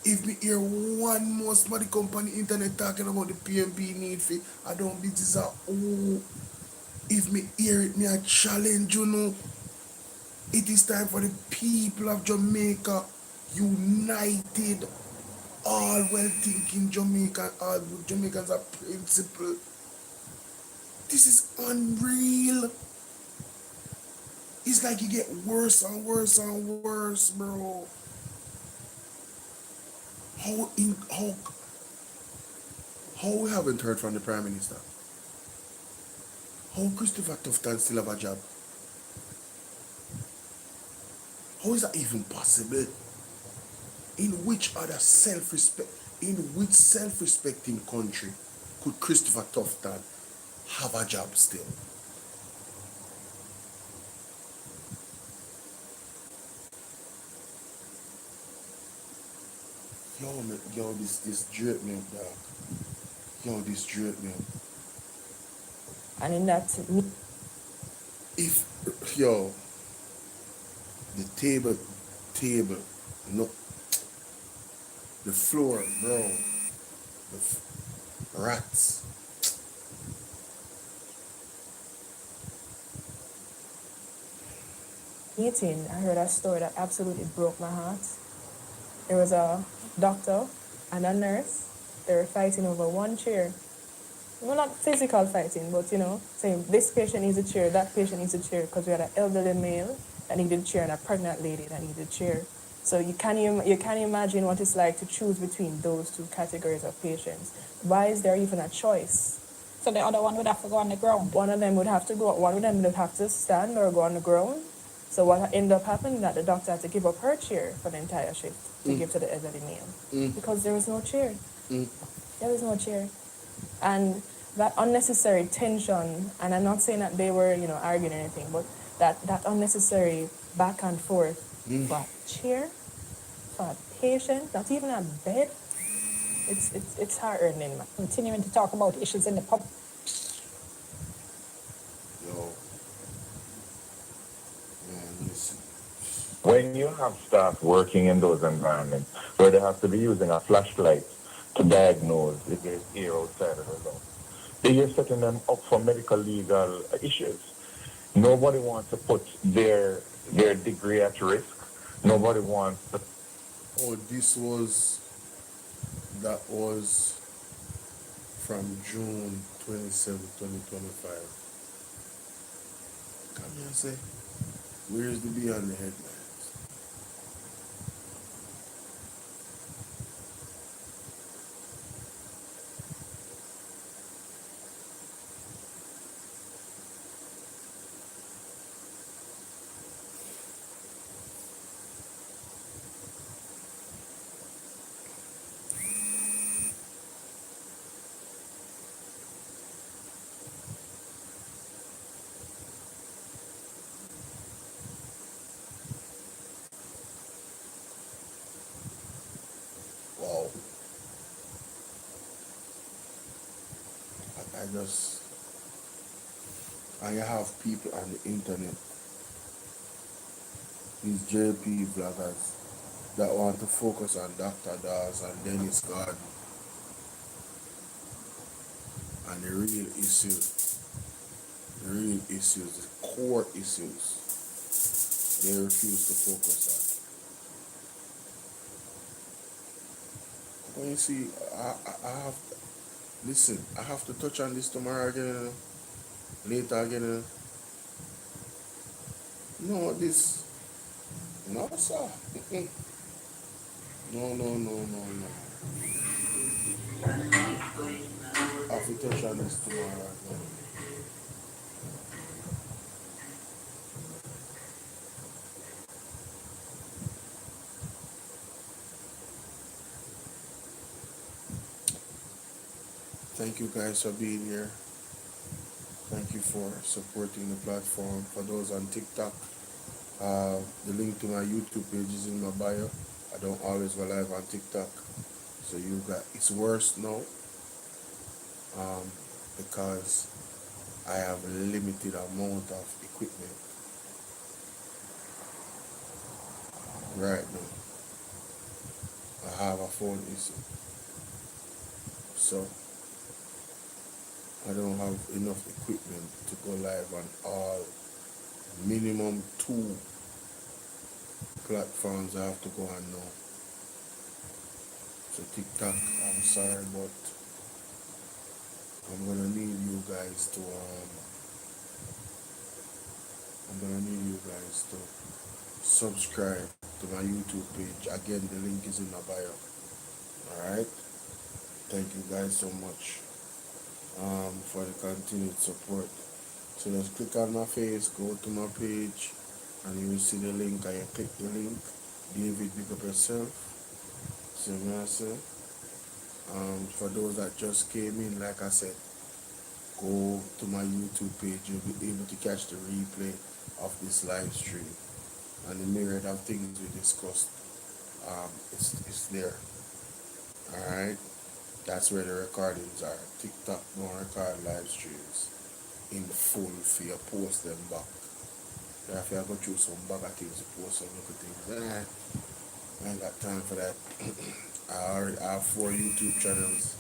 If me hear one more somebody come on the internet talking about the PMP need for, I don't be this a oh. If me hear it, me I challenge you know. It is time for the people of Jamaica united. All well-thinking Jamaican, all Jamaicans are principled. This is unreal. It's like you get worse and worse and worse, bro. How we haven't heard from the Prime Minister? How Christopher Tufton still have a job? How is that even possible? In which self-respecting country could Christopher Tufton have a job still? Yo, this drip me up, dog. Yo, this drip me up. And in that, the table, no, the floor, bro, rats. meeting, I heard a story that absolutely broke my heart. There was a doctor and a nurse. They were fighting over one chair. Well, not physical fighting, but saying this patient needs a chair, that patient needs a chair, because we had an elderly male that needed a chair and a pregnant lady that needed a chair. So you can't imagine what it's like to choose between those two categories of patients. Why is there even a choice? So the other one would have to go on the ground. One of them would have to stand or go on the ground. So what ended up happening that the doctor had to give up her chair for the entire shift to give to the elderly male because there was no chair. There was no chair. And that unnecessary tension, and I'm not saying that they were, arguing or anything, but that unnecessary back and forth for a chair, for a patient, not even a bed, it's heart-earning. Continuing to talk about issues in the pub. Yo, man, listen. When you have staff working in those environments where they have to be using a flashlight to diagnose if there's air outside of the lung, you're setting them up for medical legal issues. Nobody wants to put their degree at risk. Nobody wants to. Oh, that was from June 27, 2025. Come here and say, where's the beyond the headlines? Wow. I have people on the internet, these JP vloggers, that want to focus on Dr. Dawes and Dennis God and the real issues, the core issues, they refuse to focus on. When you see, I have to touch on this tomorrow again, later again. No, sir. No. I have to touch on this tomorrow again. Thank you guys for being here. Thank you for supporting the platform. For those on TikTok, the link to my YouTube page is in my bio. I don't always go live on TikTok, so it's worse now because I have a limited amount of equipment right now. I have a phone issue, so I don't have enough equipment to go live on all. Minimum 2 platforms I have to go on now. So TikTok, I'm sorry, but I'm gonna need you guys to subscribe to my YouTube page. Again, the link is in my bio. Alright? Thank you guys so much for the continued support. So just click on my face, go to my page, and you will see the link, and you click the link. David, pick up yourself. See what I say? For those that just came in, like I said, go to my YouTube page. You'll be able to catch the replay of this live stream. And the myriad of things we discussed, it's there. Alright? That's where the recordings are. TikTok don't record live streams in full for you post them back. If you go through some bag of things, post some little things. I ain't got time for that. I have 4 YouTube channels,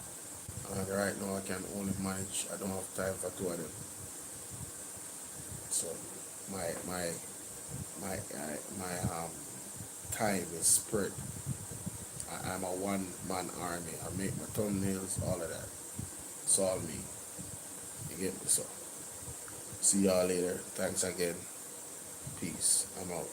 and right now I can only manage. I don't have time for 2 of them. So my time is spread. I'm a one-man army. I make my thumbnails, all of that. It's all me. You get me? So see y'all later. Thanks again. Peace. I'm out.